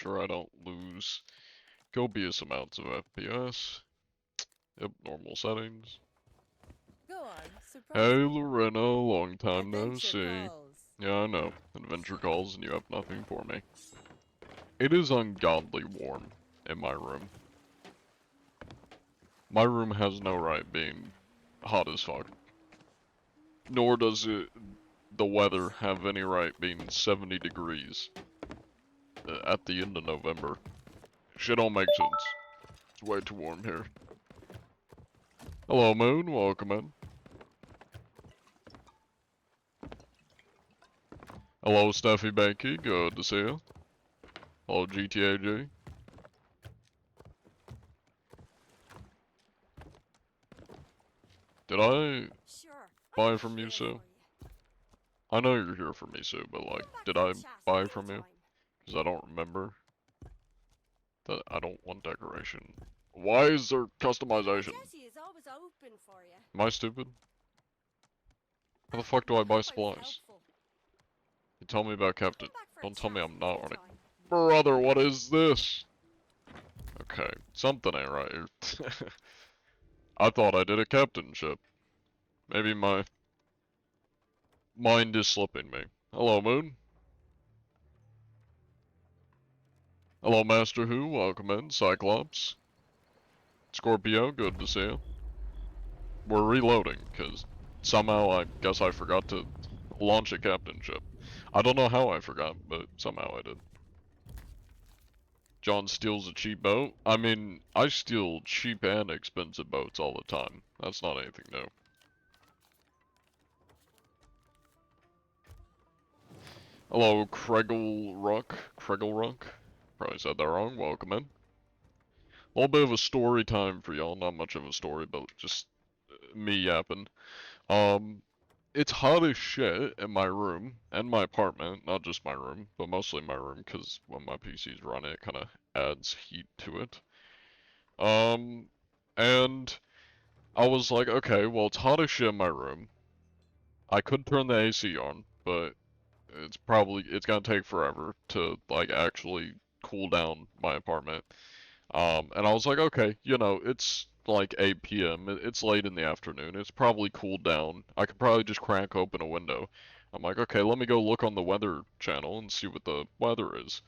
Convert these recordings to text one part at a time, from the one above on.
sure I don't lose copious amounts of FPS. Yep, normal settings. Go on, surprise Hey me. Lorena, long time no Adventure see. calls. Yeah, I know. Adventure calls and you have nothing for me. It is ungodly warm in my room. My room has no right being hot as fuck. Nor does the weather have any right being 70 degrees at the end of November. Shit don't make sense. It's way too warm here. Hello, Moon. Welcome in. Hello, Steffi Banky. Good to see you. Hello, GTAG. Did I Sure, buy I'm from you, here Sue? for you. I know you're here for me, Sue, but like, Come back did for I a chat buy from you? anytime. Because I don't remember. That I don't want decoration. Why is there customization? Jesse is always open for you. Am I stupid? How the fuck do I I buy hope I was supplies? helpful. You tell me about Captain. Come back for a Don't tell me chat I'm not running. anytime. Brother, what is this? Okay, something ain't right here. I thought I did a captainship. Maybe my mind is slipping me. Hello, Moon. Hello, Master Who. Welcome in. Cyclops. Scorpio, good to see you. We're reloading, because somehow I guess I forgot to launch a captainship. I don't know how I forgot, but somehow I did. John steals a cheap boat? I mean, I steal cheap and expensive boats all the time. That's not anything new. Hello, Kregelruck. Probably said that wrong. Welcome in. A little bit of a story time for y'all. Not much of a story, but just me yapping. Um, it's hot as shit in my room and my apartment. Not just my room, but mostly my room, because when my PC's running, it kind of adds heat to it. Um, and I was like, okay, well, it's hot as shit in my room. I could turn the AC on, but it's gonna take forever to like actually cool down my apartment. And I was like, okay, it's like 8 p.m. It's late in the afternoon. It's probably cooled down. I could probably just crack open a window. I'm like, okay, let me go look on the weather channel and see what the weather is.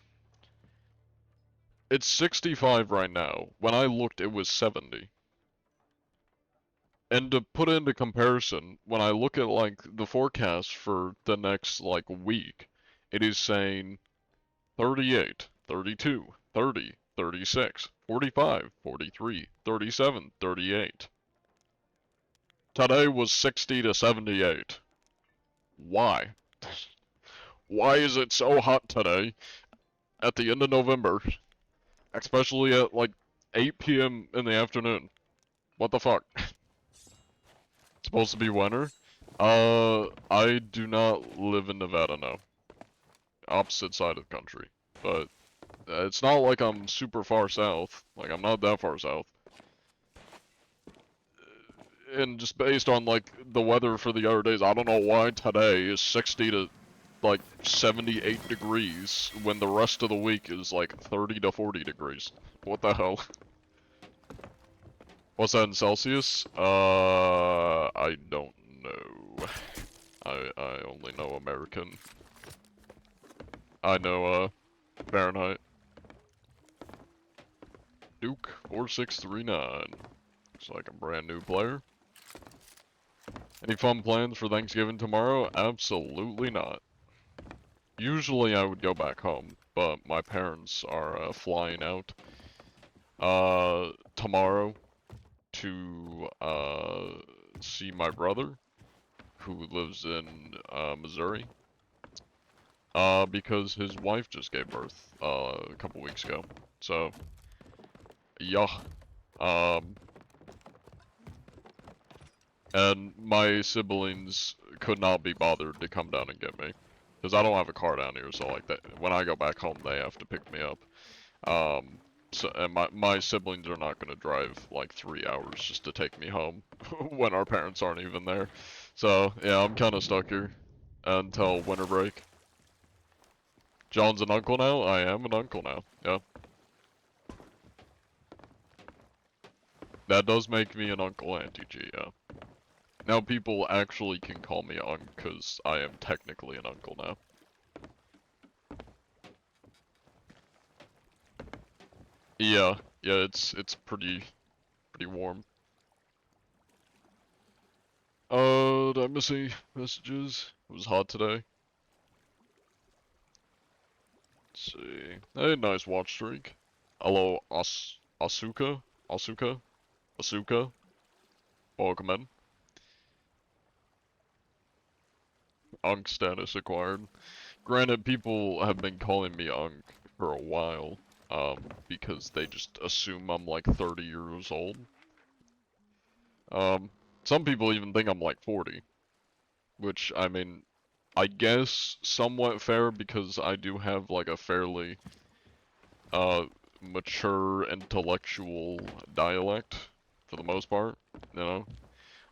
It's 65 right now. When I looked, it was 70. And to put it into comparison, when I look at like the forecast for the next like week, it is saying 38, 32, 30, 36, 45, 43, 37, 38. Today was 60 to 78. Why? Why is it so hot today at the end of November, especially at like 8 p.m. in the afternoon? What the fuck? It's supposed to be winter? I do not live in Nevada, no. Opposite side of the country. But it's not like I'm super far south. Like, I'm not that far south. And just based on, like, the weather for the other days, I don't know why today is 60 to, like, 78 degrees when the rest of the week is, like, 30 to 40 degrees. What the hell? What's that in Celsius? I don't know. I only know American. I know, Fahrenheit. Duke 4639. Looks like a brand new player. Any fun plans for Thanksgiving tomorrow? Absolutely not. Usually I would go back home, but my parents are flying out tomorrow to see my brother who lives in Missouri because his wife just gave birth a couple weeks ago. So, yeah. Um, and my siblings could not be bothered to come down and get me. Because I don't have a car down here, so like that, when I go back home, they have to pick me up. So and my siblings are not gonna drive like 3 hours just to take me home when our parents aren't even there. So yeah, I'm kind of stuck here until winter break. John's an uncle now? I am an uncle now. Yeah. That does make me an Uncle Auntie G, yeah. Now people actually can call me Unc, because I am technically an uncle now. Yeah, it's pretty warm. Did I miss any messages? It was hot today. Let's see. Hey, nice watch streak. Hello, Asuka? Asuka? Asuka? Welcome in. Unc status acquired. Granted, people have been calling me Unc for a while, because they just assume I'm like 30 years old. Some people even think I'm like 40. Which, I mean, I guess somewhat fair because I do have like a fairly, mature intellectual dialect, for the most part, you know?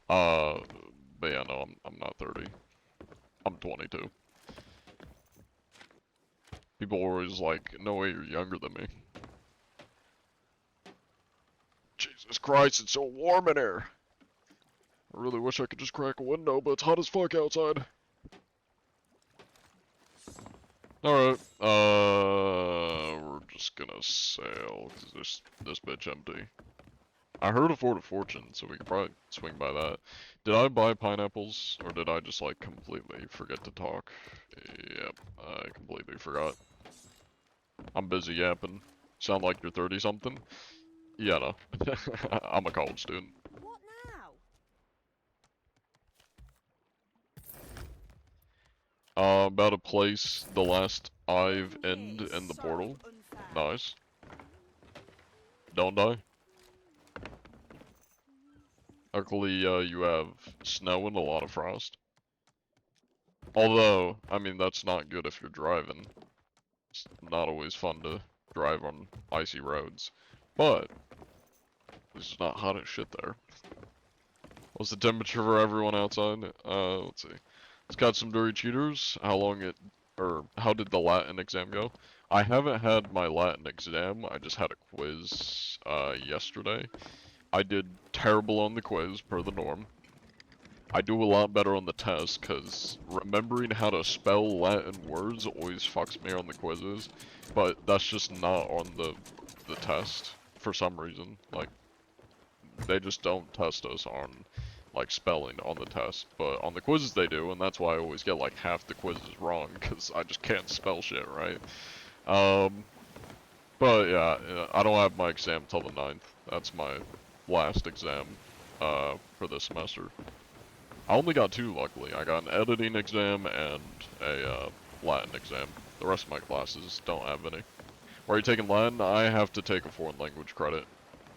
But yeah, no, I'm not 30. I'm 22. People are always like, no way, you're younger than me. Jesus Christ, it's so warm in here! I really wish I could just crack a window, but it's hot as fuck outside. Alright, we're just gonna sail, because this bitch empty. I heard a Fort of Fortune, so we could probably swing by that. Did I buy pineapples, or did I just, like, completely forget to talk? Yep, I completely forgot. I'm busy yapping. Sound like you're 30-something? Yeah, no. I'm a college student. What now? About to place the last I've end This in the so portal. unfair. Nice. Don't die. Luckily, you have snow and a lot of frost. Although, I mean, that's not good if you're driving. It's not always fun to drive on icy roads. But, it's not hot as shit there. What's the temperature for everyone outside? Let's see. It's got some dirty cheaters. How did the Latin exam go? I haven't had my Latin exam. I just had a quiz, yesterday. I did terrible on the quiz, per the norm. I do a lot better on the test, because remembering how to spell Latin words always fucks me on the quizzes, but that's just not on the test, for some reason. Like, they just don't test us on, like, spelling on the test, but on the quizzes they do, and that's why I always get, like, half the quizzes wrong, because I just can't spell shit right. But yeah, I don't have my exam till the 9th. That's my last exam, for this semester. I only got 2, luckily. I got an editing exam and a, Latin exam. The rest of my classes don't have any. Why are you taking Latin? I have to take a foreign language credit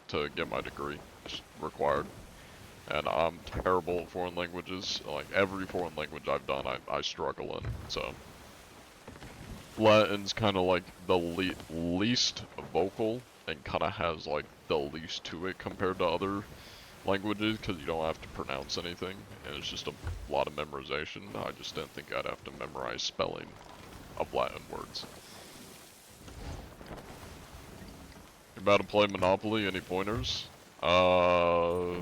to get my degree. It's required. And I'm terrible at foreign languages. Like, every foreign language I've done, I struggle in, so. Latin's kind of like the least vocal, and kind of has, like, the least to it compared to other languages, because you don't have to pronounce anything, and it's just a lot of memorization. I just didn't think I'd have to memorize spelling of Latin words. You about to play Monopoly? Any pointers? Yeah,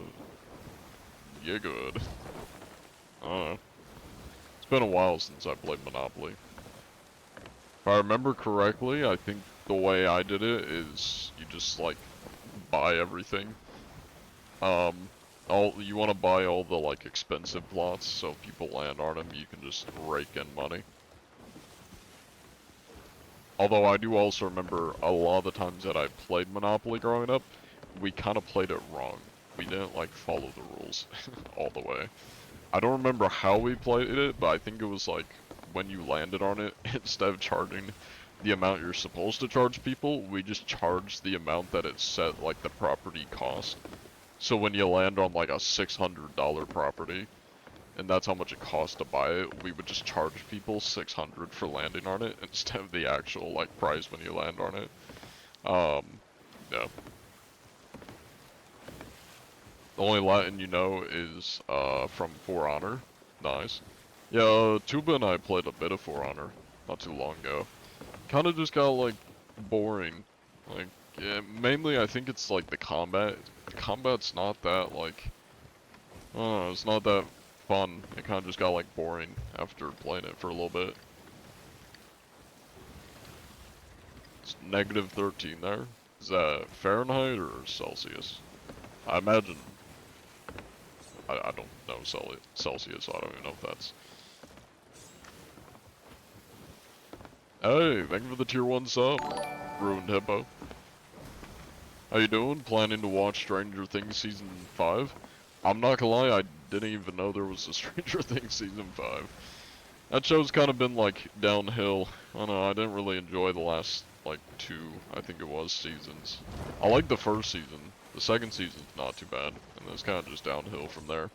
good. I don't know. It's been a while since I played Monopoly. If I remember correctly, I think the way I did it is you just, like, buy everything. You want to buy all the, like, expensive plots, so if people land on them, you can just rake in money. Although I do also remember a lot of the times that I played Monopoly growing up, we kind of played it wrong. We didn't, like, follow the rules all the way. I don't remember how we played it, but I think it was, like, when you landed on it, instead of charging the amount you're supposed to charge people, we just charged the amount that it set, like, the property cost. So when you land on, like, a $600 property, and that's how much it costs to buy it, we would just charge people $600 for landing on it, instead of the actual, like, price when you land on it. Yeah. The only Latin you know is, from For Honor. Nice. Yeah, Tuba and I played a bit of For Honor not too long ago. kind of just got like boring. Like, yeah, mainly I think it's like the combat. The combat's not that like, I don't know, it's not that fun. It kind of just got like boring after playing it for a little bit. It's negative 13 there. Is that Fahrenheit or Celsius? I imagine. I don't know Celsius, so I don't even know if that's. Hey, thank you for the tier 1 sub, Ruined Hippo. How you doing? Planning to watch Stranger Things Season 5? I'm not gonna lie, I didn't even know there was a Stranger Things Season 5. That show's kind of been, like, downhill. I don't know, I didn't really enjoy the last, like, 2, I think it was, seasons. I like the first season. The second season's not too bad, and it's kind of just downhill from there.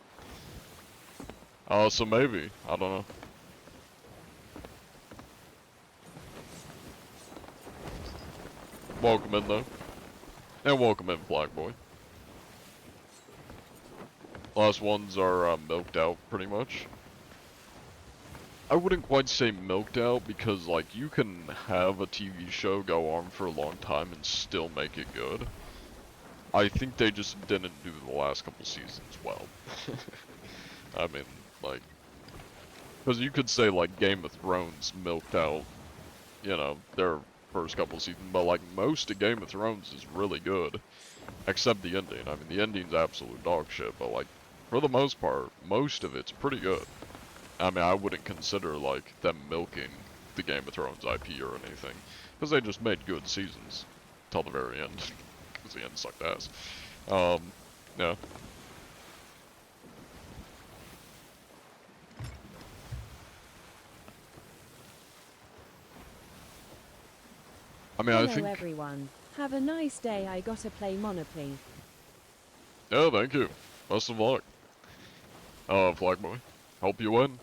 So maybe. I don't know. Welcome in, though. And welcome in, Black Boy. Last ones are milked out, pretty much. I wouldn't quite say milked out, because, like, you can have a TV show go on for a long time and still make it good. I think they just didn't do the last couple seasons well. I mean, like, because you could say, like, Game of Thrones milked out, you know, their first couple seasons, but, like, most of Game of Thrones is really good. Except the ending. I mean, the ending's absolute dog shit, but, like, for the most part, most of it's pretty good. I mean, I wouldn't consider, like, them milking the Game of Thrones IP or anything. Because they just made good seasons. Till the very end. Because the end sucked ass. Yeah. I mean, Hello I think... everyone. Have a nice day. I gotta play Monopoly. Yeah, thank you. Best of luck. Flag Boy. Hope you win.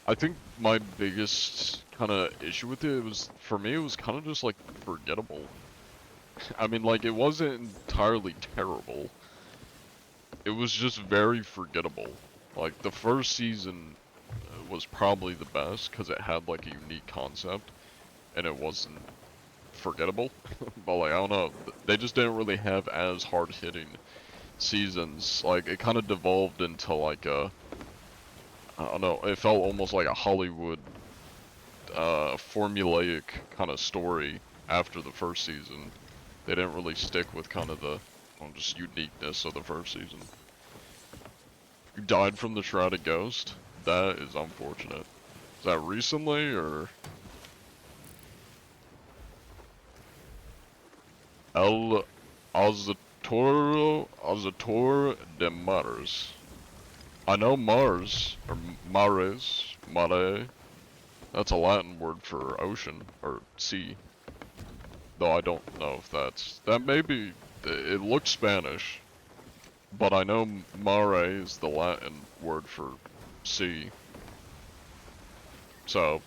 I think my biggest kind of issue with it was, for me, it was kind of just, like, forgettable. I mean, like, it wasn't entirely terrible. It was just very forgettable. Like, the first season was probably the best, because it had, like, a unique concept, and it wasn't forgettable. But, like, I don't know, they just didn't really have as hard-hitting seasons. Like, it kind of devolved into, like, a... I don't know, it felt almost like a Hollywood, formulaic kind of story after the first season. They didn't really stick with kind of the, just uniqueness of the first season. You died from the Shrouded Ghost? That is unfortunate. Is that recently, or? El Azator de Mars. I know Mars, or Mares, Mare. That's a Latin word for ocean, or sea. Though I don't know if that may be, it looks Spanish. But I know mare is the Latin word for sea. So,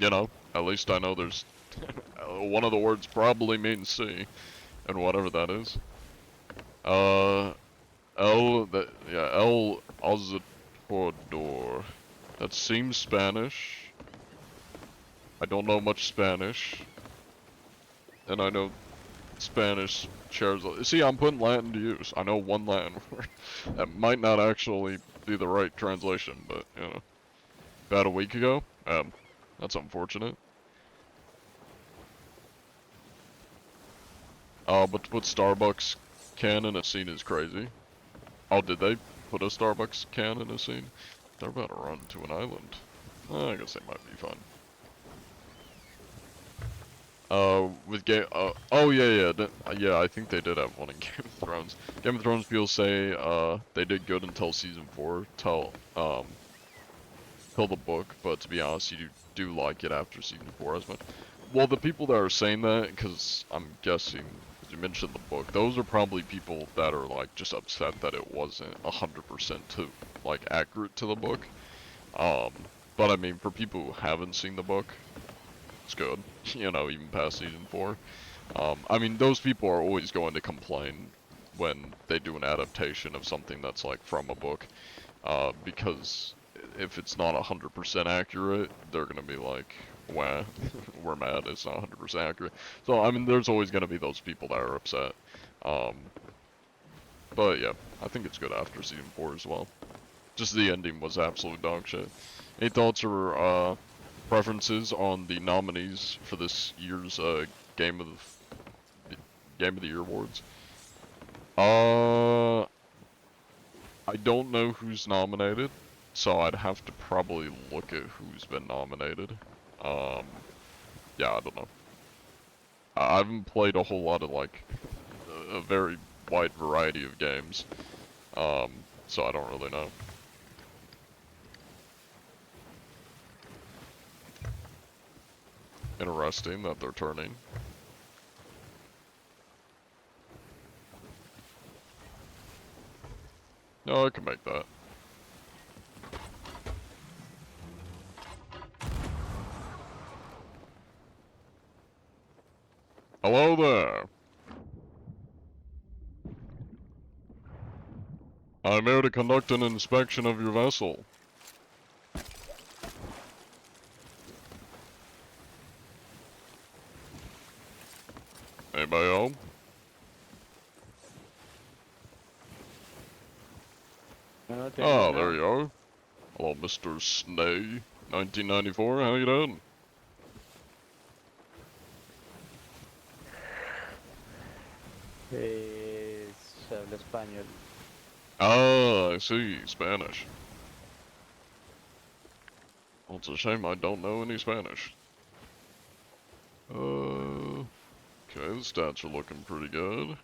you know, at least I know there's, one of the words probably means sea, and whatever that is. El Azator. That seems Spanish. I don't know much Spanish. And I know Spanish shares. See, I'm putting Latin to use. I know one Latin word. That might not actually be the right translation, but, you know. About a week ago? That's unfortunate. But to put Starbucks can in a scene is crazy. Oh, did they put a Starbucks can in a scene? They're about to run to an island. I guess they might be fun. With oh yeah, yeah, I think they did have one in Game of Thrones. Game of Thrones people say, they did good until season 4, till the book, but to be honest, you do like it after season 4 as much. Well, the people that are saying that, because I'm guessing, as you mentioned the book, those are probably people that are, like, just upset that it wasn't 100% like, accurate to the book. But I mean, for people who haven't seen the book, it's good, you know, even past season 4. I mean, those people are always going to complain when they do an adaptation of something that's, like, from a book, because if it's not 100% accurate, they're gonna be like, "Wah, we're mad. It's not 100% accurate." So I mean, there's always gonna be those people that are upset. Um, but yeah, I think it's good after season 4 as well. Just the ending was absolute dog shit. Any thoughts or preferences on the nominees for this year's Game of the Year awards? I don't know who's nominated, so I'd have to probably look at who's been nominated. Yeah, I don't know. I haven't played a whole lot of like a very wide variety of games, so I don't really know. Interesting that they're turning. No, I can make that. Hello there. I'm here to conduct an inspection of your vessel. Anybody home? Oh, there you are. Hello, Mr. Snay. 1994, how you doing? Se habla español. Ah, I see, Spanish. Well, it's a shame I don't know any Spanish. Okay, the stats are looking pretty good.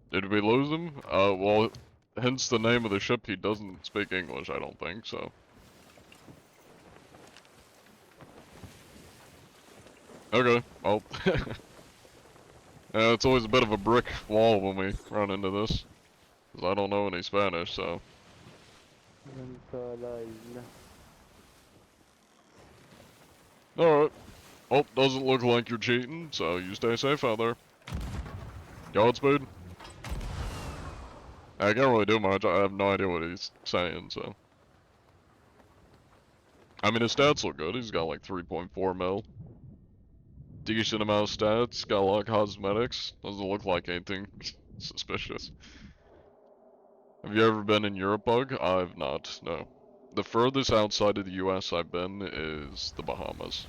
Did we lose him? Well, hence the name of the ship, he doesn't speak English, I don't think, so. Okay, well. Yeah, it's always a bit of a brick wall when we run into this. Because I don't know any Spanish, so. En toda la isla. Alright. Oh, doesn't look like you're cheating, so you stay safe out there. Godspeed. I can't really do much, I have no idea what he's saying, so. I mean, his stats look good, he's got like 3.4 mil. Decent amount of stats, got a lot of cosmetics, doesn't look like anything suspicious. Have you ever been in Europe, Bug? I've not, no. The furthest outside of the US I've been is the Bahamas.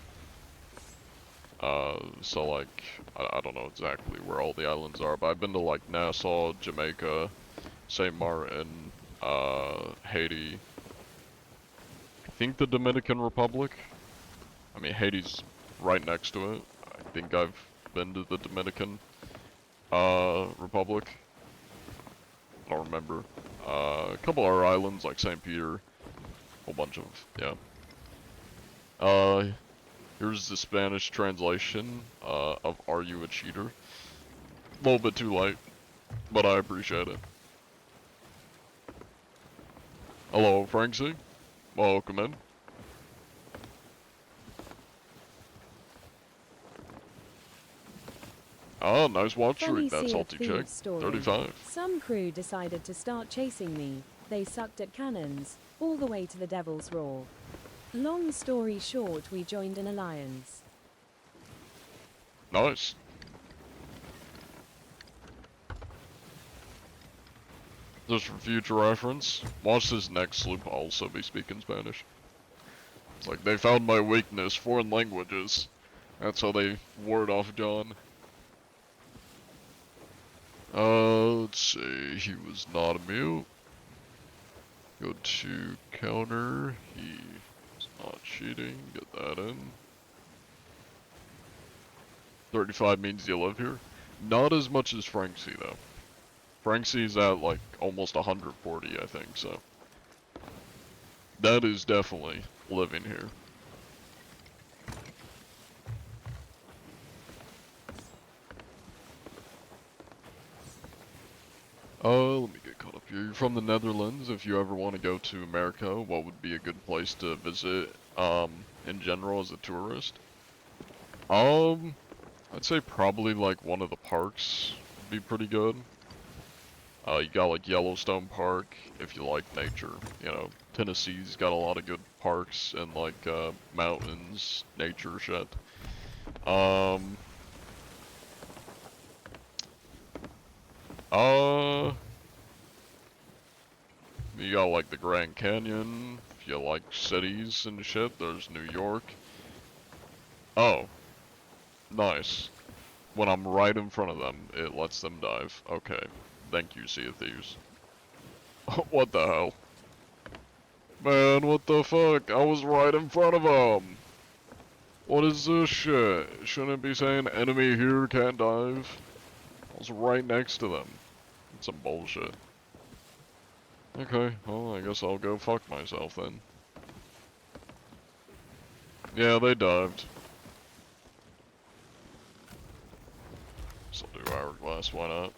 So like, I don't know exactly where all the islands are, but I've been to like Nassau, Jamaica, St. Martin, Haiti, I think the Dominican Republic. I mean, Haiti's right next to it. I think I've been to the Dominican, Republic. I don't remember. A couple other islands like St. Peter, a whole bunch of, yeah. Here's the Spanish translation of Are You a Cheater? A little bit too late, but I appreciate it. Hello, Franksy. Welcome in. Oh, nice watch Funny streak, that Sea of salty chick. Thieves story. 35. Some crew decided to start chasing me. They sucked at cannons, all the way to the Devil's Roar. Long story short, we joined an alliance. Nice. Just for future reference, watch this next sloop also be speaking Spanish. It's like, they found my weakness, foreign languages. That's how they ward off John. Let's see, he was not a mute. Go to counter, he's not cheating, get that in. 35 means you live here. Not as much as Franksy though. Franksy's at like almost 140, I think, so. That is definitely living here. Let me get caught up here. You're from the Netherlands. If you ever want to go to America, what would be a good place to visit, in general as a tourist? I'd say probably like one of the parks would be pretty good. You got like Yellowstone Park if you like nature. You know, Tennessee's got a lot of good parks and like mountains, nature shit. Um. You got like the Grand Canyon. If you like cities and shit, there's New York. Oh, nice. When I'm right in front of them, it lets them dive. Okay. Thank you, Sea of Thieves. What the hell? Man, what the fuck? I was right in front of them! What is this shit? Shouldn't it be saying enemy here, can't dive? I was right next to them. It's some bullshit. Okay, well, I guess I'll go fuck myself then. Yeah, they dived. So I'll do Hourglass, why not?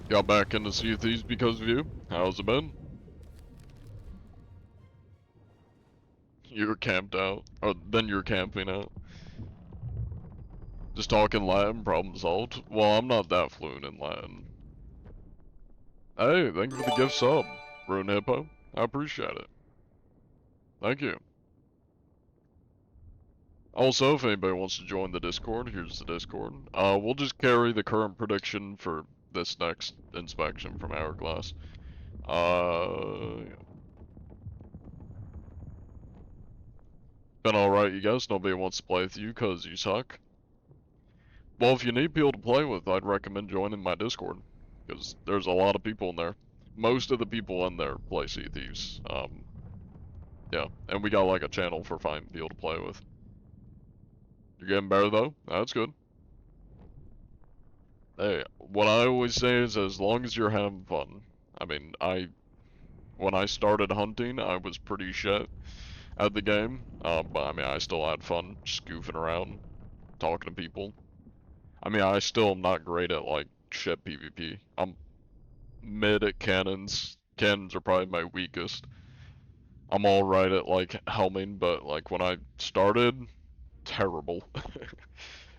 Got back into Sea of Thieves because of you. How's it been? You're camped out. Or then you're camping out. Just talking Latin, problem solved. Well, I'm not that fluent in Latin. Hey, thank you for the gift sub, Rune Hippo. I appreciate it. Thank you. Also, if anybody wants to join the Discord, here's the Discord. We'll just carry the current prediction for this next inspection from Hourglass. Been alright, you guys? Nobody wants to play with you because you suck? Well, if you need people to play with, I'd recommend joining my Discord. Because there's a lot of people in there. Most of the people in there play Sea of Thieves. Yeah, and we got like a channel for finding people to play with. You're getting better though? That's good. Hey, what I always say is as long as you're having fun. I mean, when I started hunting, I was pretty shit at the game. But I mean, I still had fun just goofing around, talking to people. I mean, I still am not great at like shit PvP. I'm mid at cannons. Cannons are probably my weakest. I'm alright at like helming, but like when I started, terrible.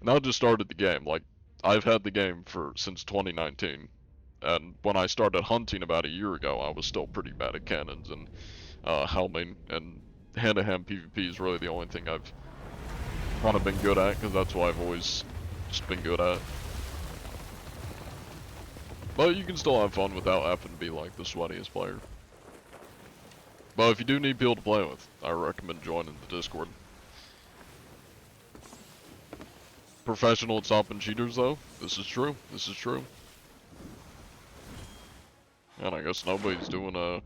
And I just started the game. Like I've had the game since 2019, and when I started hunting about a year ago, I was still pretty bad at cannons and helming, and hand-to-hand PvP is really the only thing I've kind of been good at, because that's what I've always just been good at. But you can still have fun without having to be like the sweatiest player. But if you do need people to play with, I recommend joining the Discord. Professional at stopping cheaters though, this is true, this is true. And I guess nobody's doing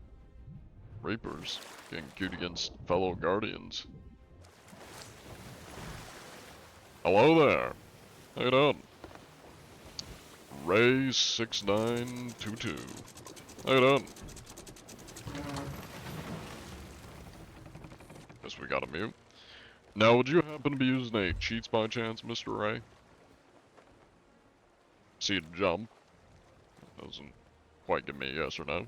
Reapers, getting cute against fellow Guardians. Hello there, how you doing? Ray6922, how you doing? Guess we got a mute. Now, would you happen to be using any cheats by chance, Mr. Ray? See a jump. Doesn't quite give me a yes or no.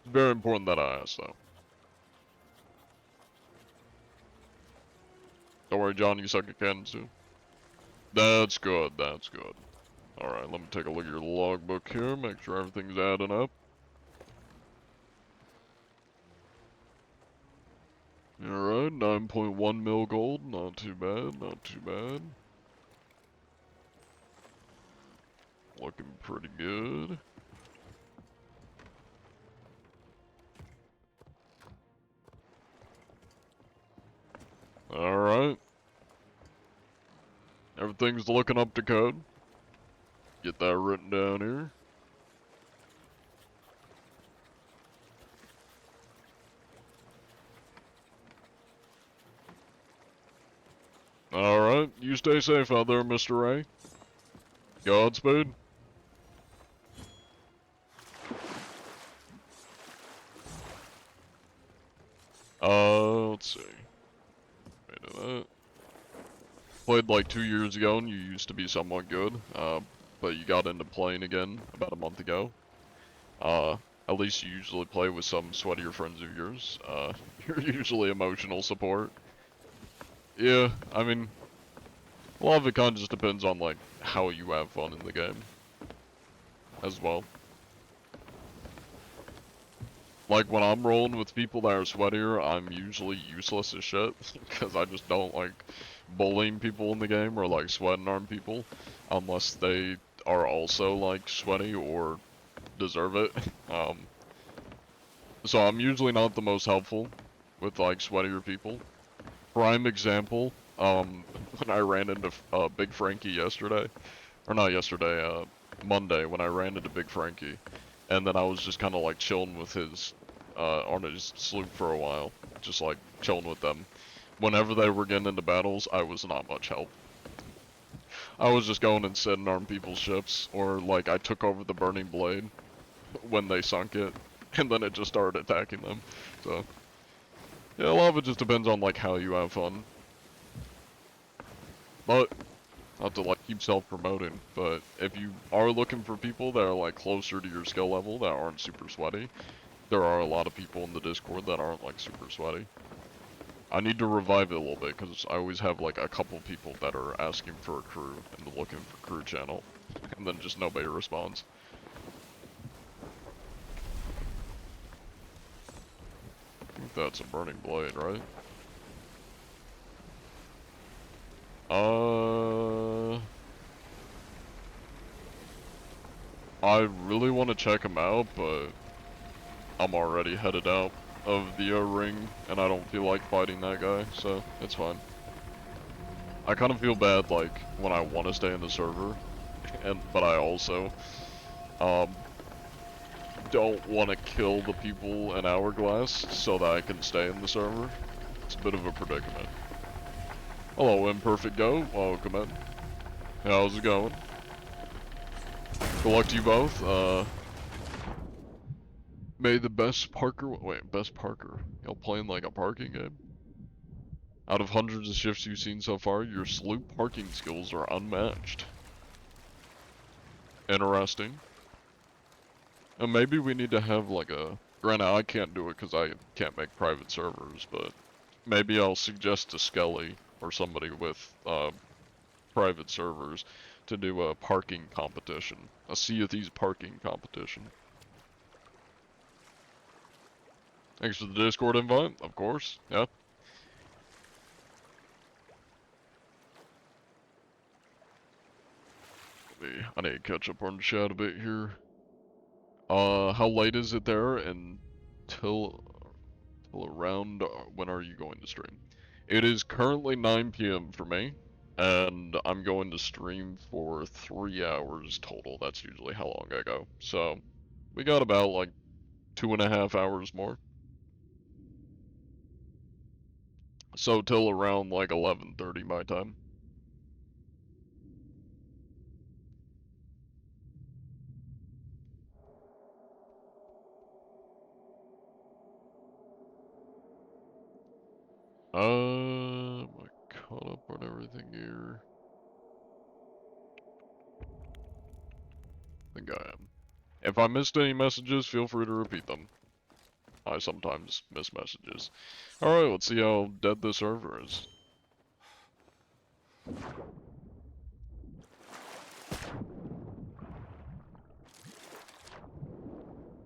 It's very important that I ask, though. Don't worry, John, you suck at cannons too. That's good, that's good. Alright, let me take a look at your logbook here, make sure everything's adding up. Alright, 9.1 mil gold, not too bad, not too bad. Looking pretty good. Alright. Everything's looking up to code. Get that written down here. Alright, you stay safe out there, Mr. Ray. Godspeed. Let's see. Wait a minute. Played like 2 years ago and you used to be somewhat good, but you got into playing again about a month ago. At least you usually play with some sweatier friends of yours. You're usually emotional support. Yeah, I mean, a lot of it kind of just depends on, like, how you have fun in the game. As well. Like, when I'm rolling with people that are sweatier, I'm usually useless as shit. Because I just don't like bullying people in the game or, like, sweating on people. Unless they are also, like, sweaty or deserve it. So I'm usually not the most helpful with, like, sweatier people. Prime example, when I ran into Big Frankie yesterday, or not yesterday, Monday, when I ran into Big Frankie, and then I was just kind of like chilling with his, on his sloop for a while, just like chilling with them. Whenever they were getting into battles, I was not much help. I was just going and sitting on people's ships, or like I took over the Burning Blade when they sunk it, and then it just started attacking them. So, yeah, a lot of it just depends on like how you have fun. But, not to like keep self-promoting, but if you are looking for people that are like closer to your skill level that aren't super sweaty, there are a lot of people in the Discord that aren't like super sweaty. I need to revive it a little bit because I always have like a couple people that are asking for a crew and looking for crew channel, and then just nobody responds. I think that's a Burning Blade, right? I really want to check him out, but I'm already headed out of the ring, and I don't feel like fighting that guy, so it's fine. I kind of feel bad, like, when I want to stay in the server, but I also, don't want to kill the people in Hourglass so that I can stay in the server. It's a bit of a predicament. Hello, Imperfect Go. Welcome in. How's it going? Good luck to you both. May the best Parker. Wait, best Parker. Y'all playing like a parking game? Out of hundreds of shifts you've seen so far, your sloop parking skills are unmatched. Interesting. And maybe we need to have like a... Granted, I can't do it because I can't make private servers, but maybe I'll suggest to Skelly or somebody with private servers to do a parking competition. A Sea of Thieves parking competition. Thanks for the Discord invite, of course. Yeah. I need to catch up on the chat a bit here. How late is it there? And till around when are you going to stream? It is currently 9 p.m. for me, and I'm going to stream for 3 hours total. That's usually how long I go. So, we got about like 2.5 hours more. So till around like 11:30 my time. Am I caught up on everything here? I think I am. If I missed any messages, feel free to repeat them. I sometimes miss messages. Alright, let's see how dead the server is.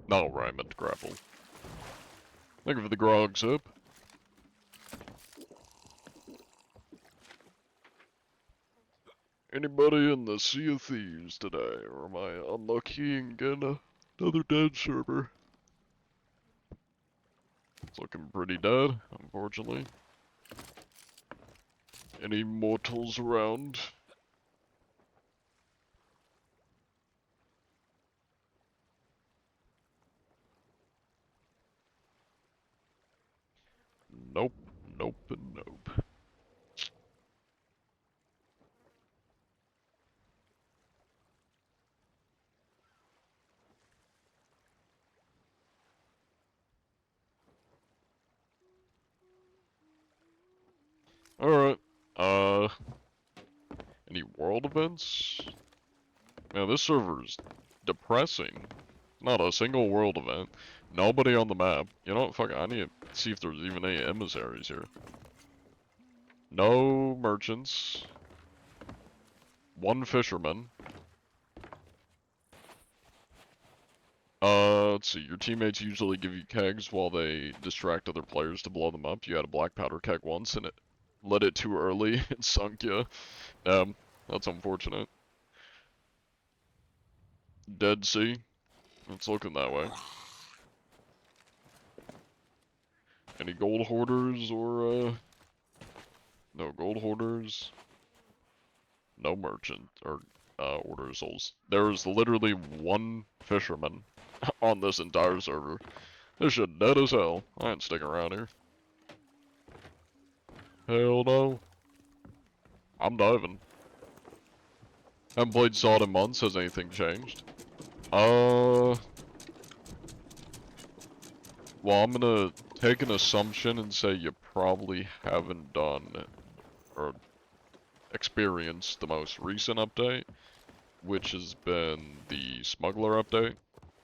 No, right, I meant to grapple. Thank you for the grog sip. Anybody in the Sea of Thieves today, or am I unlucky and getting another dead server? It's looking pretty dead, unfortunately. Any mortals around? Nope, nope, and nope. Alright, any world events? Man, this server's depressing. Not a single world event. Nobody on the map. You know what, fuck it, I need to see if there's even any emissaries here. No merchants. One fisherman. Let's see. Your teammates usually give you kegs while they distract other players to blow them up. You had a black powder keg once and it lit it too early and sunk you. That's unfortunate. Dead Sea. It's looking that way. Any gold hoarders or, no gold hoarders. No merchant or, order souls. There is literally one fisherman on this entire server. This shit dead as hell. I ain't sticking around here. Hell no. I'm diving. Haven't played COD in months. Has anything changed? Well, I'm gonna take an assumption and say you probably haven't done or experienced the most recent update, which has been the smuggler update,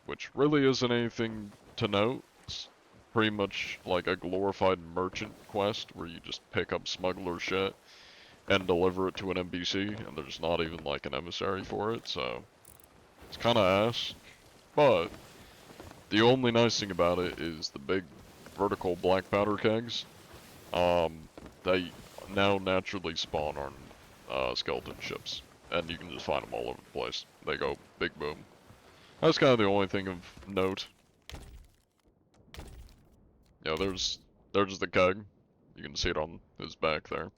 which really isn't anything to note. It's pretty much like a glorified merchant quest where you just pick up smuggler shit and deliver it to an NPC, and there's not even like an emissary for it, so it's kinda ass. But the only nice thing about it is the big vertical black powder kegs. They now naturally spawn on skeleton ships, and you can just find them all over the place. They go big boom. That's kind of the only thing of note. Yeah, there's the keg. You can see it on his back there.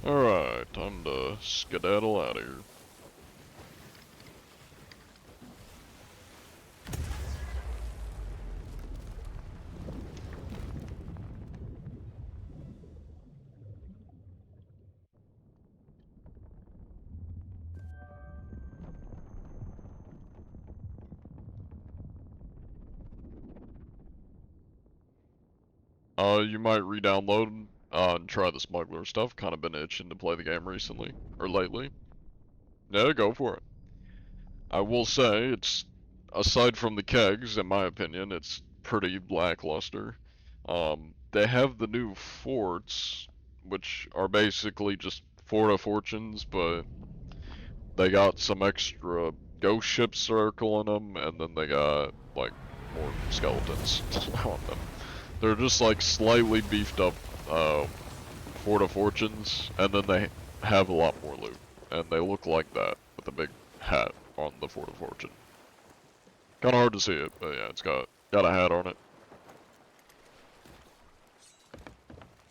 Alright, time to skedaddle out of here. You might re-download and try the smuggler stuff. Kind of been itching to play the game recently, or lately. Yeah, go for it. I will say, it's, aside from the kegs, in my opinion, it's pretty lackluster. They have the new forts, which are basically just Fort of Fortunes, but they got some extra ghost ships circling them, and then they got, like, more skeletons on them. They're just like slightly beefed up Fort of Fortunes, and then they have a lot more loot. And they look like that, with a big hat on the Fort of Fortune. Kinda hard to see it, but yeah, it's got a hat on it.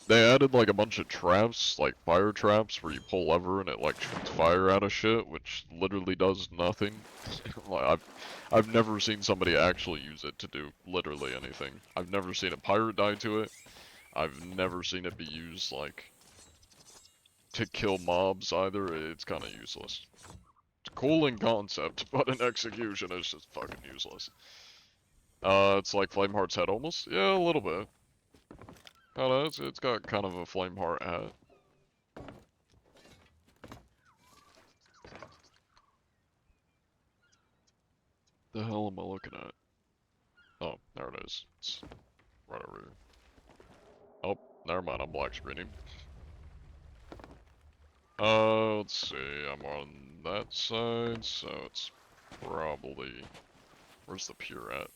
They added like a bunch of traps, like fire traps, where you pull lever and it like shoots fire out of shit, which literally does nothing. Like I've never seen somebody actually use it to do literally anything. I've never seen a pirate die to it. I've never seen it be used like to kill mobs either. It's kind of useless. It's cool in concept, but in execution it's just fucking useless. It's like Flameheart's head almost. Yeah, a little bit. I don't know, it's got kind of a Flameheart hat. The hell am I looking at? Oh, there it is. It's right over here. Oh, never mind, I'm black screening. Let's see, I'm on that side, so it's probably... Where's the pier at?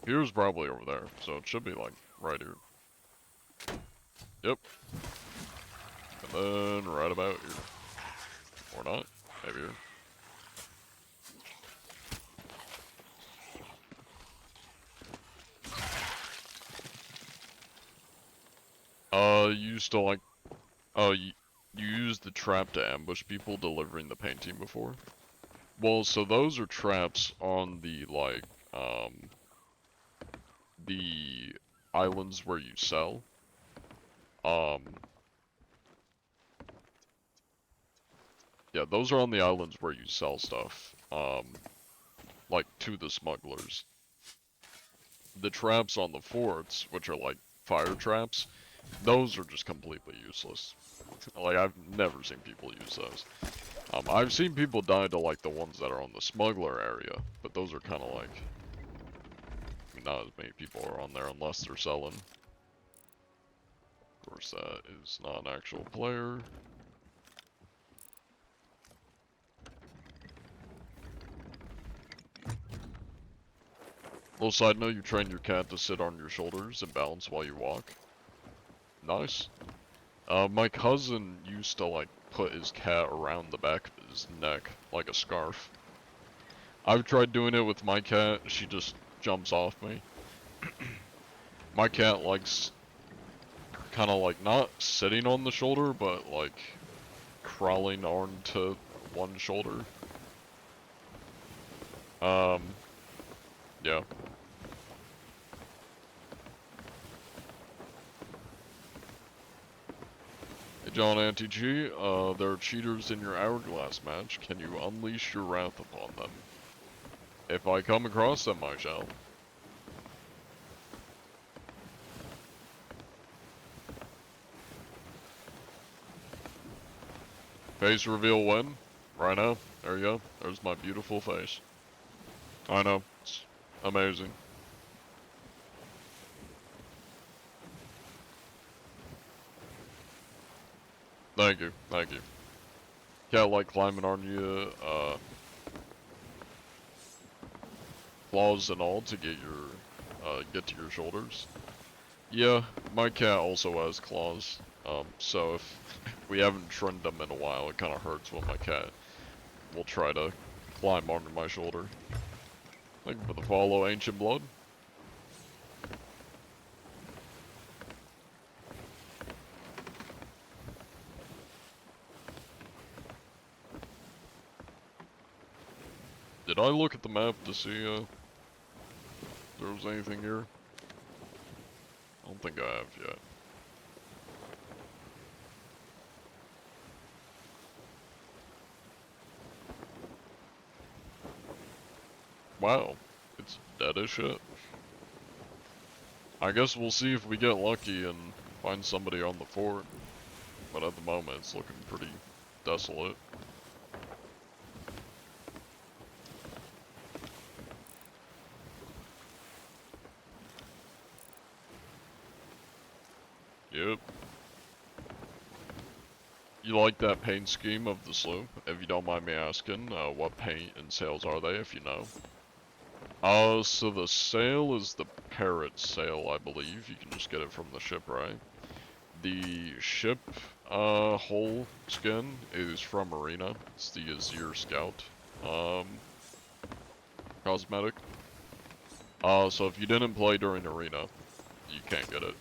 Pier's probably over there, so it should be like right here. Yep. And then right about here. Or not, maybe here. You used to like, you used the trap to ambush people delivering the painting before? Well, so those are traps on the, like, the islands where you sell. Yeah, those are on the islands where you sell stuff, like, to the smugglers. The traps on the forts, which are like fire traps, Those are just completely useless. Like, I've never seen people use those. I've seen people die to, like, the ones that are on the smuggler area, but those are kind of like... I mean, not as many people are on there unless they're selling. Of course, that is not an actual player. Little side note, you train your cat to sit on your shoulders and balance while you walk. Nice. My cousin used to, like, put his cat around the back of his neck, like a scarf. I've tried doing it with my cat, she just jumps off me. My cat likes, kind of like, not sitting on the shoulder, but, like, crawling onto one shoulder. Yeah. Hey John Anti-G, there are cheaters in your Hourglass match. Can you unleash your wrath upon them? If I come across them, I shall. Face reveal when? Right now. There you go. There's my beautiful face. I know. It's amazing. Thank you. Thank you. Cat like climbing on you, claws and all to get to your shoulders. Yeah, my cat also has claws. So if we haven't trimmed them in a while, it kind of hurts when my cat will try to climb onto my shoulder. Thank you for the follow, Ancient Blood. Did I look at the map to see if there was anything here? I don't think I have yet. Wow, it's dead as shit. I guess we'll see if we get lucky and find somebody on the fort. But at the moment, it's looking pretty desolate. Yep. You like that paint scheme of the sloop? If you don't mind me asking, what paint and sails are they, if you know? So the sail is the parrot sail, I believe. You can just get it from the ship, right? The ship, hull skin is from Arena. It's the Azir Scout, cosmetic. So if you didn't play during Arena, you can't get it.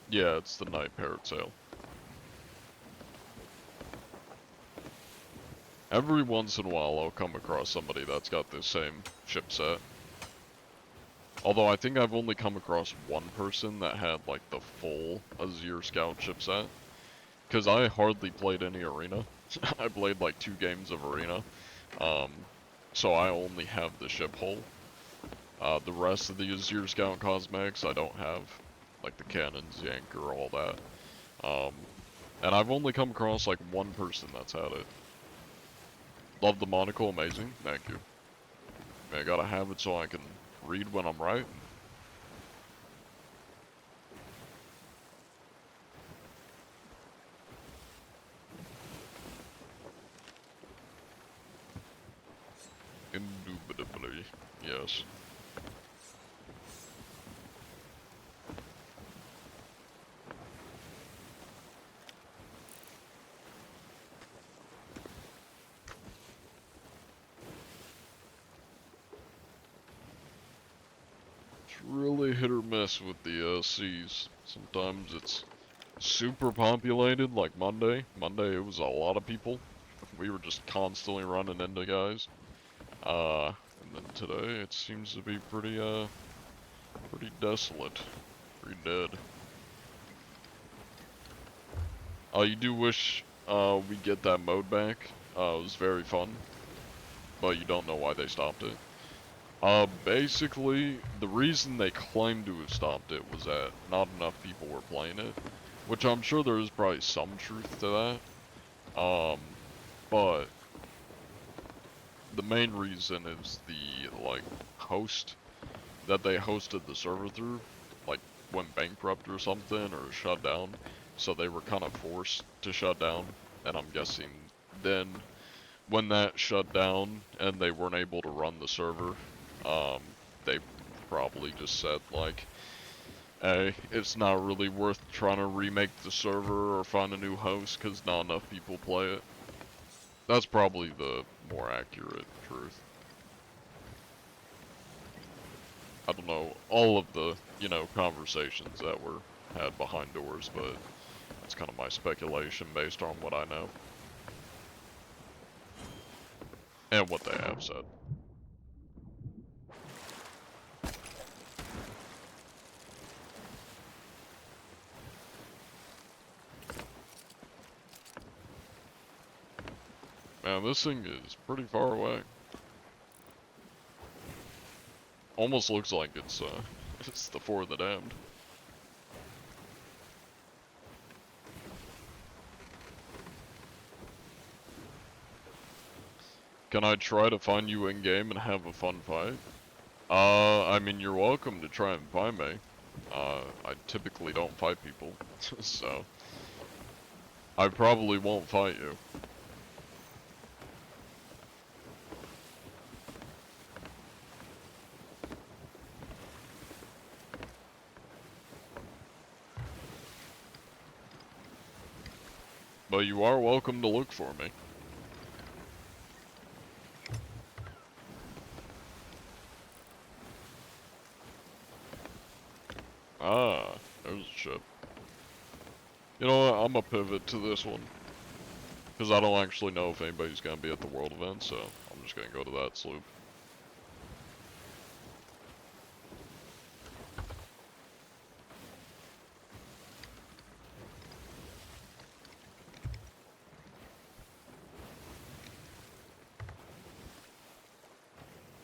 Yeah, it's the Night Parrot sail. Every once in a while I'll come across somebody that's got the same ship set. Although I think I've only come across one person that had like the full Azir Scout ship set. Cause I hardly played any Arena. I played like 2 games of Arena. So I only have the ship hull. The rest of the Azir Scout cosmetics I don't have. Like the cannons, the anchor, all that. And I've only come across like one person that's had it. Love the monocle, amazing. Thank you. I gotta have it so I can read when I'm right. Indubitably, yes. Really hit or miss with the seas. Sometimes it's super populated, like Monday. Monday it was a lot of people. We were just constantly running into guys. And then today it seems to be pretty desolate. Pretty dead. You do wish we get that mode back. It was very fun. But you don't know why they stopped it. Basically, the reason they claimed to have stopped it was that not enough people were playing it, which I'm sure there is probably some truth to that. But the main reason is the, like, host that they hosted the server through, like, went bankrupt or something, or shut down, so they were kind of forced to shut down, and I'm guessing then, when that shut down, and they weren't able to run the server, they probably just said, like, hey, it's not really worth trying to remake the server or find a new host, because not enough people play it. That's probably the more accurate truth. I don't know all of the, you know, conversations that were had behind doors, but that's kind of my speculation based on what I know. And what they have said. Man, this thing is pretty far away. Almost looks like it's it's the For the Damned. Can I try to find you in game and have a fun fight? I mean, you're welcome to try and find me. I typically don't fight people, so I probably won't fight you. But you are welcome to look for me. Ah, there's a ship. You know what, I'm gonna pivot to this one. Because I don't actually know if anybody's gonna be at the world event, so I'm just gonna go to that sloop.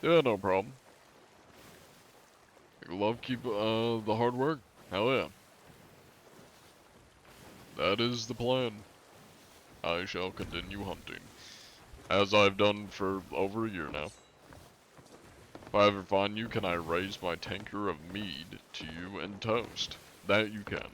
Yeah, no problem. Love keep the hard work. Hell yeah. That is the plan. I shall continue hunting. As I've done for over a year now. If I ever find you, can I raise my tanker of mead to you and toast? That you can.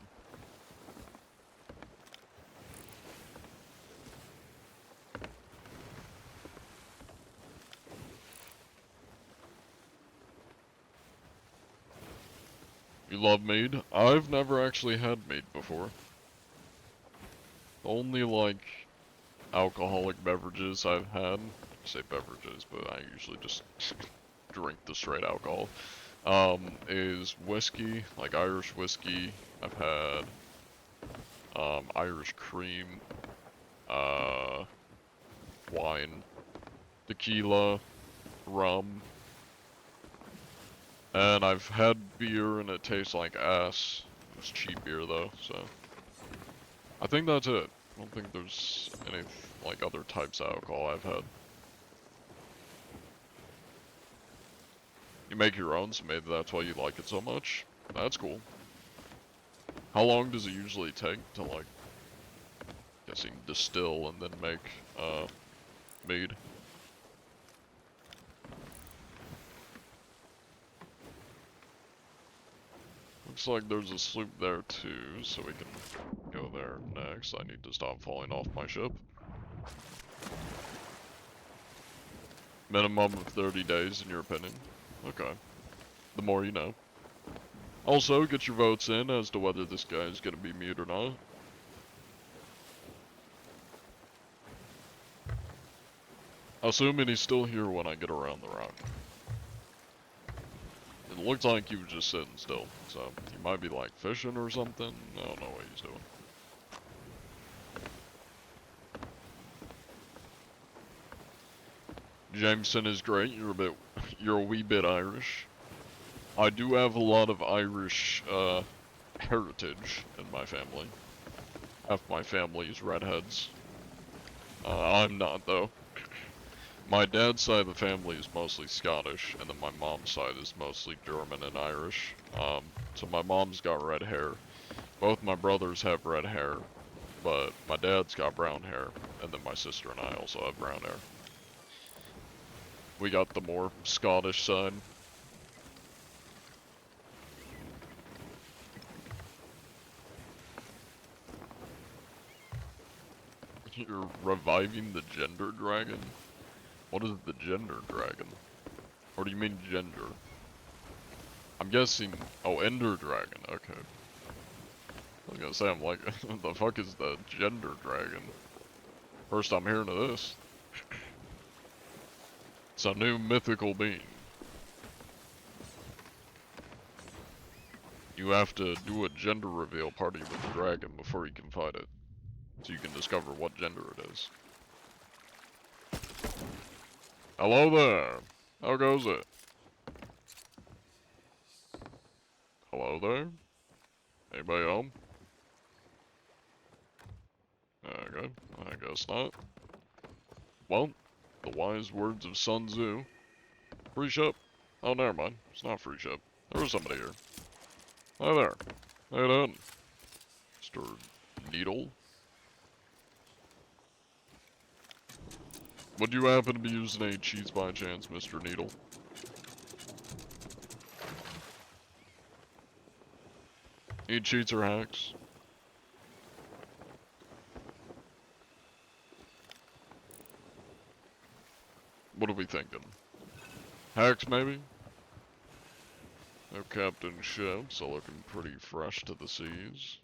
You love mead? I've never actually had mead before. Only, like, alcoholic beverages I've had. I say beverages, but I usually just drink the straight alcohol. Is whiskey, like Irish whiskey. I've had, Irish cream, wine, tequila, rum, and I've had beer and it tastes like ass. It's cheap beer though, so I think that's it. I don't think there's any, like, other types of alcohol I've had. You make your own, so maybe that's why you like it so much. That's cool. How long does it usually take to, like, guessing distill and then make, mead? Looks like there's a sloop there too, so we can go there next. I need to stop falling off my ship. Minimum of 30 days in your opinion? Okay. The more you know. Also, get your votes in as to whether this guy is gonna be mute or not. Assuming he's still here when I get around the rock. It looked like he was just sitting still, so he might be like fishing or something. I don't know what he's doing. Jameson is great. You're a wee bit Irish. I do have a lot of Irish heritage in my family. Half my family is redheads. I'm not though. My dad's side of the family is mostly Scottish, and then my mom's side is mostly German and Irish. So my mom's got red hair. Both my brothers have red hair, but my dad's got brown hair, and then my sister and I also have brown hair. We got the more Scottish side. You're reviving the gender dragon? What is the gender dragon? Or do you mean ginger? I'm guessing... Oh, Ender Dragon, okay. I was gonna say, I'm like, what the fuck is the gender dragon? First I'm hearing of this. It's a new mythical being. You have to do a gender reveal party with the dragon before you can fight it. So you can discover what gender it is. Hello there! How goes it? Hello there? Anybody home? Okay, I guess not. Well, the wise words of Sun Tzu. Free ship? Oh, never mind. It's not free ship. There was somebody here. Hi there. How you doing? Mr. Needle? Would you happen to be using any cheats by chance, Mr. Needle? Any cheats or hacks? What are we thinking? Hacks, maybe? No captain ships, so looking pretty fresh to the seas.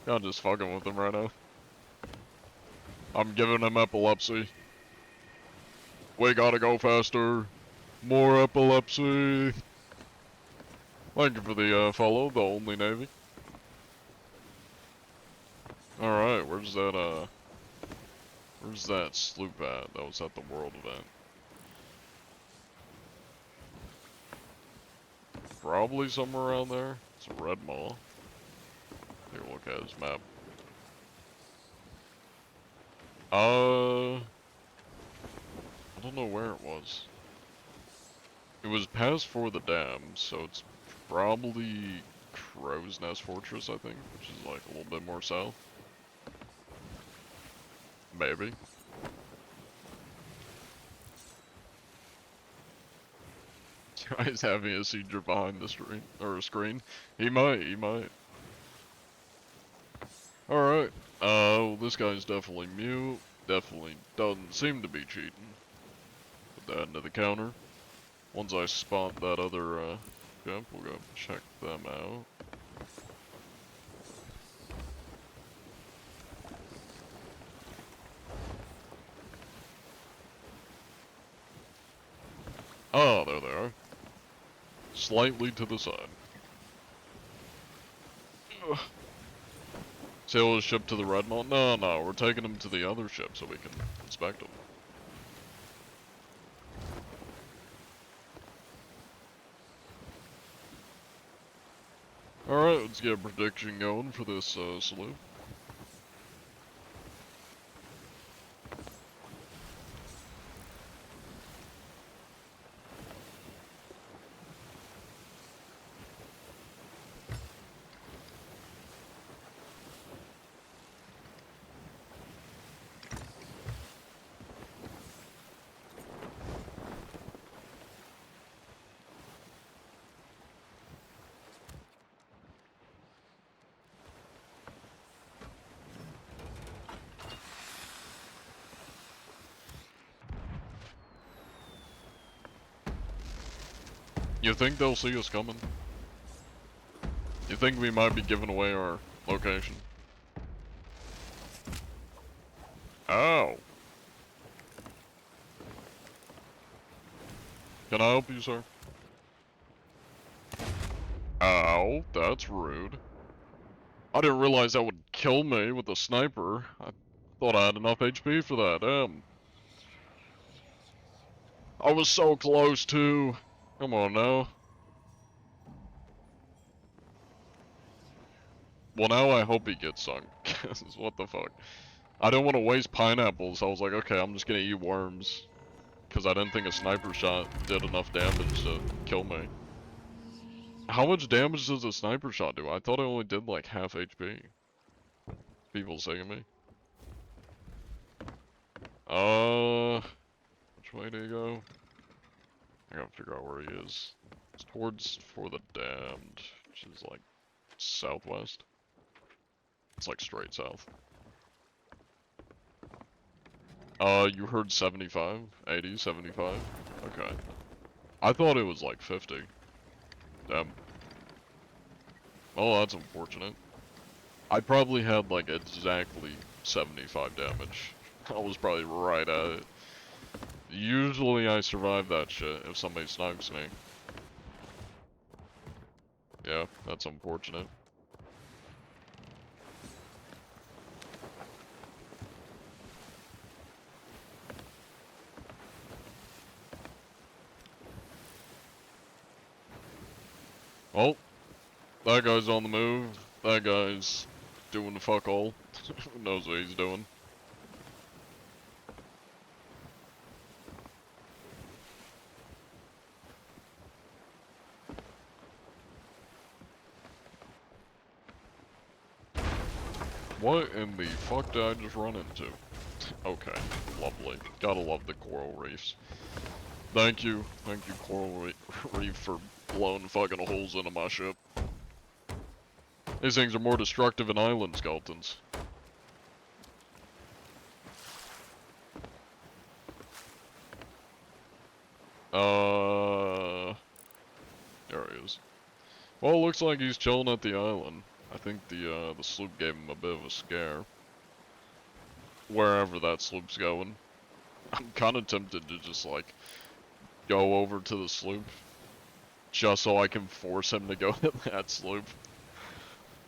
I'm just fucking with him right now. I'm giving him epilepsy. We gotta go faster. More epilepsy. Thank you for the follow, the only Navy. Alright, where's that sloop at? That was at the world event. Probably somewhere around there. It's a red mall. Take a look at his map. I don't know where it was. It was past for the dam, so it's probably Crow's Nest Fortress, I think, which is like a little bit more south. Maybe. He's having a seizure behind the screen, or a screen. He might. Alright. Well, this guy's definitely mute. Definitely doesn't seem to be cheating. Put that into the counter. Once I spot that other, ship, we'll go check them out. Oh, there they are. Slightly to the side. Ugh. Sail his ship to the Red Mall? No, we're taking him to the other ship so we can inspect him. Alright, let's get a prediction going for this sloop. You think they'll see us coming? You think we might be giving away our location? Ow! Can I help you, sir? Ow, that's rude. I didn't realize that would kill me with a sniper. I thought I had enough HP for that. Damn. I was so close too. Come on now. Well, now I hope he gets sunk. 'Cause what the fuck? I didn't want to waste pineapples. I was like, okay, I'm just gonna eat worms. Because I didn't think a sniper shot did enough damage to kill me. How much damage does a sniper shot do? I thought it only did like half HP. People saying me. Which way do you go? I gotta figure out where he is. It's towards For the Damned, which is like southwest. It's like straight south. You heard 75? 80? 75? Okay. I thought it was like 50. Damn. Oh, that's unfortunate. I probably had like exactly 75 damage. I was probably right at it. Usually I survive that shit if somebody snipes me. Yeah, that's unfortunate. Oh, that guy's on the move. That guy's doing fuck all. Who knows what he's doing? What in the fuck did I just run into? Okay, lovely. Gotta love the coral reefs. Thank you, Coral Reef, for blowing fucking holes into my ship. These things are more destructive than island skeletons. There he is. Well, it looks like he's chilling at the island. I think the sloop gave him a bit of a scare. Wherever that sloop's going. I'm kinda tempted to just, like, go over to the sloop. Just so I can force him to go to that sloop.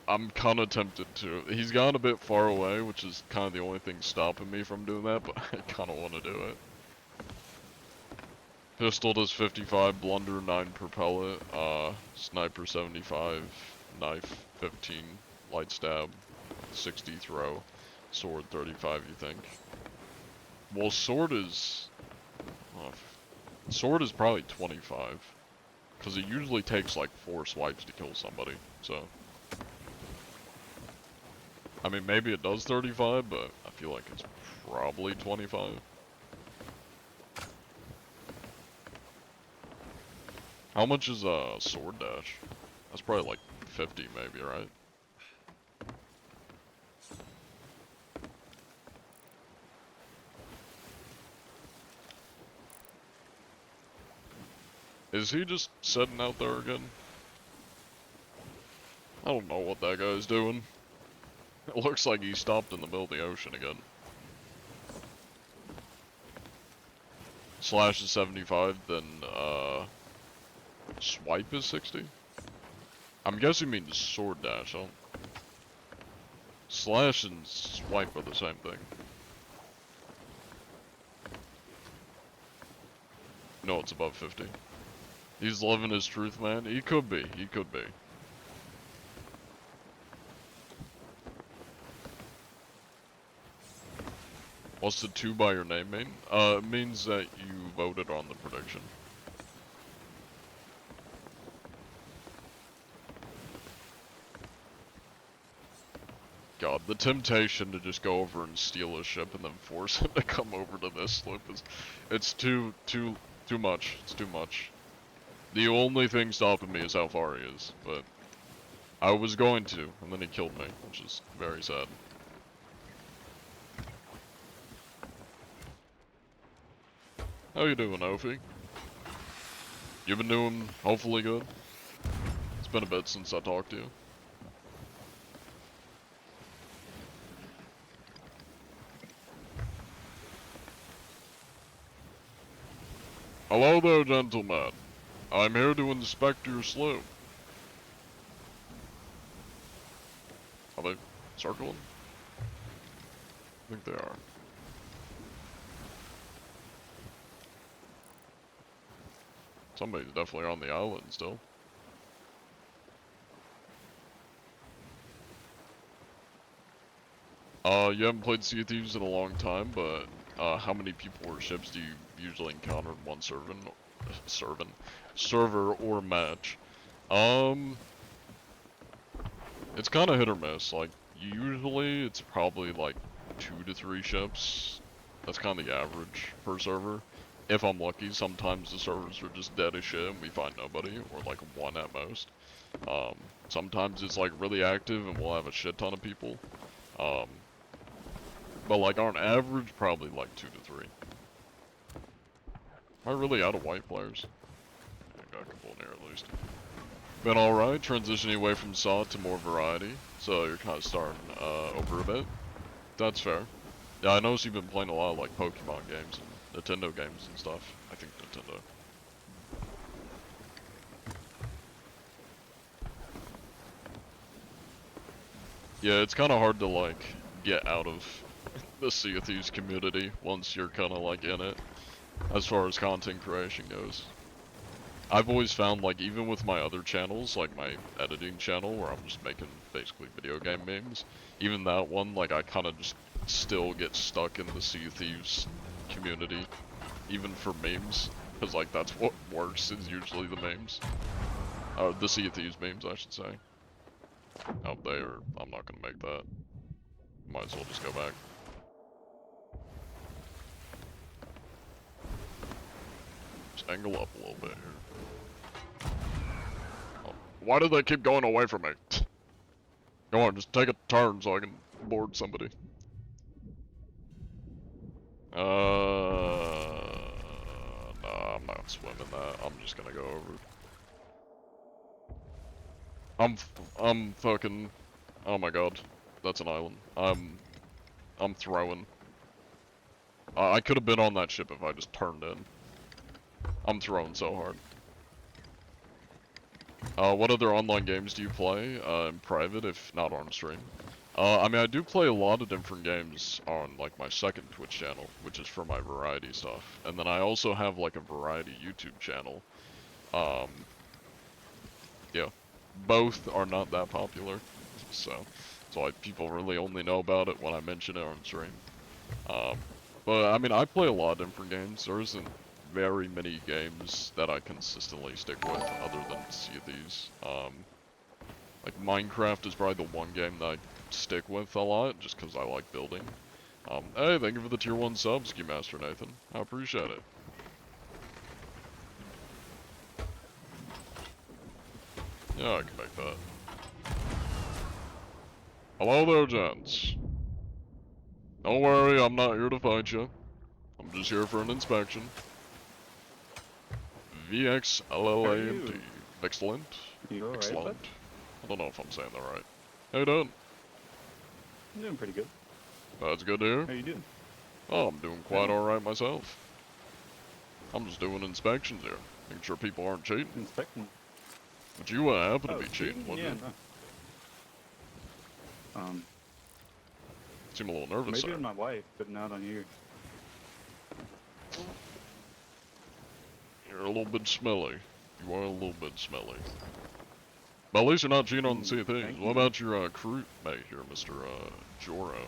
I'm kinda tempted to. He's gone a bit far away, which is kinda the only thing stopping me from doing that, but I kinda wanna do it. Pistol does 55, blunder 9 per pellet, sniper 75, knife 15, light stab 60 throw, sword 35 you think. Well, sword is probably 25, because it usually takes like 4 swipes to kill somebody, so. I mean, maybe it does 35, but I feel like it's probably 25. How much is a sword dash? That's probably like 50 maybe, right? Is he just sitting out there again? I don't know what that guy's doing. It looks like he stopped in the middle of the ocean again. Slash is 75, then swipe is 60? I'm guessing he means sword dash, huh? Slash and swipe are the same thing. No, it's above 50. He's living his truth, man. He could be. He could be. What's the 2 by your name mean? It means that you voted on the prediction. God, the temptation to just go over and steal a ship and then force him to come over to this sloop is, it's too much. It's too much. The only thing stopping me is how far he is, but I was going to, and then he killed me, which is very sad. How you doing, Ophi? You been doing hopefully good? It's been a bit since I talked to you. Hello there, gentlemen. I'm here to inspect your sloop. circling? I think they are. Somebody's definitely on the island still. You haven't played Sea of Thieves in a long time, but how many people or ships do you usually encounter in one server or match? It's kind of hit or miss. Like, usually it's probably like 2 to 3 ships. That's kind of the average per server. If I'm lucky, sometimes the servers are just dead as shit and we find nobody, or like 1 at most. Sometimes it's like really active and we'll have a shit ton of people. But like on average, probably like 2 to 3. Am I really out of white players? I got a couple in here at least. Been alright, transitioning away from SAW to more variety, so you're kind of starting over a bit. That's fair. Yeah, I noticed you've been playing a lot of like Pokemon games and Nintendo games and stuff. I think Nintendo. Yeah, it's kind of hard to like get out of the Sea of Thieves community once you're kind of like in it, as far as content creation goes. I've always found, like, even with my other channels, like my editing channel, where I'm just making basically video game memes, even that one, like, I kind of just still get stuck in the Sea of Thieves community, even for memes, because, like, that's what works, is usually the memes. The Sea of Thieves memes, I should say. Oh, I'm not gonna make that. Might as well just go back. Just angle up a little bit here. Oh, why do they keep going away from me? Go on, just take a turn so I can board somebody. Nah, I'm not swimming that. I'm just gonna go over. I'm fucking. Oh my god, that's an island. I'm throwing. I could have been on that ship if I just turned in. I'm throwing so hard. What other online games do you play in private, if not on stream? I mean, I do play a lot of different games on, like, my second Twitch channel, which is for my variety stuff. And then I also have, like, a variety YouTube channel. Yeah. Both are not that popular, so like, people really only know about it when I mention it on stream. But, I mean, I play a lot of different games. There isn't very many games that I consistently stick with other than Sea of Thieves. Like, Minecraft is probably the one game that I stick with a lot, just because I like building. Hey, thank you for the tier 1 sub, Ski Master Nathan. I appreciate it. Yeah, I can make that. Hello there, gents. Don't worry, I'm not here to fight you. I'm just here for an inspection. VXLLAND. Excellent. You alright, Excellent. bud? I don't know if I'm saying that right. How you doing? I'm doing pretty good. That's good to hear. How you doing? Oh, I'm doing quite alright myself. I'm just doing inspections here, making sure people aren't cheating. Inspecting. But you happen to be cheating, wouldn't Yeah, you? no. Seem a little nervous Maybe there. with my wife, but not on you. You're a little bit smelly. You are a little bit smelly. But at least you're not cheating on the Sea of Thieves. Thank What you. about your crew mate here, Mr. Joro?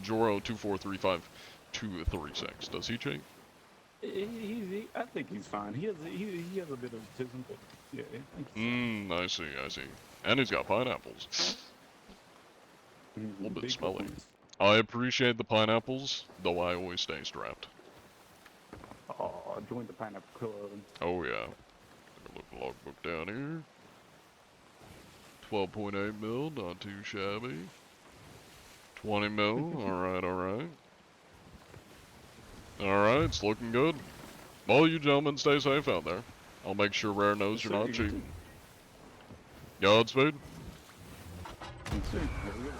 Joro2435236. Does he cheat? I think he's fine. He has a bit of autism, but yeah, I think he's I see, I see. And he's got pineapples. fine. A little bit Big smelly. ones. I appreciate the pineapples, though I always stay strapped. Oh, join the pineapple club. Oh yeah. Take a look at the logbook down here. 12.8 mil, not too shabby. 20 mil, alright, alright. Alright, it's looking good. Well, you gentlemen stay safe out there. I'll make sure Rare knows Yes, you're sir, not you cheating. Godspeed. Yes, sir. Have a good one.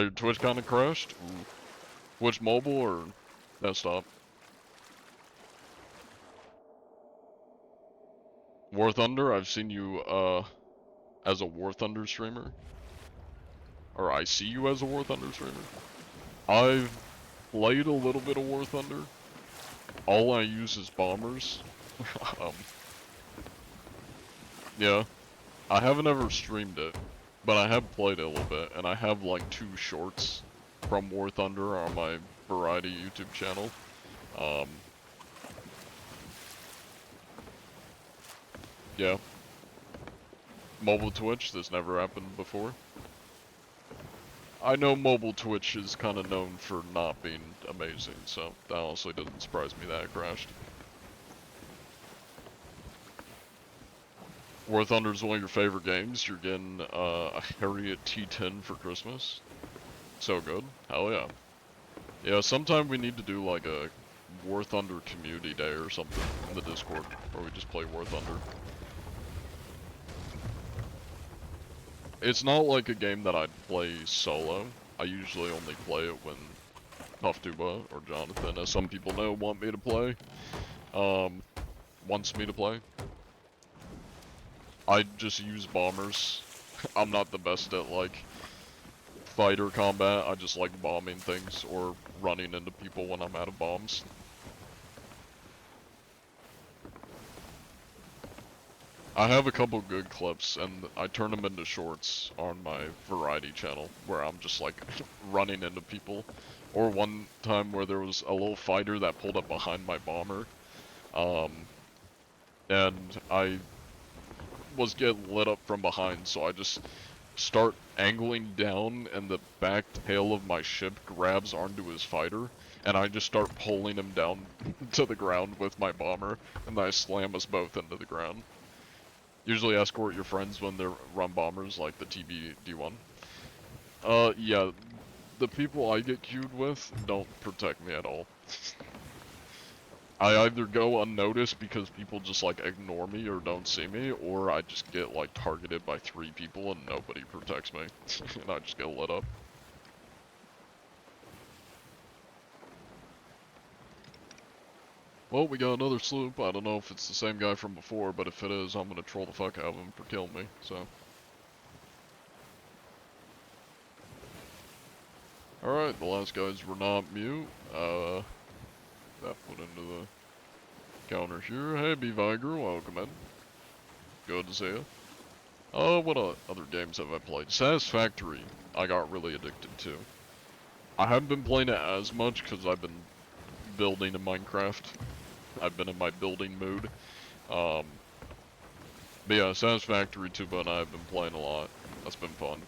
Your Twitch kinda crashed? Ooh. Twitch mobile or desktop? War Thunder, I've seen you, as a War Thunder streamer. Or I see you as a War Thunder streamer. I've played a little bit of War Thunder. All I use is bombers. um, yeah. I haven't ever streamed it, but I have played it a little bit, and I have like 2 shorts from War Thunder on my Variety YouTube channel. Yeah. Mobile Twitch, this never happened before. I know mobile Twitch is kind of known for not being amazing, so that honestly doesn't surprise me that it crashed. War Thunder's one of your favorite games. You're getting a Harriet T10 for Christmas. So good. Hell yeah. Yeah, sometime we need to do like a War Thunder community day or something in the Discord, where we just play War Thunder. It's not like a game that I'd play solo. I usually only play it when Pufftuba or Jonathan, as some people know, want me to play. Wants me to play. I just use bombers. I'm not the best at like fighter combat. I just like bombing things or running into people when I'm out of bombs. I have a couple good clips, and I turn them into shorts on my Variety channel, where I'm just like running into people. Or one time where there was a little fighter that pulled up behind my bomber, and I was getting lit up from behind, so I just start angling down, and the back tail of my ship grabs onto his fighter, and I just start pulling him down to the ground with my bomber, and I slam us both into the ground. Usually escort your friends when they're run bombers, like the TBD1. Yeah, the people I get queued with don't protect me at all. I either go unnoticed because people just like ignore me or don't see me, or I just get like targeted by 3 people and nobody protects me, and I just get lit up. Well, we got another sloop. I don't know if it's the same guy from before, but if it is, I'm gonna troll the fuck out of him for killing me, so. Alright, the last guys were not mute. That put into the counter here. Hey, B-Viger, welcome in. Good to see you. What other games have I played? Satisfactory, I got really addicted to. I haven't been playing it as much because I've been building in Minecraft. I've been in my building mood. But yeah, Satisfactory 2 and I have been playing a lot. That's been fun.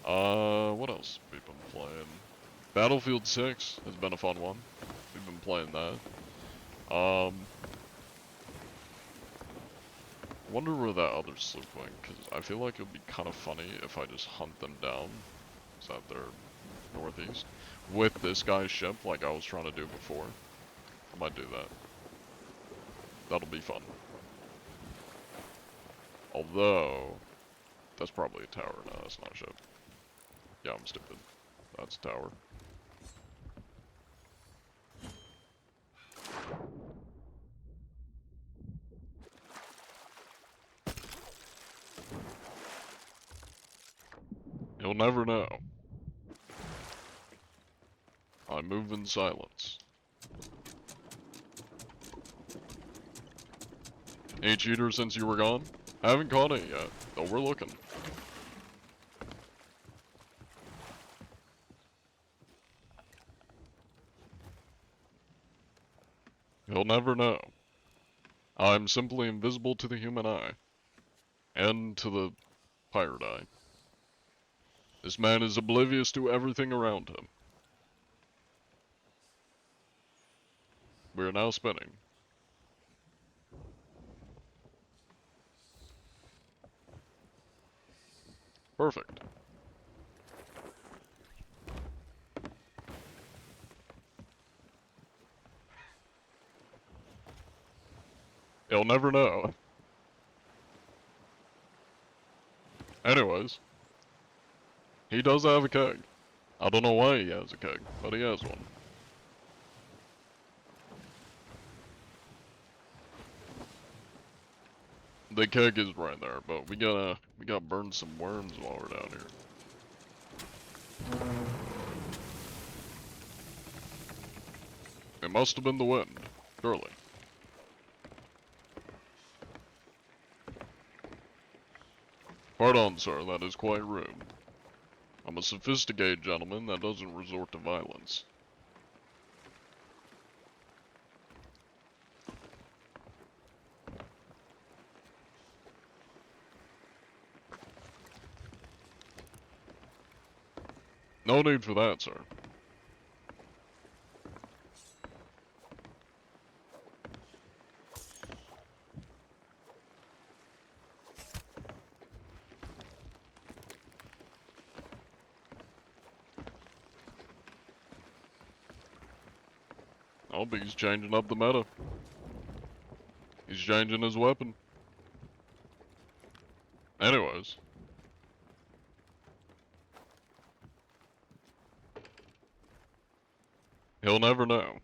What else have we been playing? Battlefield 6 has been a fun one. We've been playing that. Wonder where that other sloop went, because I feel like it would be kind of funny if I just hunt them down. Is that their northeast? With this guy's ship, like I was trying to do before. I might do that. That'll be fun. Although, that's probably a tower. No, that's not a ship. Yeah, I'm stupid. That's a tower. You'll never know. I move in silence. Any cheaters since you were gone? I haven't caught any yet, though we're looking. You'll never know. I'm simply invisible to the human eye. And to the pirate eye. This man is oblivious to everything around him. We are now spinning. Perfect. You'll never know. Anyways. He does have a keg. I don't know why he has a keg, but he has one. The keg is right there, but we gotta burn some worms while we're down here. It must have been the wind, surely. Pardon, sir, that is quite rude. I'm a sophisticated gentleman that doesn't resort to violence. No need for that, sir. Oh, but he's changing up the meta. He's changing his weapon. Anyways. He'll never know.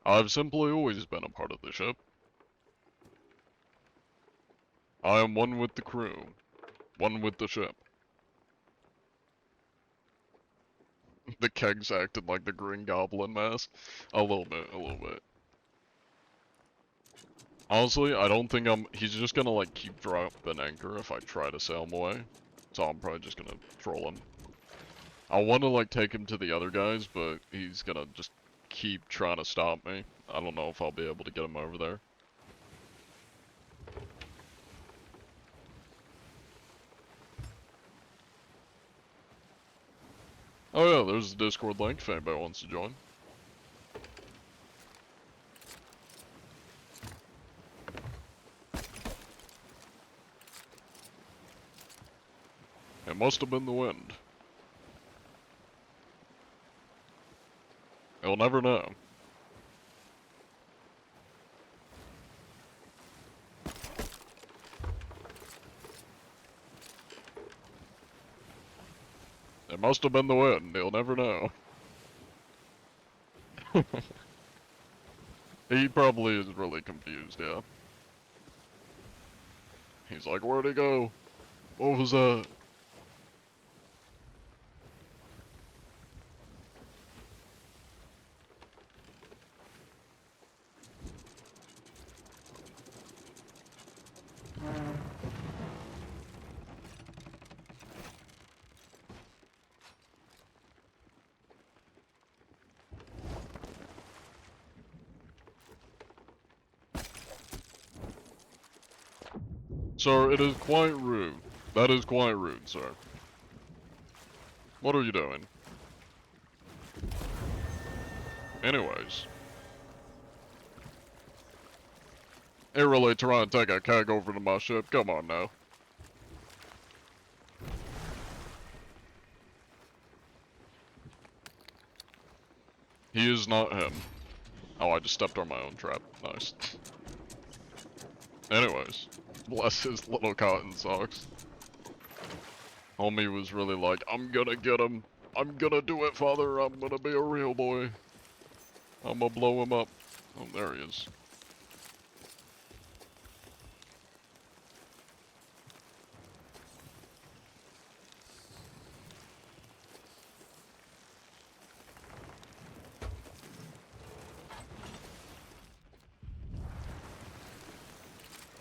I've simply always been a part of the ship. I am one with the crew. One with the ship. The kegs acted like the Green Goblin mask. A little bit, a little bit. Honestly, I don't think he's just gonna like keep dropping anchor if I try to sail him away. So I'm probably just gonna troll him. I want to like take him to the other guys, but he's gonna just keep trying to stop me. I don't know if I'll be able to get him over there. Oh yeah, there's the Discord link if anybody wants to join. It must have been the wind. You'll never know. It must have been the wind. You'll never know. He probably is really confused, yeah. He's like, where'd he go? What was that? Sir, it is quite rude. That is quite rude, sir. What are you doing? Anyways. You're really trying to take a keg over to my ship? Come on now. He is not him. Oh, I just stepped on my own trap. Nice. Anyways. Bless his little cotton socks. Homie was really like, I'm gonna get him. I'm gonna do it, father. I'm gonna be a real boy. I'm gonna blow him up. Oh, there he is.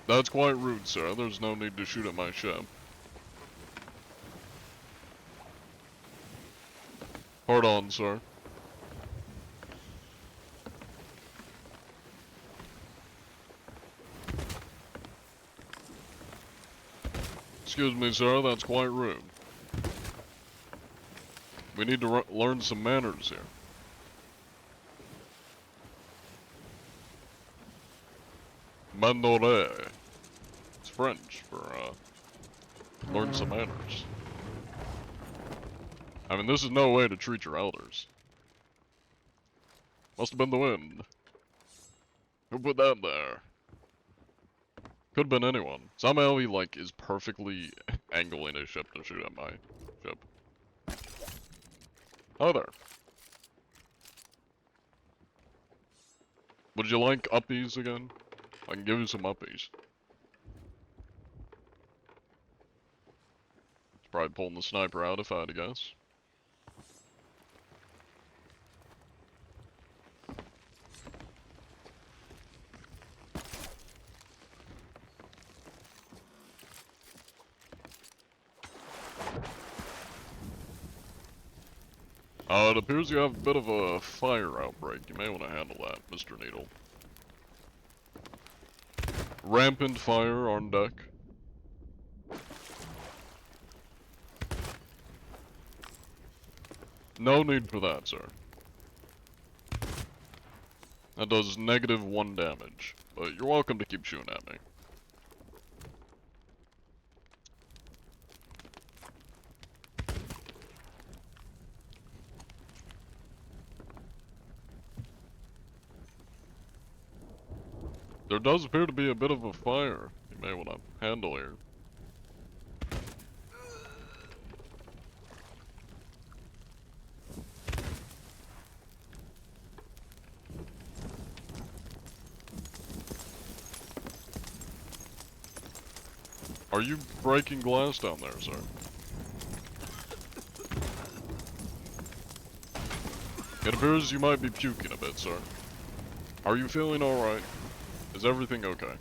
That's quite rude, sir. There's no need to shoot at my ship. Pardon, sir. Excuse me, sir. That's quite rude. We need to learn some manners here. Mandore. It's French for, learn some manners. I mean, this is no way to treat your elders. Must have been the wind. Who put that there? Could have been anyone. Somehow he, like, is perfectly angling his ship to shoot at my ship. Oh there. Would you like uppies again? I can give you some uppies. Probably pulling the sniper out if I had to guess. It appears you have a bit of a fire outbreak. You may want to handle that, Mr. Needle. Rampant fire on deck. No need for that, sir. That does -1 damage, but you're welcome to keep shooting at me. There does appear to be a bit of a fire you may want to handle here. Are you breaking glass down there, sir? It appears you might be puking a bit, sir. Are you feeling alright? Is everything okay?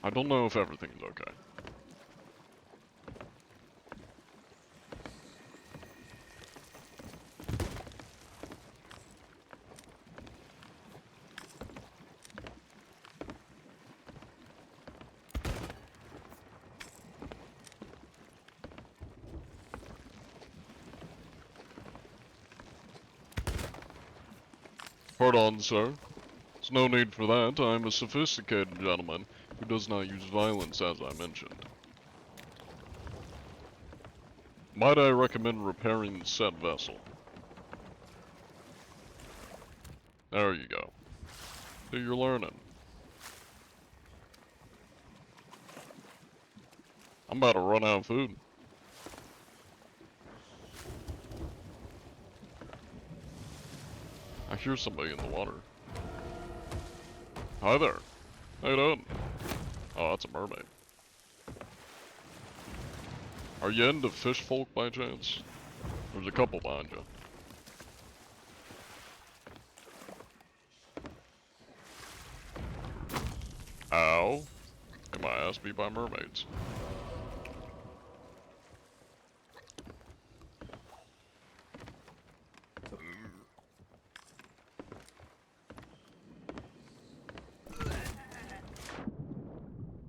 I don't know if everything's okay. Pardon, sir. There's no need for that. I'm a sophisticated gentleman who does not use violence, as I mentioned. Might I recommend repairing said vessel? There you go. So you're learning. I'm about to run out of food. I hear somebody in the water. Hi there. How you doing? Oh, that's a mermaid. Are you into fish folk by chance? There's a couple behind you. Ow. Get my ass beat by mermaids.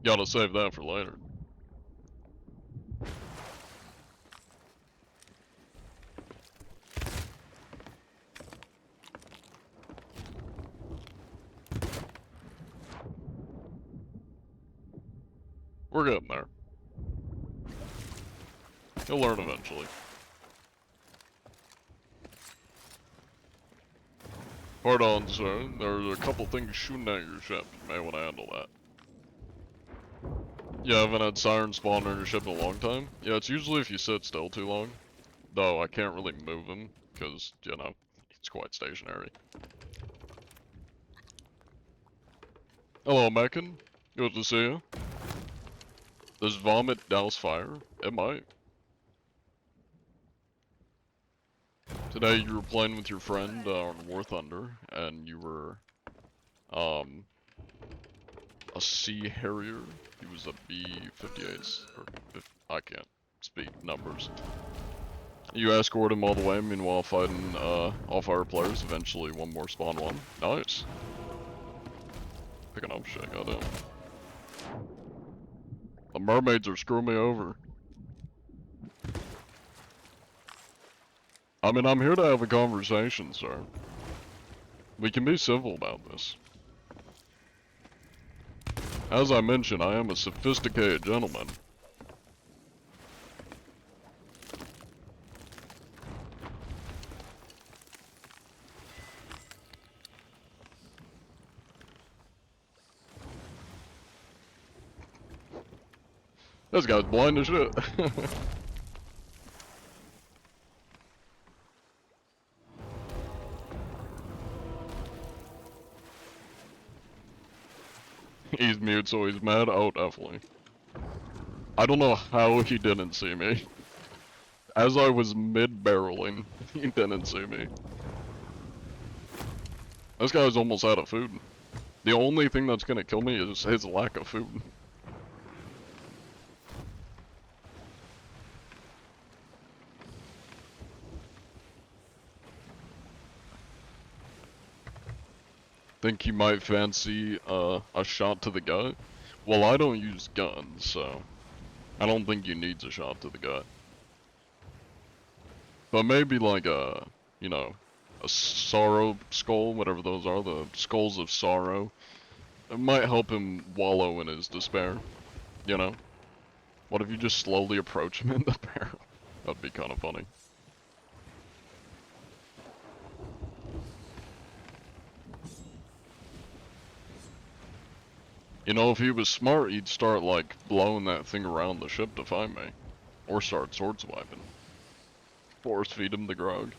Gotta save that for later. We're getting there. You'll learn eventually. Pardon, sir. There's a couple things shooting at your ship. You may want to handle that. You haven't had sirens spawn on your ship in a long time? Yeah, it's usually if you sit still too long. Though I can't really move him, because, you know, he's quite stationary. Hello, Meccan. Good to see you. Does vomit douse fire? It might. Today you were playing with your friend on War Thunder, and you were, a Sea Harrier. He was a B-58, or I can't speak numbers. You escort him all the way, meanwhile fighting all-fire players. Eventually one more spawn one. Nice. Picking up shit, goddamn. The mermaids are screwing me over. I mean, I'm here to have a conversation, sir. We can be civil about this. As I mentioned, I am a sophisticated gentleman. This guy's blind as shit. He's mute, so he's mad? Oh, definitely. I don't know how he didn't see me. As I was mid-barreling, he didn't see me. This guy's almost out of food. The only thing that's gonna kill me is his lack of food. Think he might fancy a shot to the gut? Well, I don't use guns, so I don't think he needs a shot to the gut. But maybe like you know, a sorrow skull, whatever those are, the skulls of sorrow. It might help him wallow in his despair, you know? What if you just slowly approach him in the barrel? That'd be kind of funny. You know, if he was smart, he'd start, like, blowing that thing around the ship to find me. Or start sword swiping. Force feed him the grog.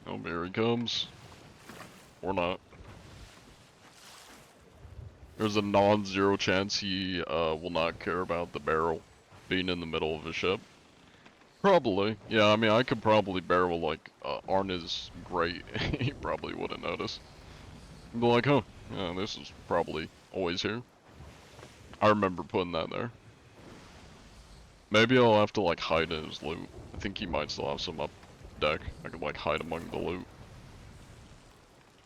Oh, here he comes. Or not. There's a non-zero chance he will not care about the barrel being in the middle of his ship. Probably. Yeah, I mean, I could probably barrel, like, Arn is great. He probably wouldn't notice. He'd be like, huh, yeah, this is probably always here. I remember putting that there. Maybe I'll have to, like, hide in his loot. I think he might still have some up deck. I could, like, hide among the loot.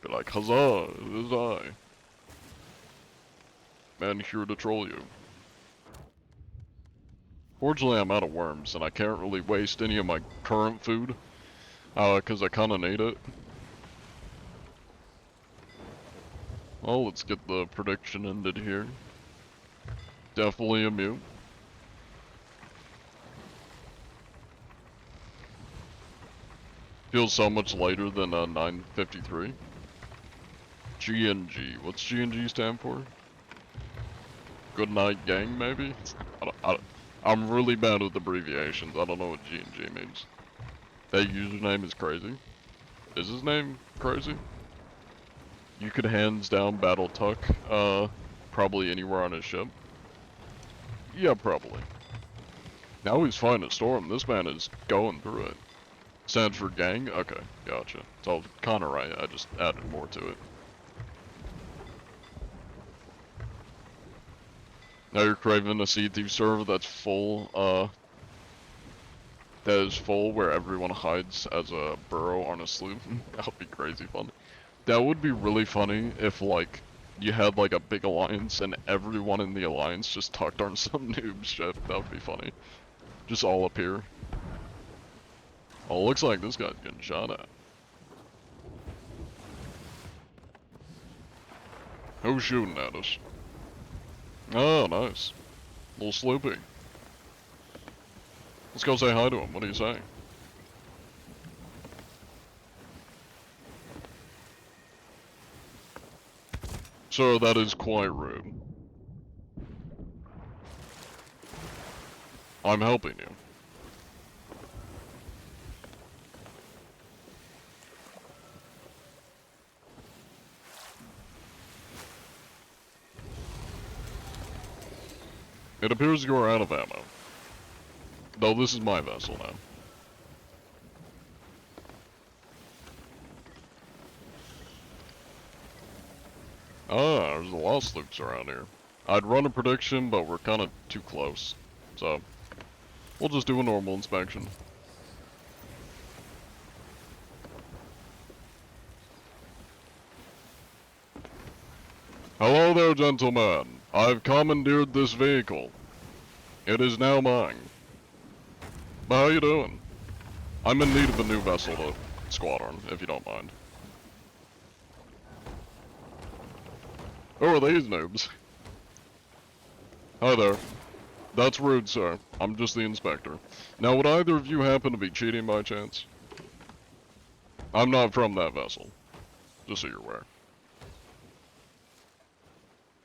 Be like, huzzah, it is I. Man here to troll you. Fortunately, I'm out of worms, and I can't really waste any of my current food. Cause I kinda need it. Well, let's get the prediction ended here. Definitely a mute. Feels so much later than 9:53. GNG. What's GNG stand for? Good night, gang, maybe? I'm really bad with abbreviations. I don't know what GNG means. That username is crazy. Is his name crazy? You could hands down battle Tuck, probably anywhere on his ship. Yeah, probably. Now he's fighting a storm. This man is going through it. Stands for gang? Okay, gotcha. So kinda right, I just added more to it. Now you're craving a Sea Thief server that's full, that is full where everyone hides as a burrow on a sloop. That would be crazy fun. That would be really funny if, like, you had, like, a big alliance and everyone in the alliance just tucked on some noob ship. That would be funny. Just all appear. Oh, looks like this guy's getting shot at. Who's shooting at us? Oh, nice. Little sloopy. Let's go say hi to him. What do you say? Sir, that is quite rude. I'm helping you. It appears you are out of ammo. Though this is my vessel now. Ah, there's a lot of sloops around here. I'd run a prediction, but we're kind of too close. So, we'll just do a normal inspection. Hello there, gentlemen. I've commandeered this vehicle. It is now mine. But how you doing? I'm in need of a new vessel to squat on, if you don't mind. Who are these noobs? Hi there. That's rude, sir. I'm just the inspector. Now, would either of you happen to be cheating by chance? I'm not from that vessel. Just so you're aware.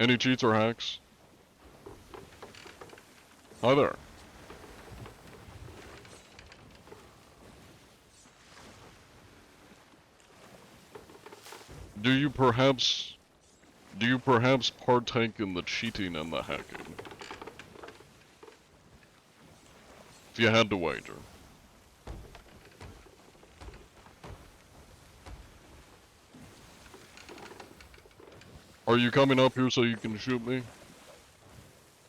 Any cheats or hacks? Hi there. Do you perhaps partake in the cheating and the hacking? If you had to wager. Are you coming up here so you can shoot me?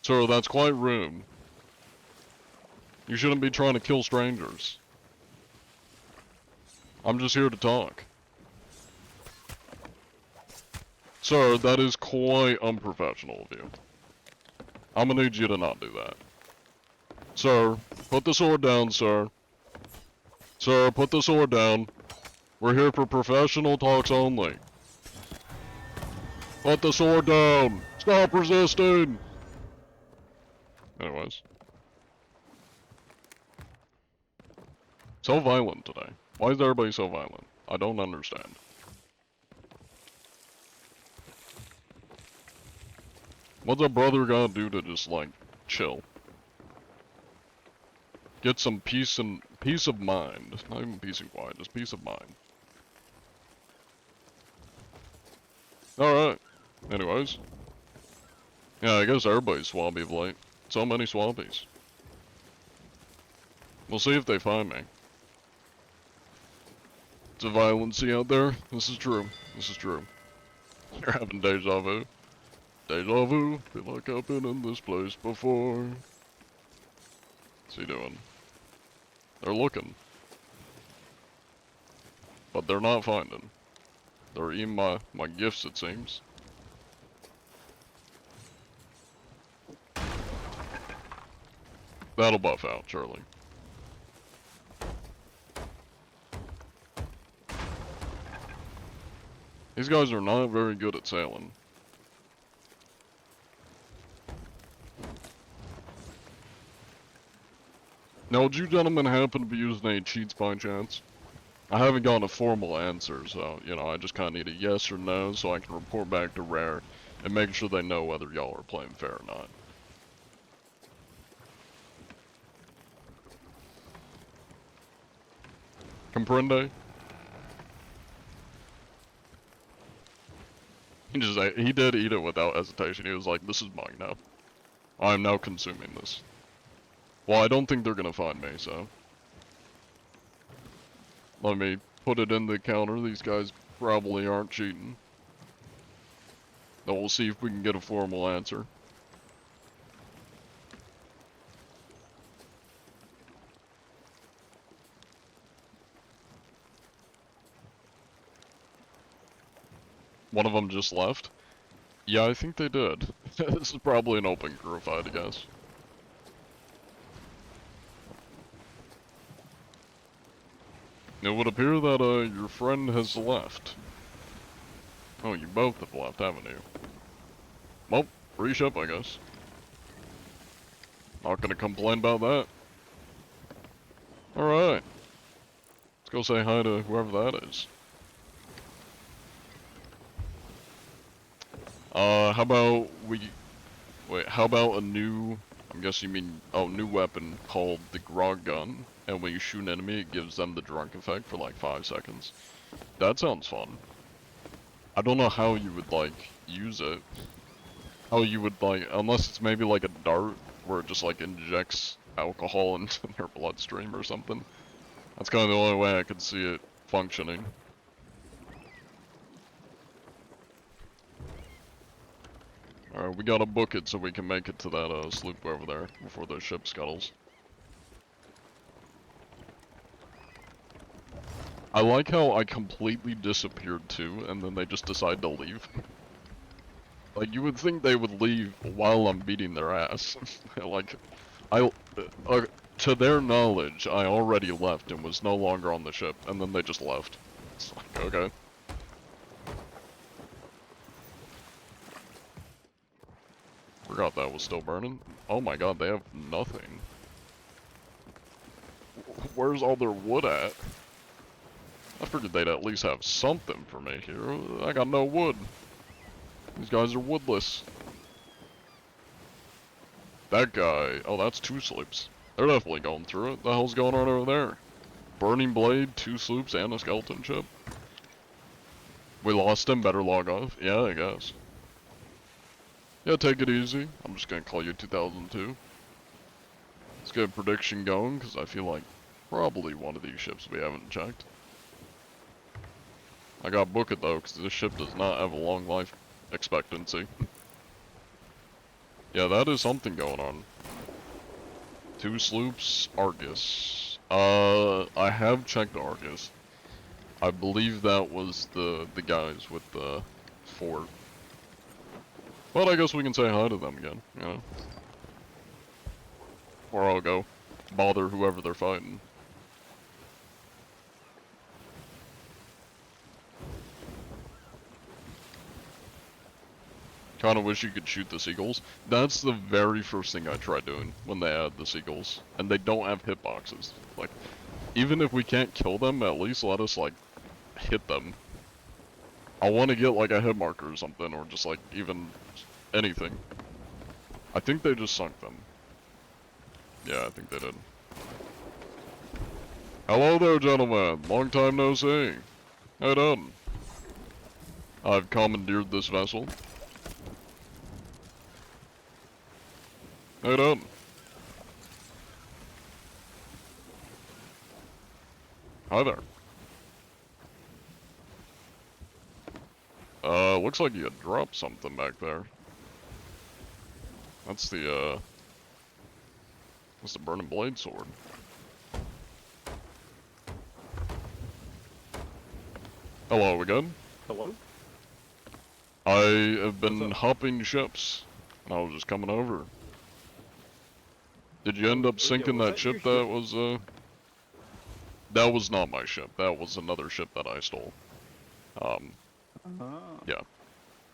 Sir, that's quite rude. You shouldn't be trying to kill strangers. I'm just here to talk. Sir, that is quite unprofessional of you. I'm gonna need you to not do that. Sir, put the sword down, sir. Sir, put the sword down. We're here for professional talks only. Put the sword down! Stop resisting! Anyways. So violent today. Why is everybody so violent? I don't understand. What's a brother gotta do to just, like, chill? Get some peace of mind. Not even peace and quiet, just peace of mind. Alright. Anyways. Yeah, I guess everybody's swampy of late. So many swampies. We'll see if they find me. It's a violency out there. This is true. This is true. You're having deja vu. Deja vu. Feel like I've been in this place before. What's he doing? They're looking. But they're not finding. They're eating my gifts, it seems. That'll buff out, Charlie. These guys are not very good at sailing. Now, would you gentlemen happen to be using any cheats by chance? I haven't gotten a formal answer, so, you know, I just kind of need a yes or no so I can report back to Rare and make sure they know whether y'all are playing fair or not. Comprende? He did eat it without hesitation. He was like, this is mine now. I am now consuming this. Well, I don't think they're gonna find me, so. Let me put it in the counter. These guys probably aren't cheating. Then we'll see if we can get a formal answer. One of them just left? Yeah, I think they did. This is probably an open crew fight, I guess. It would appear that, your friend has left. Oh, you both have left, haven't you? Well, free ship, I guess. Not gonna complain about that. Alright. Let's go say hi to whoever that is. How about how about a new, I'm guessing you mean, new weapon called the Grog Gun, and when you shoot an enemy, it gives them the drunk effect for like 5 seconds. That sounds fun. I don't know how you would, like, use it. How you would, like, unless it's maybe like a dart, where it just, like, injects alcohol into their bloodstream or something. That's kind of the only way I could see it functioning. Alright, we gotta book it so we can make it to that sloop over there before the ship scuttles. I like how I completely disappeared too, and then they just decide to leave. Like, you would think they would leave while I'm beating their ass. Like, to their knowledge, I already left and was no longer on the ship, and then they just left. It's like, okay. Forgot that was still burning. Oh my god, they have nothing. Where's all their wood at? I figured they'd at least have something for me here. I got no wood. These guys are woodless. That guy, oh, that's 2 sloops. They're definitely going through it. The hell's going on over there? Burning blade, 2 sloops, and a skeleton ship. We lost him, better log off. Yeah, I guess. Yeah, take it easy. I'm just gonna call you 2002. Let's get a prediction going, because I feel like probably one of these ships we haven't checked. I got book it though, because this ship does not have a long life expectancy. Yeah, that is something going on. 2 sloops, Argus. I have checked Argus. I believe that was the guys with the fort. But I guess we can say hi to them again, you know? Or I'll go bother whoever they're fighting. Kinda wish you could shoot the seagulls. That's the very first thing I tried doing when they add the seagulls. And they don't have hitboxes. Like, even if we can't kill them, at least let us, like, hit them. I want to get, like, a hit marker or something, or just, like, even anything. I think they just sunk them. Yeah, I think they did. Hello there, gentlemen. Long time no see. How you doing? I've commandeered this vessel. How you doing? Hi there. Looks like you had dropped something back there. That's the Burning Blade sword. Hello, we good? Hello? I have been What's up? hopping ships, and I was just coming over. Did you end up Yeah, sinking was that that your ship that was, That was not my ship. That was another ship that I stole. Ah. Yeah.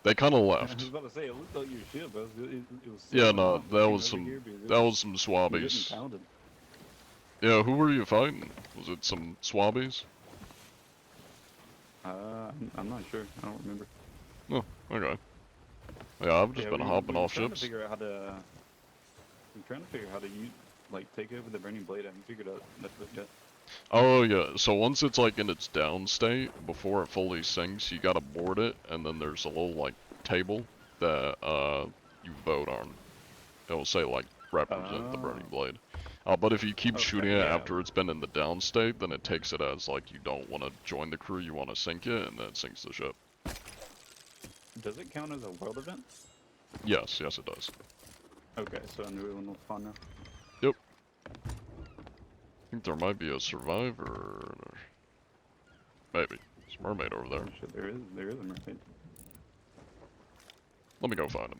They kinda I left. was about to say, it looked like your ship. It was Yeah, sailing no, off. that Came was over some, here because it that was some getting swabbies. pounded. Yeah, who were you fighting? Was it some swabbies? I'm not sure. I don't remember. Oh, okay. Yeah, I've just Yeah, been we hopping were off trying ships. to figure out how to. We're trying to figure out how to use, like, take over the Burning Blade. I haven't figured out that yet. Oh yeah, so once it's like in its down state, before it fully sinks, you gotta board it, and then there's a little like table that you vote on. It'll say like represent the Burning Oh. Blade. But if you keep shooting Okay, it yeah. after it's been in the down state, then it takes it as like you don't want to join the crew, you want to sink it, and then it sinks the ship. Does it count as a world event? Yes, yes it does. Okay, so a new one will spawn now. Yep. I think there might be a survivor. Maybe. There's a mermaid over there. Oh, shit, there is a mermaid. Let me go find him.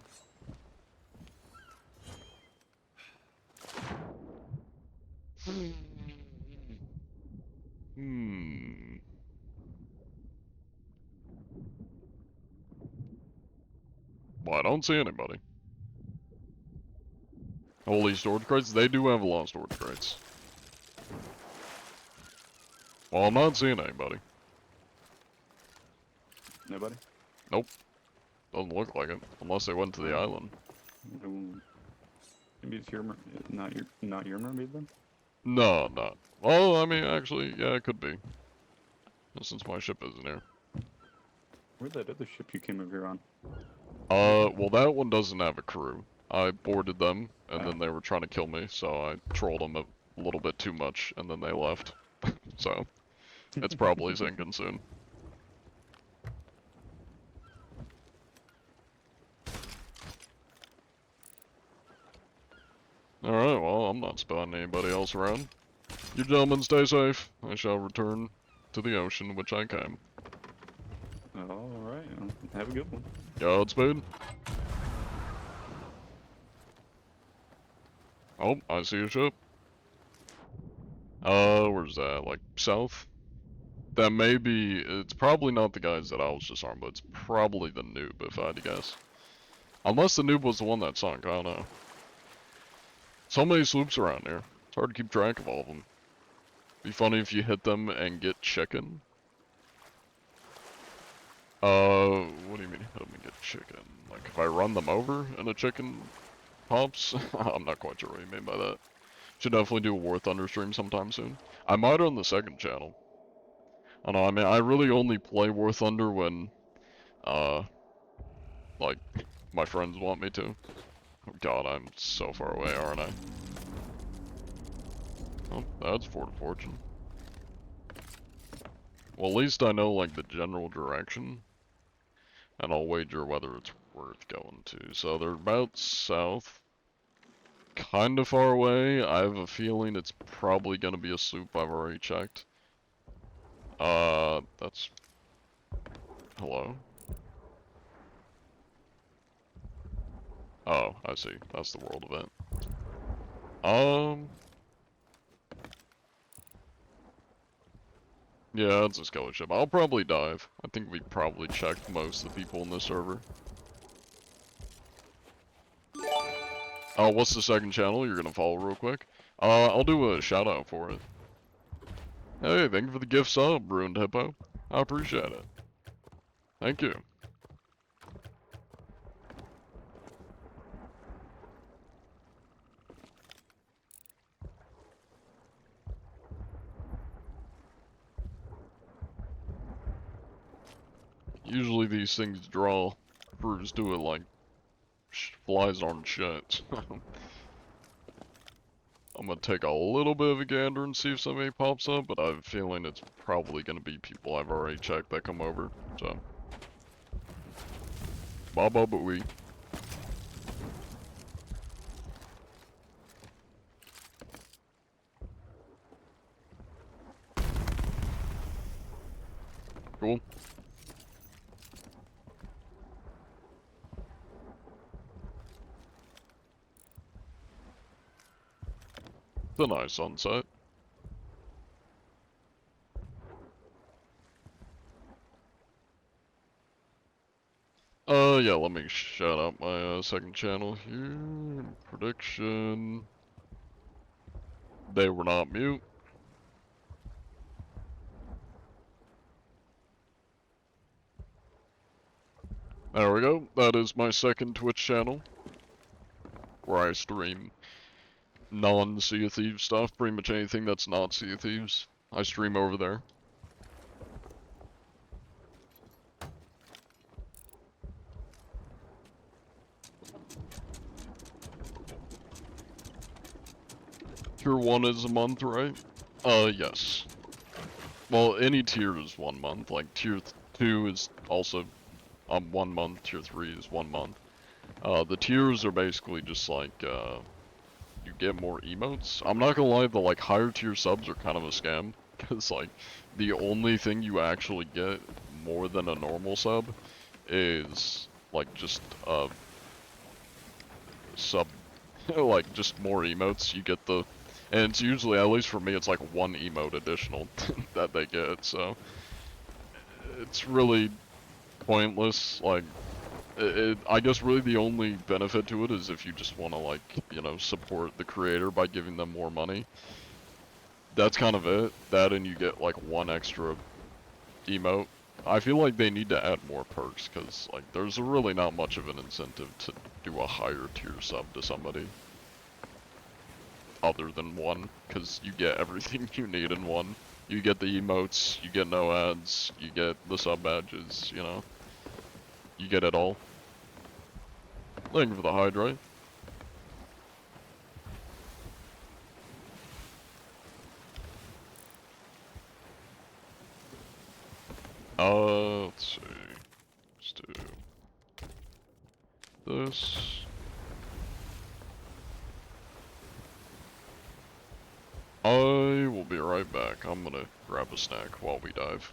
Hmm. Well, I don't see anybody. Holy storage crates? They do have a lot of storage crates. Well, I'm not seeing anybody. Nobody? Doesn't look like it. Unless they went to the island. Ooh. Maybe it's your not your mermaid then? No, not. Well, I mean, actually, yeah, it could be. Since my ship isn't here. Where'd that other ship you came over here on? Well, that one doesn't have a crew. I boarded them, and Oh. then they were trying to kill me, so I trolled them a little bit too much, and then they left. So, it's probably sinking soon. Alright, well, I'm not spotting anybody else around. You gentlemen stay safe. I shall return to the ocean, which I came. Alright, have a good one. Godspeed. Oh, I see a ship. Where's that? Like, south? That may be, it's probably not the guys that I was just armed, but it's probably the noob, if I had to guess. Unless the noob was the one that sunk, I don't know. So many sloops around here. It's hard to keep track of all of them. Be funny if you hit them and get chicken. What do you mean hit them and get chicken? Like if I run them over and a chicken pops? I'm not quite sure what you mean by that. Should definitely do a War Thunder stream sometime soon. I might on the second channel. I don't know, I mean, I really only play War Thunder when Like, my friends want me to. Oh god, I'm so far away, aren't I? Oh, that's Fort of Fortune. Well, at least I know, like, the general direction. And I'll wager whether it's worth going to. So they're about south. Kinda far away. I have a feeling it's probably gonna be a sloop. I've already checked. That's... Hello? Oh, I see. That's the world event. Yeah, it's a skeleton ship. I'll probably dive. I think we probably checked most of the people in this server. Oh, what's the second channel you're gonna follow real quick? I'll do a shout out for it. Hey, thank you for the gift sub, Ruined Hippo. I appreciate it. Thank you. Usually these things draw crews to it like flies on shit. I'm gonna take a little bit of a gander and see if somebody pops up, but I have a feeling it's probably gonna be people I've already checked that come over, so. Baba booey. Cool. It's a nice sunset. Yeah, let me shout out my second channel here. Prediction. They were not mute. There we go. That is my second Twitch channel, where I stream non-Sea of Thieves stuff. Pretty much anything that's not Sea of Thieves, I stream over there. Tier 1 is a month, right? Yes. Well, any tier is 1 month. Like, tier 2 is also 1 month, tier 3 is 1 month. The tiers are basically just like, you get more emotes. I'm not gonna lie, the like higher tier subs are kind of a scam. Cause like, the only thing you actually get more than a normal sub is like just, sub, like just more emotes. You get the, and it's usually, at least for me, it's like 1 emote additional that they get, so. It's really pointless, like, I guess really the only benefit to it is if you just want to, like, you know, support the creator by giving them more money. That's kind of it. That and you get, like, 1 extra emote. I feel like they need to add more perks, because, like, there's really not much of an incentive to do a higher tier sub to somebody. Other than 1, because you get everything you need in 1. You get the emotes, you get no ads, you get the sub badges, you know. You get it all. Thank you for the hydrate. Let's see. Let's do this. I will be right back. I'm gonna grab a snack while we dive.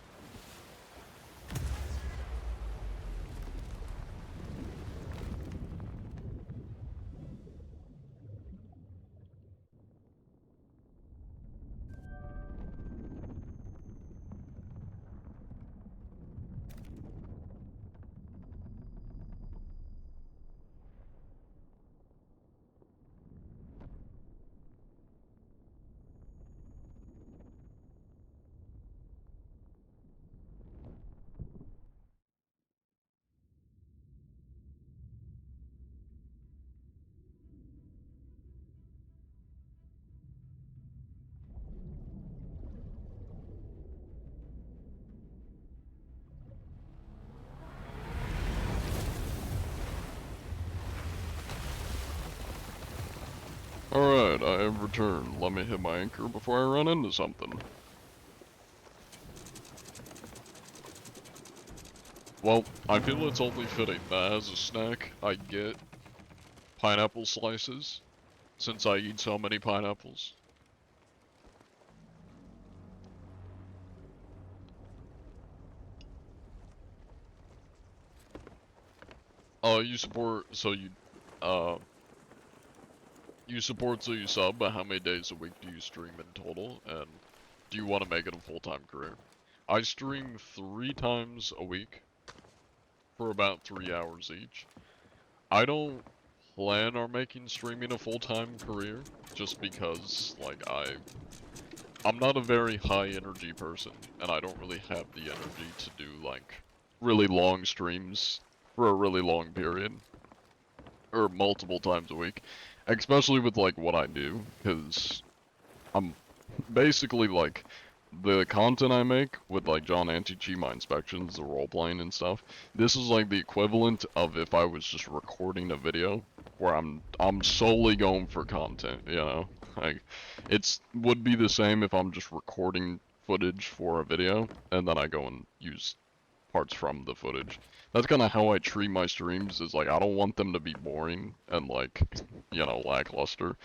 Alright, I have returned. Let me hit my anchor before I run into something. Well, I feel it's only fitting that as a snack, I get pineapple slices, since I eat so many pineapples. You support, so you support so you sub, but how many days a week do you stream in total, and do you want to make it a full-time career? I stream 3 times a week, for about 3 hours each. I don't plan on making streaming a full-time career, just because, like, I'm not a very high-energy person, and I don't really have the energy to do, like, really long streams for a really long period, or multiple times a week, especially with, like, what I do, because I'm basically, like, the content I make with, like, John Anti-Cheat my inspections, the role-playing and stuff, this is, like, the equivalent of if I was just recording a video, where I'm solely going for content, you know? Like, would be the same if I'm just recording footage for a video, and then I go and use parts from the footage. That's kind of how I treat my streams, is like, I don't want them to be boring and, like, you know, lackluster.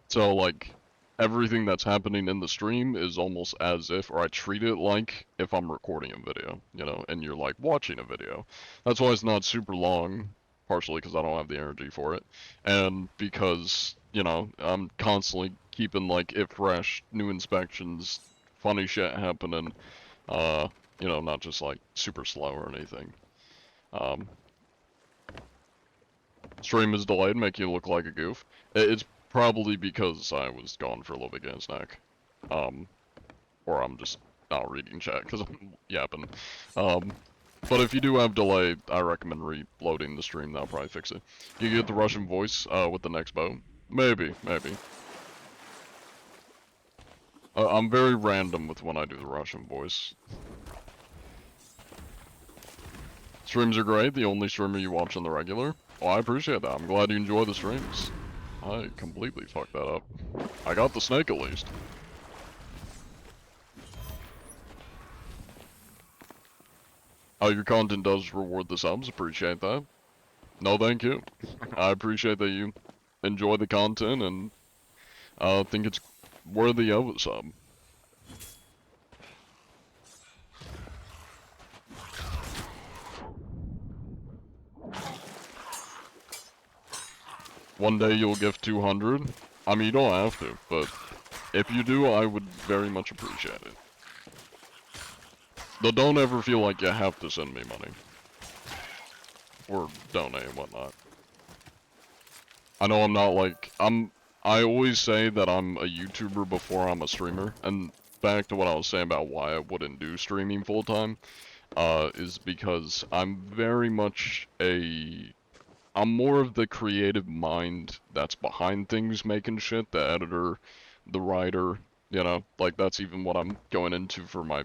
So, like, everything that's happening in the stream is almost as if, or I treat it like if I'm recording a video, you know, and you're, like, watching a video. That's why it's not super long, partially because I don't have the energy for it, and because, you know, I'm constantly keeping, like, it fresh, new inspections, funny shit happening, you know, not just, like, super slow or anything. Stream is delayed, make you look like a goof. It's probably because I was gone for a little bit getting a snack. Or I'm just not reading chat because I'm yapping. But if you do have delay, I recommend reloading the stream, that'll probably fix it. You get the Russian voice, with the next bow? Maybe, maybe. I'm very random with when I do the Russian voice. Streams are great, the only streamer you watch on the regular. Well, I appreciate that, I'm glad you enjoy the streams. I completely fucked that up. I got the snake at least. Oh, your content does reward the subs, appreciate that. No, thank you. I appreciate that you enjoy the content and think it's worthy of a sub. One day you'll gift 200. I mean, you don't have to, but if you do, I would very much appreciate it. Though don't ever feel like you have to send me money. Or donate and whatnot. I know I'm not like, I always say that I'm a YouTuber before I'm a streamer, and back to what I was saying about why I wouldn't do streaming full time, is because I'm very much I'm more of the creative mind that's behind things making shit, the editor, the writer, you know, like that's even what I'm going into for my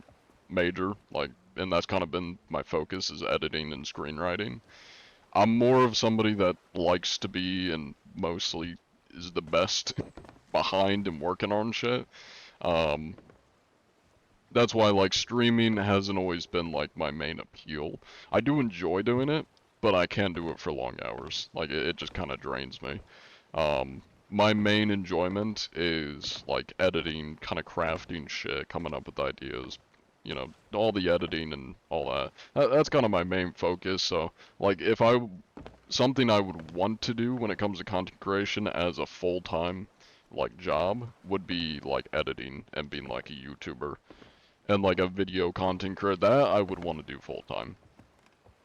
major, like, and that's kind of been my focus, is editing and screenwriting. I'm more of somebody that likes to be and mostly is the best behind and working on shit. That's why, like, streaming hasn't always been, like, my main appeal. I do enjoy doing it, but I can't do it for long hours. Like, it just kind of drains me. My main enjoyment is, like, editing, kind of crafting shit, coming up with ideas, you know, all the editing and all that. That's kind of my main focus, so, like, something I would want to do when it comes to content creation as a full-time, like, job, would be, like, editing and being, like, a YouTuber. And, like, a video content creator, that I would want to do full-time.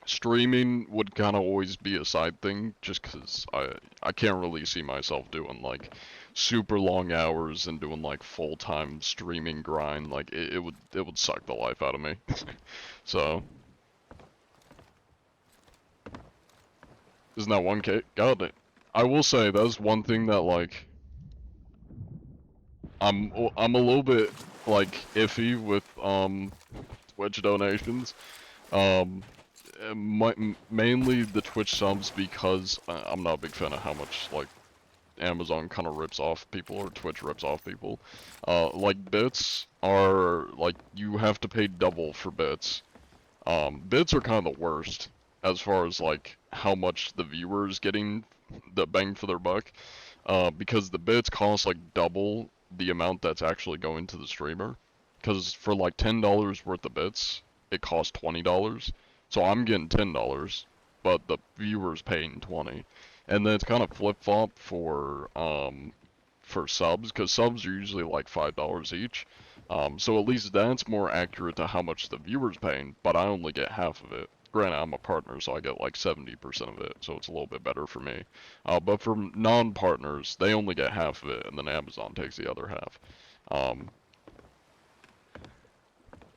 Streaming would kind of always be a side thing, just because I can't really see myself doing, like, super long hours and doing, like, full-time streaming grind. Like, it would suck the life out of me. So, isn't that 1K? God, I will say, that's one thing that, like, I'm a little bit, like, iffy with, Twitch donations. Mainly the Twitch subs, because I'm not a big fan of how much, like, Amazon kind of rips off people or Twitch rips off people. Like bits are like you have to pay double for bits. Bits are kind of the worst as far as like how much the viewer is getting the bang for their buck. Because the bits cost like double the amount that's actually going to the streamer. Because for like $10 worth of bits, it costs $20. So I'm getting $10, but the viewer's paying 20. And then it's kind of flip-flop for subs, because subs are usually like $5 each. So at least that's more accurate to how much the viewer's paying, but I only get half of it. Granted, I'm a partner, so I get like 70% of it, so it's a little bit better for me. But for non-partners, they only get half of it, and then Amazon takes the other half.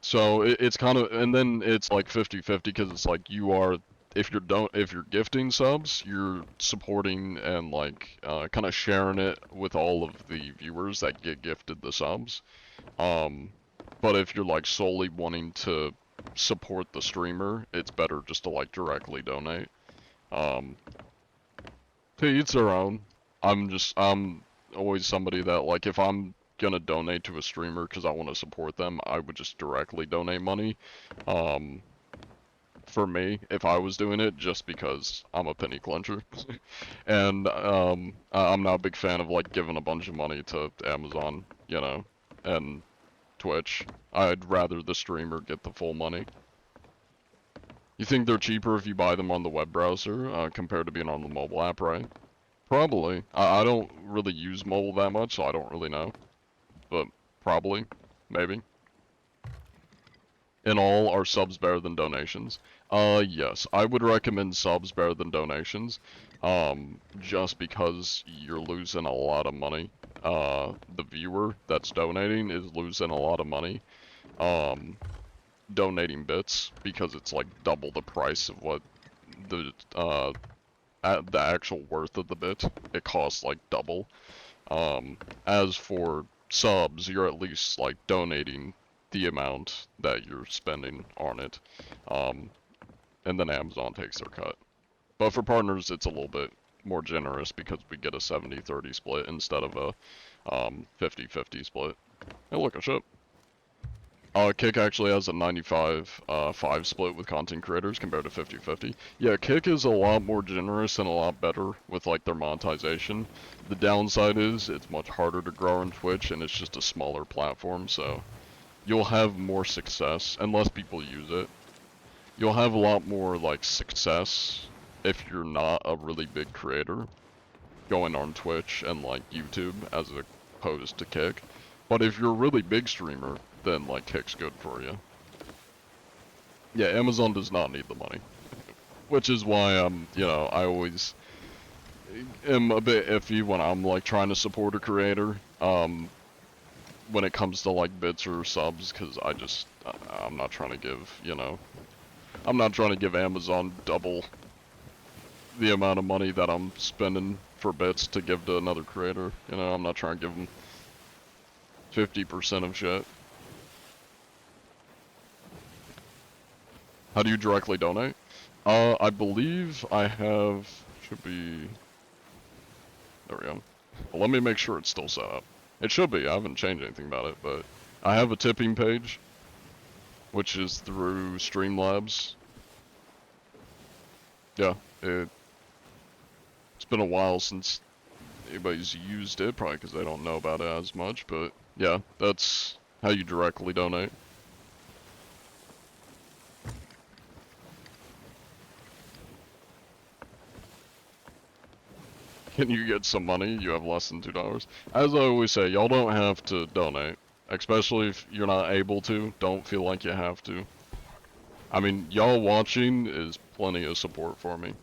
So it's kind of, and then it's like 50-50 because it's like if you're gifting subs, you're supporting and like kind of sharing it with all of the viewers that get gifted the subs. But if you're like solely wanting to support the streamer, it's better just to like directly donate. To each their own. I'm always somebody that like if I'm gonna donate to a streamer because I want to support them, I would just directly donate money. For me, if I was doing it, just because I'm a penny clencher, and I'm not a big fan of like giving a bunch of money to Amazon, you know, and Twitch. I'd rather the streamer get the full money. You think they're cheaper if you buy them on the web browser compared to being on the mobile app, right? Probably. I don't really use mobile that much, so I don't really know. But probably, maybe. In all, are subs better than donations? Yes. I would recommend subs better than donations. Just because you're losing a lot of money. The viewer that's donating is losing a lot of money. Donating bits, because it's like double the price of what the actual worth of the bit. It costs like double. As for subs, you're at least like donating the amount that you're spending on it. And then Amazon takes their cut. But for partners, it's a little bit more generous because we get a 70-30 split instead of a 50-50 split. Hey, look, a ship. Kick actually has a 95-5 split with content creators compared to 50-50. Yeah, Kick is a lot more generous and a lot better with like their monetization. The downside is it's much harder to grow on Twitch and it's just a smaller platform, so you'll have more success, and less people use it. You'll have a lot more like success if you're not a really big creator going on Twitch and like YouTube as opposed to Kick. But if you're a really big streamer, then like Kick's good for you. Yeah, Amazon does not need the money. Which is why you know, I always am a bit iffy when I'm like trying to support a creator. When it comes to like bits or subs, because I'm not trying to give, you know, I'm not trying to give Amazon double the amount of money that I'm spending for bits to give to another creator. You know, I'm not trying to give them 50% of shit. How do you directly donate? I believe I have, should be, there we go. Well, let me make sure it's still set up. It should be, I haven't changed anything about it, but I have a tipping page, which is through Streamlabs. Yeah, it's been a while since anybody's used it, probably because they don't know about it as much, but yeah, that's how you directly donate. Can you get some money? You have less than $2. As I always say, y'all don't have to donate. Especially if you're not able to, don't feel like you have to. I mean, y'all watching is plenty of support for me.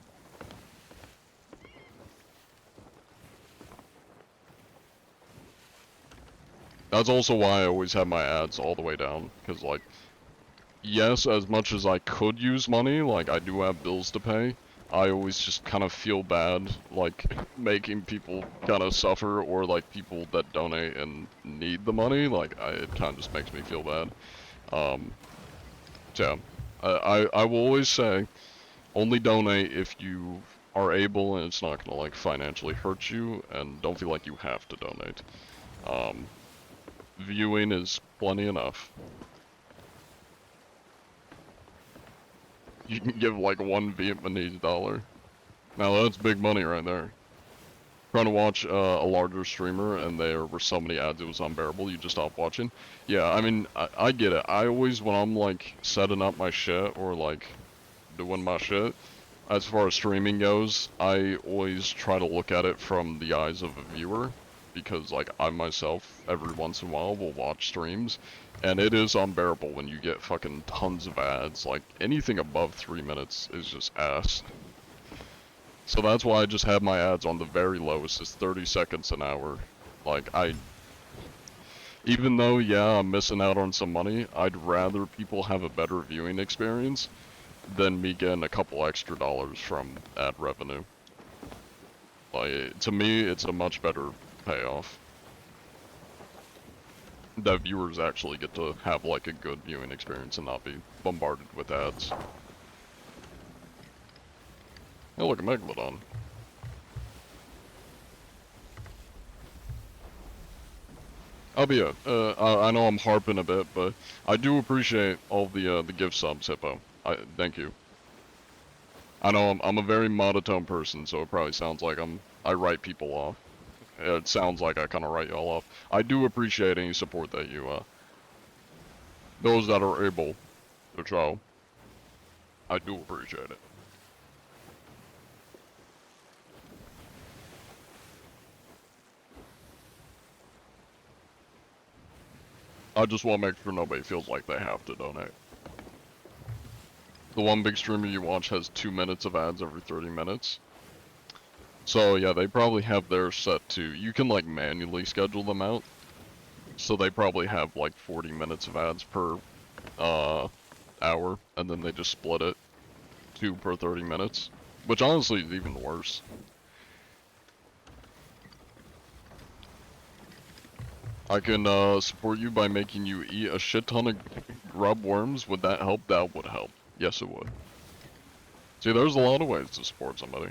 That's also why I always have my ads all the way down, because like, yes, as much as I could use money, like I do have bills to pay, I always just kind of feel bad, like, making people kind of suffer, or like people that donate and need the money, like, it kind of just makes me feel bad. So, I will always say, only donate if you are able and it's not gonna like financially hurt you, and don't feel like you have to donate. Viewing is plenty enough. You can give like one Vietnamese dollar. Now that's big money right there. Trying to watch a larger streamer and there were so many ads it was unbearable, you just stop watching. Yeah, I mean, I get it. I always, when I'm like setting up my shit or like doing my shit, as far as streaming goes, I always try to look at it from the eyes of a viewer. Because like I myself, every once in a while, will watch streams. And it is unbearable when you get fucking tons of ads. Like anything above 3 minutes is just ass. So that's why I just have my ads on the very lowest, it's 30 seconds an hour. Like, even though, yeah, I'm missing out on some money, I'd rather people have a better viewing experience than me getting a couple extra dollars from ad revenue. Like, to me, it's a much better payoff. That viewers actually get to have, like, a good viewing experience and not be bombarded with ads. Oh, look, a Megalodon. I know I'm harping a bit, but I do appreciate all the gift subs, Hippo. Thank you. I know I'm a very monotone person, so it probably sounds like I write people off. It sounds like I kind of write y'all off. I do appreciate any support that you, those that are able to show. I do appreciate it. I just want to make sure nobody feels like they have to donate. The one big streamer you watch has 2 minutes of ads every 30 minutes. So yeah, they probably have theirs set to, you can like manually schedule them out. So they probably have like 40 minutes of ads per hour, and then they just split it 2 per 30 minutes. Which honestly is even worse. I can support you by making you eat a shit ton of grub worms. Would that help? That would help. Yes, it would. See, there's a lot of ways to support somebody.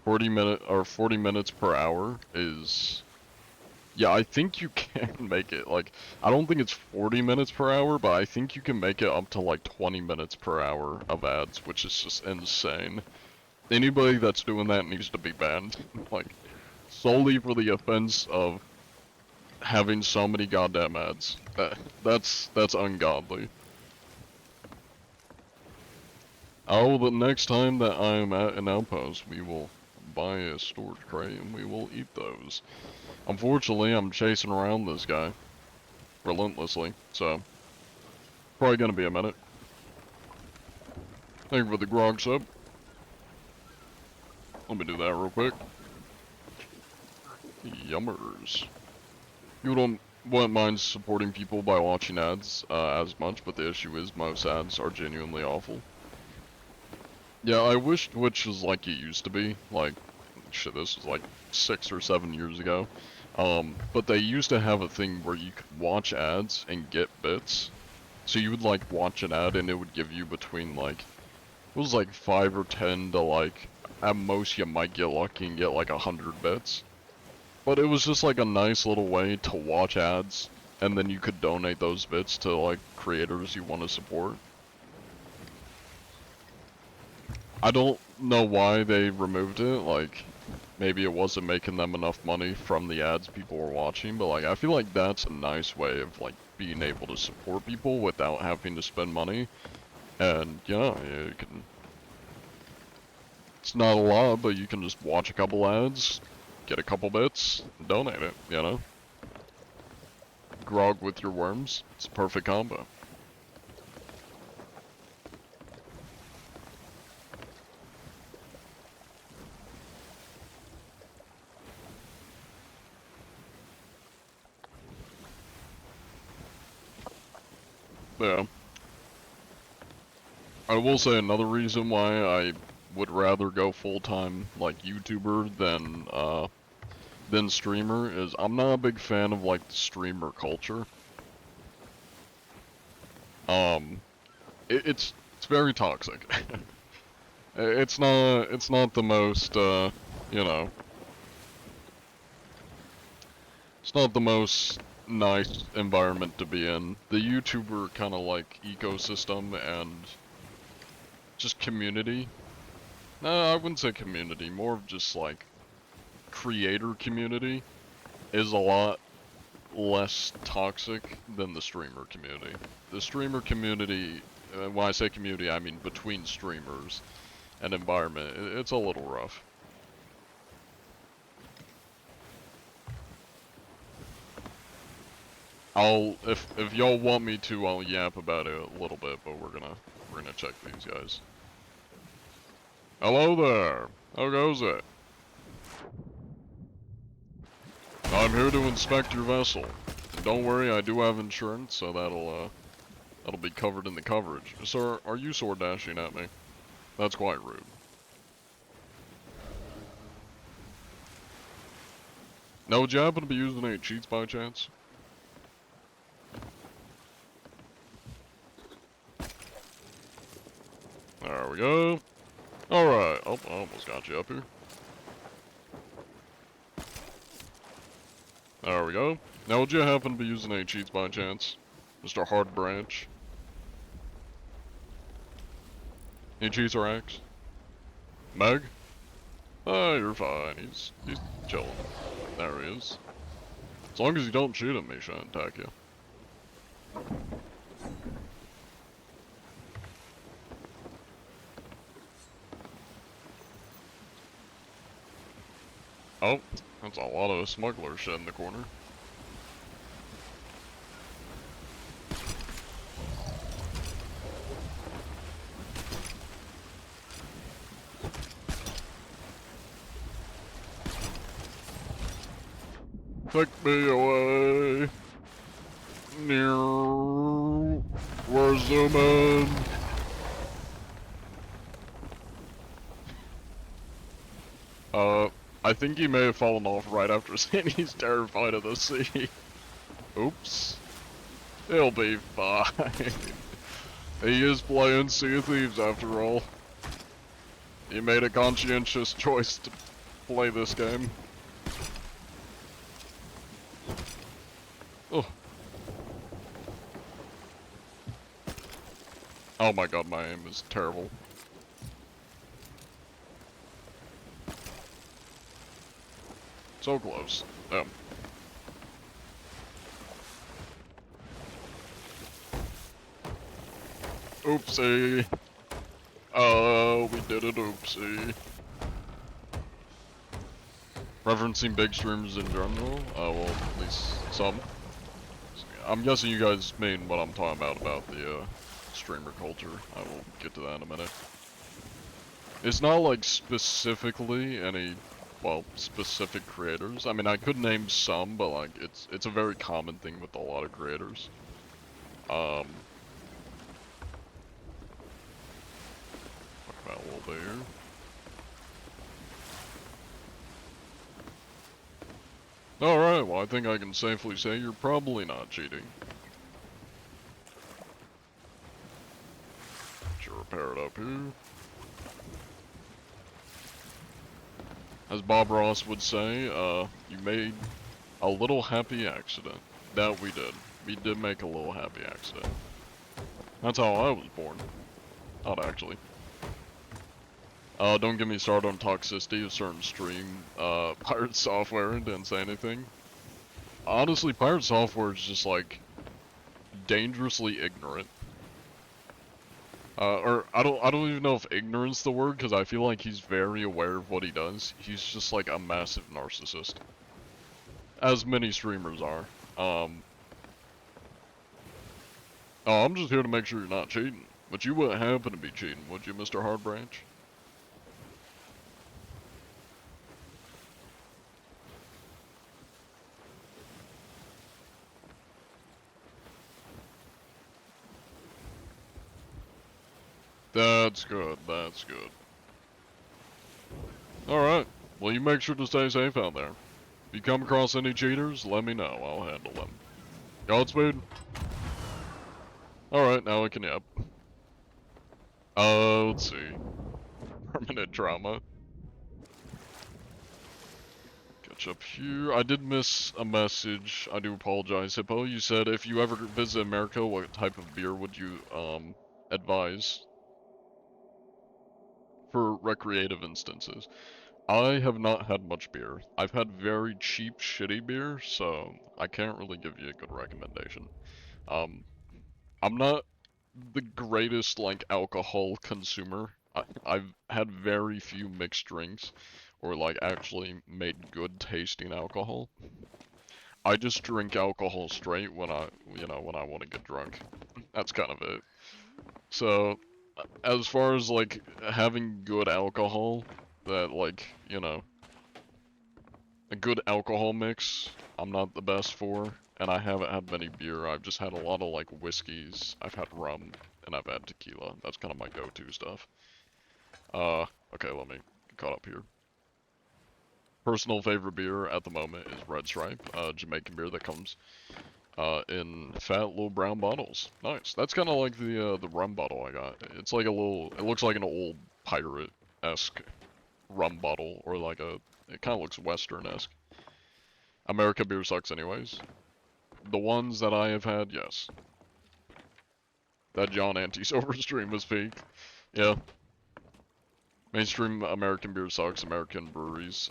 40 minutes per hour is... Yeah, I think you can make it, like, I don't think it's 40 minutes per hour, but I think you can make it up to like 20 minutes per hour of ads, which is just insane. Anybody that's doing that needs to be banned. Like, solely for the offense of having so many goddamn ads. That's ungodly. Oh, the next time that I'm at an outpost, we will buy a storage crate and we will eat those. Unfortunately, I'm chasing around this guy relentlessly, so probably gonna be a minute. Thank you for the grog sub. Let me do that real quick. Yummers. You wouldn't mind supporting people by watching ads as much, but the issue is most ads are genuinely awful. Yeah, I wish Twitch was like it used to be. Like, shit, this was like 6 or 7 years ago. But they used to have a thing where you could watch ads and get bits. So you would like watch an ad and it would give you between like, it was like 5 or 10 to like, at most you might get lucky and get like 100 bits. But it was just like a nice little way to watch ads, and then you could donate those bits to like creators you want to support. I don't know why they removed it, like, maybe it wasn't making them enough money from the ads people were watching, but like, I feel like that's a nice way of like being able to support people without having to spend money. And yeah, you can, it's not a lot, but you can just watch a couple ads, get a couple bits, and donate it, you know? Grog with your worms, it's a perfect combo. Yeah. I will say another reason why I would rather go full-time, like, YouTuber than streamer is I'm not a big fan of, like, the streamer culture. It's very toxic. It's not the most, you know, it's not the most nice environment to be in. The YouTuber kind of like ecosystem and just community. No, I wouldn't say community, more of just like creator community is a lot less toxic than the streamer community. The streamer community, when I say community, I mean between streamers and environment, it's a little rough. If y'all want me to, I'll yap about it a little bit, but we're gonna check these guys. Hello there. How goes it? I'm here to inspect your vessel. Don't worry, I do have insurance, so that'll be covered in the coverage. Sir, are you sword dashing at me? That's quite rude. Now, would you happen to be using any cheats by chance? There we go. Alright. Oh, I almost got you up here. There we go. Now, would you happen to be using any cheats by chance? Mr. Hard Branch? Any cheats or hacks? Meg? Oh, you're fine. He's chilling. There he is. As long as you don't shoot at me, shouldn't attack you. Oh, that's a lot of smuggler shit in the corner. Take me away. Near. We're zooming. I think he may have fallen off right after saying he's terrified of the sea. Oops. He'll be fine. He is playing Sea of Thieves after all. He made a conscientious choice to play this game. Oh. Oh my god, my aim is terrible. So close. Oopsie. Oh, we did it, oopsie. Referencing big streamers in general? Well, at least some. I'm guessing you guys mean what I'm talking about the, streamer culture. I will get to that in a minute. It's not like specifically any, well, specific creators. I mean, I could name some, but like, it's a very common thing with a lot of creators. Talk about a little bit here. Alright, well I think I can safely say you're probably not cheating. Should repair it up here. As Bob Ross would say, you made a little happy accident. That we did. We did make a little happy accident. That's how I was born. Not actually. Don't get me started on toxicity of certain stream, Pirate Software didn't say anything. Honestly, Pirate Software is just like, dangerously ignorant. Or, I don't even know if ignorance the word, because I feel like he's very aware of what he does. He's just like a massive narcissist. As many streamers are. Oh, I'm just here to make sure you're not cheating. But you wouldn't happen to be cheating, would you, Mr. Hard Branch? That's good, that's good. Alright, well you make sure to stay safe out there. If you come across any cheaters, let me know, I'll handle them. Godspeed. Alright, now we can yap. Let's see. permanent trauma. Catch up here. I did miss a message. I do apologize, Hippo. You said if you ever visit America, what type of beer would you advise for recreative instances? I have not had much beer. I've had very cheap, shitty beer, so I can't really give you a good recommendation. I'm not the greatest, like, alcohol consumer. I've had very few mixed drinks, or, like, actually made good tasting alcohol. I just drink alcohol straight when when I want to get drunk. That's kind of it. So, as far as, like, having good alcohol, that, like, a good alcohol mix, I'm not the best for, and I haven't had many beer. I've just had a lot of, like, whiskeys. I've had rum, and I've had tequila. That's kind of my go-to stuff. Okay, let me get caught up here. Personal favorite beer at the moment is Red Stripe, Jamaican beer that comes in fat little brown bottles. Nice. That's kind of like the rum bottle I got. It's like a little. It looks like an old pirate-esque rum bottle, or like a. It kind of looks Western-esque. America beer sucks, anyways. The ones that I have had, yes. That John Anti-Sober stream was peak. Yeah. Mainstream American beer sucks. American breweries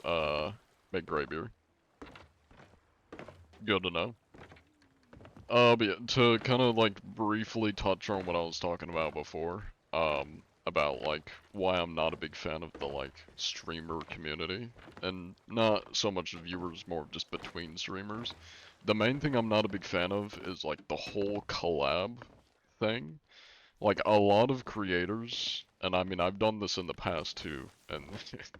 make great beer. Good to know. But yeah, to kind of like briefly touch on what I was talking about before, about like why I'm not a big fan of the like streamer community, and not so much viewers, more just between streamers. The main thing I'm not a big fan of is like the whole collab thing. Like, a lot of creators, and I mean, I've done this in the past too, and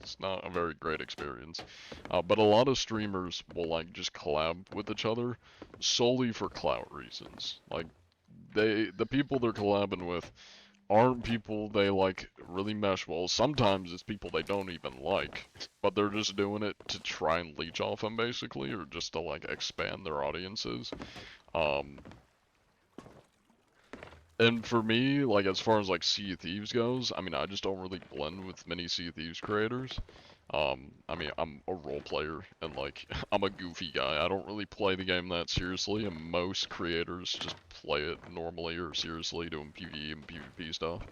it's not a very great experience, but a lot of streamers will, like, just collab with each other solely for clout reasons. Like, the people they're collabing with aren't people they, like, really mesh well. Sometimes it's people they don't even like, but they're just doing it to try and leech off them, basically, or just to, like, expand their audiences. And for me, like, as far as, like, Sea of Thieves goes, I mean, I just don't really blend with many Sea of Thieves creators. I mean, I'm a role player, and, like, I'm a goofy guy. I don't really play the game that seriously, and most creators just play it normally or seriously, doing PvE and PvP stuff,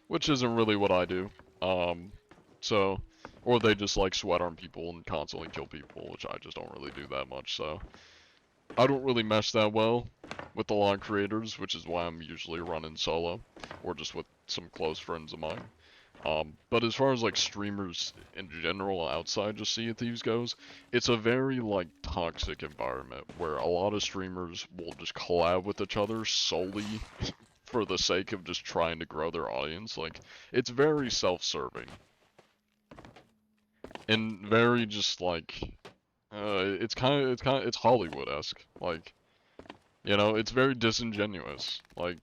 which isn't really what I do. So, or they just, like, sweat on people and constantly kill people, which I just don't really do that much, so. I don't really mesh that well with a lot of creators, which is why I'm usually running solo, or just with some close friends of mine. But as far as like streamers in general outside just Sea of Thieves goes, it's a very like toxic environment where a lot of streamers will just collab with each other solely for the sake of just trying to grow their audience. Like, it's very self-serving. And very just like it's Hollywood-esque. Like, it's very disingenuous. Like,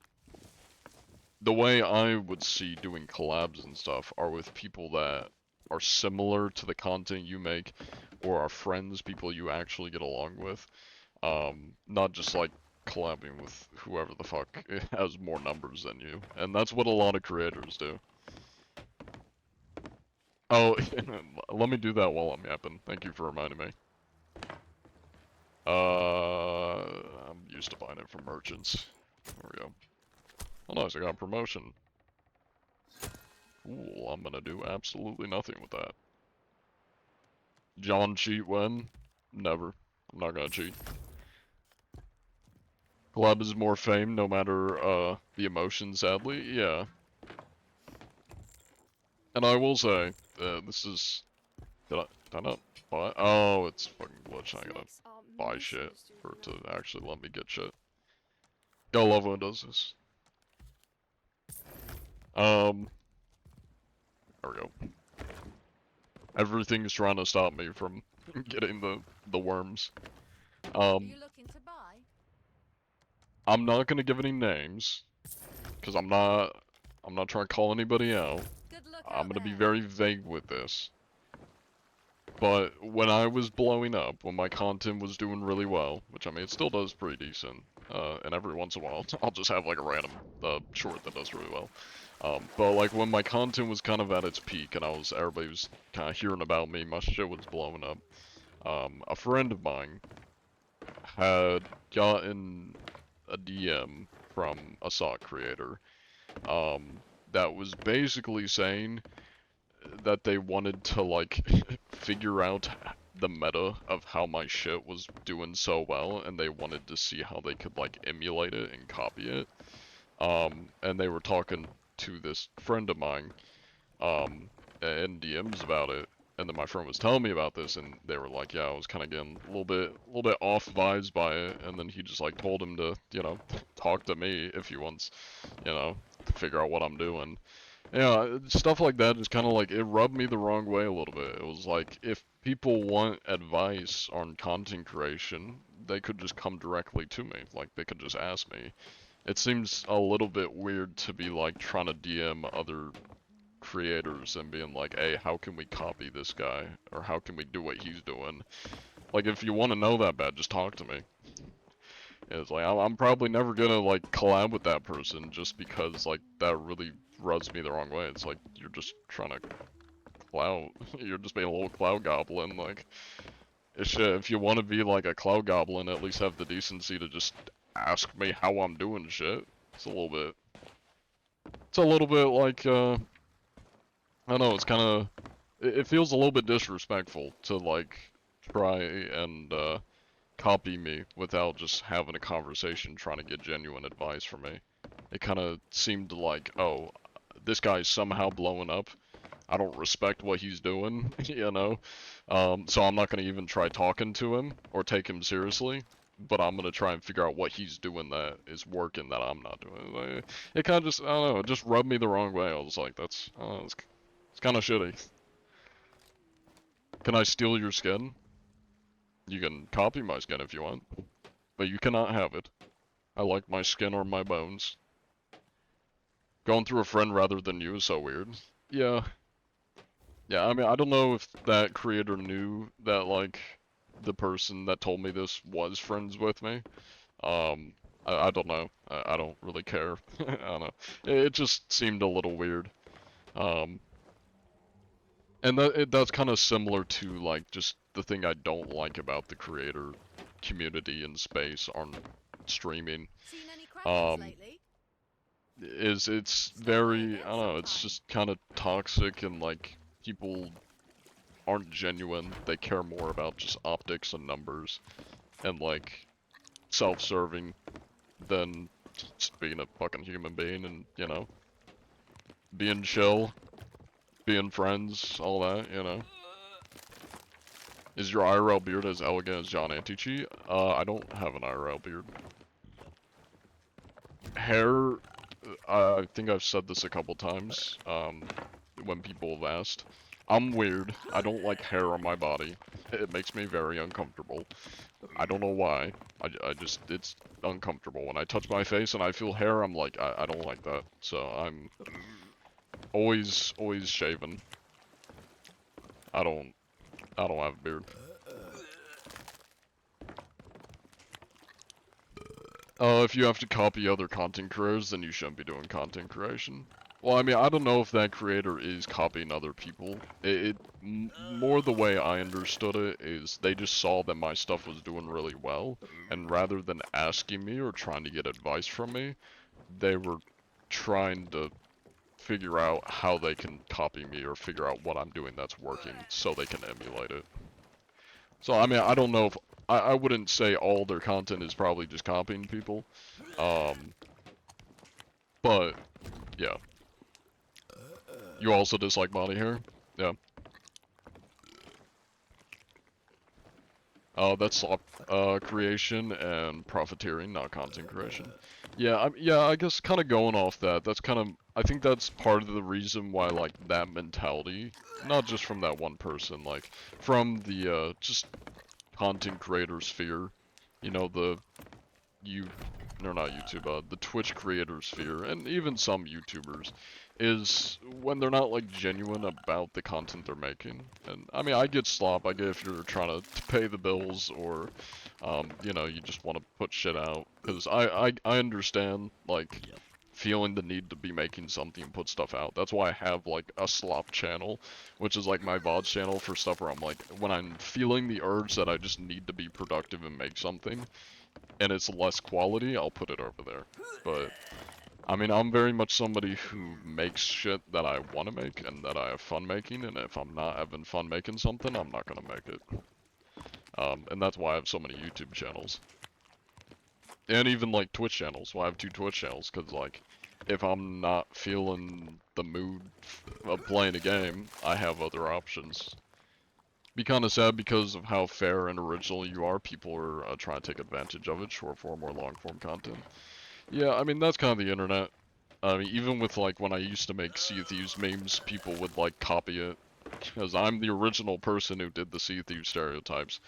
the way I would see doing collabs and stuff are with people that are similar to the content you make, or are friends, people you actually get along with. Not just like collabing with whoever the fuck has more numbers than you. And that's what a lot of creators do. Oh, let me do that while I'm yapping. Thank you for reminding me. I'm used to buying it from merchants. There we go. Oh nice, I got a promotion. Cool, I'm gonna do absolutely nothing with that. John cheat when? Never. I'm not gonna cheat. Collab is more fame, no matter, the emotion, sadly. Yeah. And I will say, this is... Did I not buy? Oh, it's fucking glitch. I gotta buy shit for it to actually let me get shit. Gotta love when it does this. There we go. Everything's trying to stop me from getting the worms. Are you looking to buy? I'm not gonna give any names, cause I'm not trying to call anybody out. Good luck I'm out gonna be there. very vague with this. But when I was blowing up, when my content was doing really well, which I mean it still does pretty decent, and every once in a while, I'll just have like a random short that does really well. But like when my content was kind of at its peak and everybody was kind of hearing about me, my shit was blowing up. A friend of mine had gotten a DM from a sock creator, that was basically saying that they wanted to like figure out the meta of how my shit was doing so well, and they wanted to see how they could like emulate it and copy it. And they were talking to this friend of mine, in DMs about it, and then my friend was telling me about this, and they were like, yeah, I was kind of getting a little bit off vibes by it, and then he just like told him to, you know, talk to me if he wants, you know, to figure out what I'm doing. Yeah, stuff like that is kind of like, it rubbed me the wrong way a little bit. It was like, if people want advice on content creation, they could just come directly to me. Like, they could just ask me. It seems a little bit weird to be like trying to DM other creators and being like, hey, how can we copy this guy? Or how can we do what he's doing? Like, if you want to know that bad, just talk to me. It's like, I'm probably never gonna like collab with that person just because like that really rubs me the wrong way. It's like, you're just trying to clout. You're just being a little cloud goblin. Like, if you want to be like a cloud goblin, at least have the decency to just ask me how I'm doing shit. It's a little bit like, I don't know, it's kind of, it feels a little bit disrespectful to like try and copy me without just having a conversation trying to get genuine advice from me. It kind of seemed like, oh, this guy's somehow blowing up. I don't respect what he's doing, you know? So I'm not going to even try talking to him or take him seriously, but I'm going to try and figure out what he's doing that is working that I'm not doing. Like, it kind of just, I don't know, it just rubbed me the wrong way. I was like, it's kind of shitty. Can I steal your skin? You can copy my skin if you want, but you cannot have it. I like my skin or my bones. Going through a friend rather than you is so weird. Yeah. Yeah, I mean, I don't know if that creator knew that, like, the person that told me this was friends with me. I don't know. I don't really care. I don't know. It just seemed a little weird. And that's kind of similar to, like, just the thing I don't like about the creator community in space on streaming. Seen any crackers Um, lately? it's very, I don't know, it's just kind of toxic, and like people aren't genuine. They care more about just optics and numbers and like self-serving than just being a fucking human being and, you know, being chill, being friends, all that, you know. Is your IRL beard as elegant as John Antichi? I don't have an IRL beard. Hair, I think I've said this a couple times, when people have asked. I'm weird. I don't like hair on my body. It makes me very uncomfortable. I don't know why. I just, it's uncomfortable. When I touch my face and I feel hair, I'm like, I don't like that. So I'm always shaven. I don't have a beard. If you have to copy other content creators, then you shouldn't be doing content creation. Well, I mean, I don't know if that creator is copying other people. More the way I understood it is they just saw that my stuff was doing really well, and rather than asking me or trying to get advice from me, they were trying to figure out how they can copy me or figure out what I'm doing that's working so they can emulate it. So, I mean, I don't know if, I wouldn't say all their content is probably just copying people. But, yeah. You also dislike body hair? Yeah. That's slop creation and profiteering, not content creation. Yeah, I guess kind of going off that, that's kind of, I think that's part of the reason why, like, that mentality, not just from that one person, like, from the, just content creator sphere, you know, the Twitch creator sphere, and even some YouTubers, is when they're not like genuine about the content they're making. And I mean, I get slop. I get if you're trying to pay the bills or, you know, you just want to put shit out. Because I understand like feeling the need to be making something and put stuff out. That's why I have like a slop channel, which is like my VODs channel for stuff where I'm like, when I'm feeling the urge that I just need to be productive and make something, and it's less quality, I'll put it over there. But I mean, I'm very much somebody who makes shit that I want to make and that I have fun making, and if I'm not having fun making something, I'm not gonna make it. And that's why I have so many YouTube channels. And even like Twitch channels. Well, I have 2 Twitch channels, because like, if I'm not feeling the mood of playing a game, I have other options. Be kind of sad because of how fair and original you are. People are trying to take advantage of it, short form or long form content. Yeah, I mean, that's kind of the internet. I mean, even with like when I used to make Sea of Thieves memes, people would like copy it. Because I'm the original person who did the Sea of Thieves stereotypes.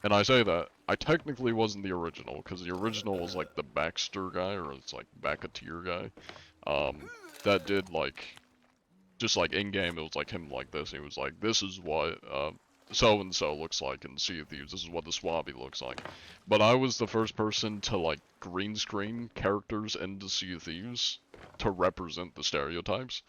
And I say that, I technically wasn't the original, because the original was like the Baxter guy, or it's like Backeteer guy. That did like, just like in-game, it was like him like this, he was like, this is what, so-and-so looks like in Sea of Thieves, this is what the Swabby looks like. But I was the first person to like green screen characters into Sea of Thieves to represent the stereotypes.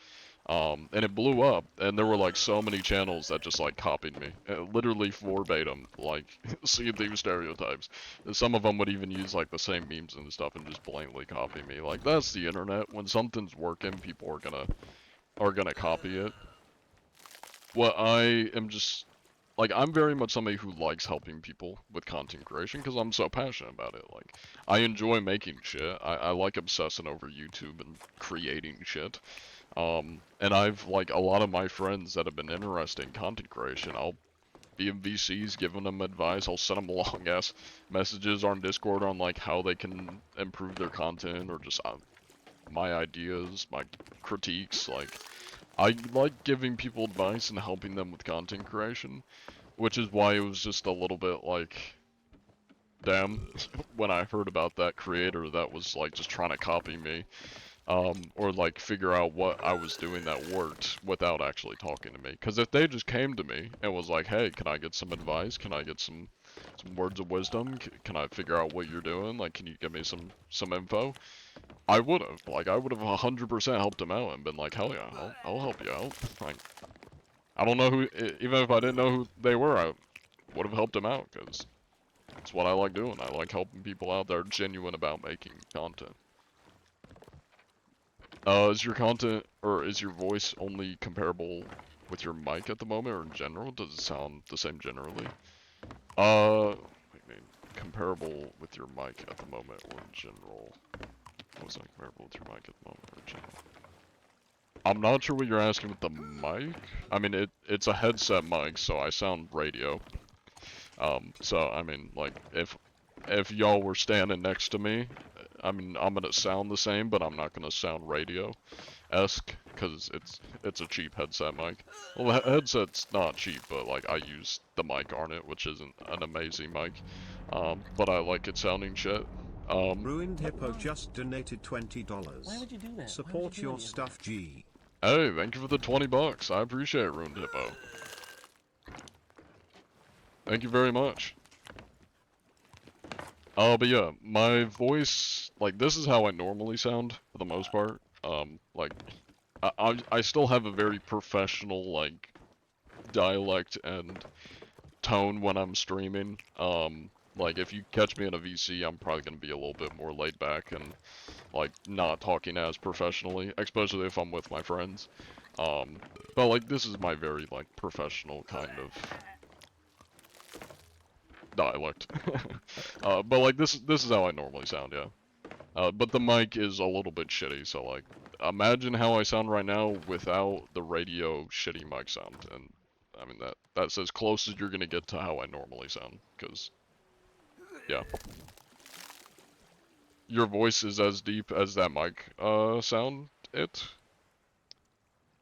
And it blew up, and there were like so many channels that just like copied me, literally verbatim, like Sea of Thieves stereotypes. And some of them would even use like the same memes and stuff and just blatantly copy me. Like, that's the internet. When something's working, people are gonna copy it. What I am just like, I'm very much somebody who likes helping people with content creation because I'm so passionate about it. Like, I enjoy making shit. I like obsessing over YouTube and creating shit. And I've, like, a lot of my friends that have been interested in content creation, I'll be in VCs giving them advice. I'll send them long-ass messages on Discord on, like, how they can improve their content or just my ideas, my critiques. Like, I like giving people advice and helping them with content creation, which is why it was just a little bit like, damn, when I heard about that creator that was, like, just trying to copy me. Or like figure out what I was doing that worked without actually talking to me. Because if they just came to me and was like, hey, can I get some advice? Can I get some words of wisdom? Can I figure out what you're doing? Like, can you give me some info? I would have. Like, I would have 100% helped them out and been like, hell yeah, I'll help you out. Like, I don't know who, even if I didn't know who they were, I would have helped them out, because it's what I like doing. I like helping people out that are genuine about making content. Is your content, or is your voice only comparable with your mic at the moment, or in general? Does it sound the same generally? I mean, comparable with your mic at the moment, or in general? Was that comparable with your mic at the moment, or in general? I'm not sure what you're asking with the mic. I mean, it's a headset mic, so I sound radio. So, I mean, like, if y'all were standing next to me, I mean, I'm gonna sound the same, but I'm not gonna sound radio-esque, because it's a cheap headset mic. Well, the headset's not cheap, but, like, I use the mic on it, which isn't an amazing mic. But I like it sounding shit. Ruined Hippo just donated $20. Why would you do that? Support your stuff, G. Hey, thank you for the 20 bucks. I appreciate it, Ruined Hippo. Thank you very much. But yeah, my voice, like, this is how I normally sound, for the most part. Like, I still have a very professional, like, dialect and tone when I'm streaming. Like, if you catch me in a VC, I'm probably gonna be a little bit more laid back and, like, not talking as professionally, especially if I'm with my friends. But, like, this is my very, like, professional kind of dialect. But like this is how I normally sound, yeah. But the mic is a little bit shitty, so like imagine how I sound right now without the radio shitty mic sound, and I mean that's as close as you're gonna get to how I normally sound, cause yeah. Your voice is as deep as that mic sound it?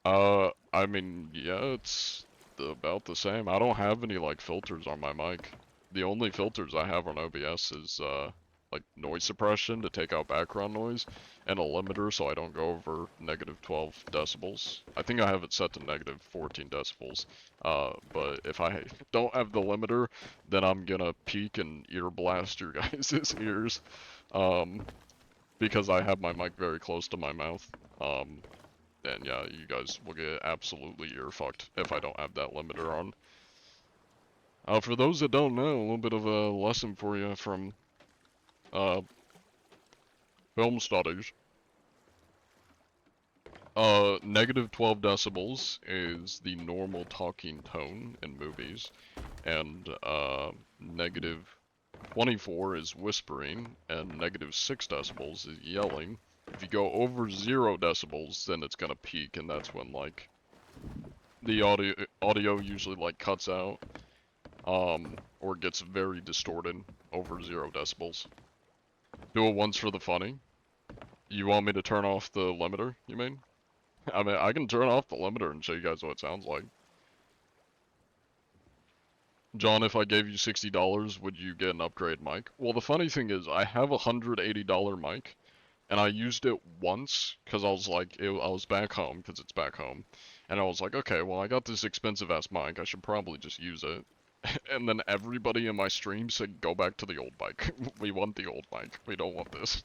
I mean, yeah, it's about the same. I don't have any like filters on my mic. The only filters I have on OBS is like like noise suppression to take out background noise, and a limiter so I don't go over negative 12 decibels. I think I have it set to negative 14 decibels. But if I don't have the limiter, then I'm gonna peak and ear blast your guys' ears. Because I have my mic very close to my mouth. And yeah, you guys will get absolutely ear fucked if I don't have that limiter on. For those that don't know, a little bit of a lesson for you from film studies. Negative 12 decibels is the normal talking tone in movies, and negative 24 is whispering, and negative 6 decibels is yelling. If you go over 0 decibels, then it's gonna peak, and that's when, like, the audio usually, like, cuts out, or gets very distorted over 0 decibels. Do it once for the funny. You want me to turn off the limiter, you mean? I mean, I can turn off the limiter and show you guys what it sounds like. John, if I gave you $60, would you get an upgrade mic? Well, the funny thing is, I have a $180 mic, and I used it once, because I was like, I was back home, because it's back home, and I was like, okay, well, I got this expensive-ass mic, I should probably just use it. And then everybody in my stream said, go back to the old mic. We want the old mic. We don't want this.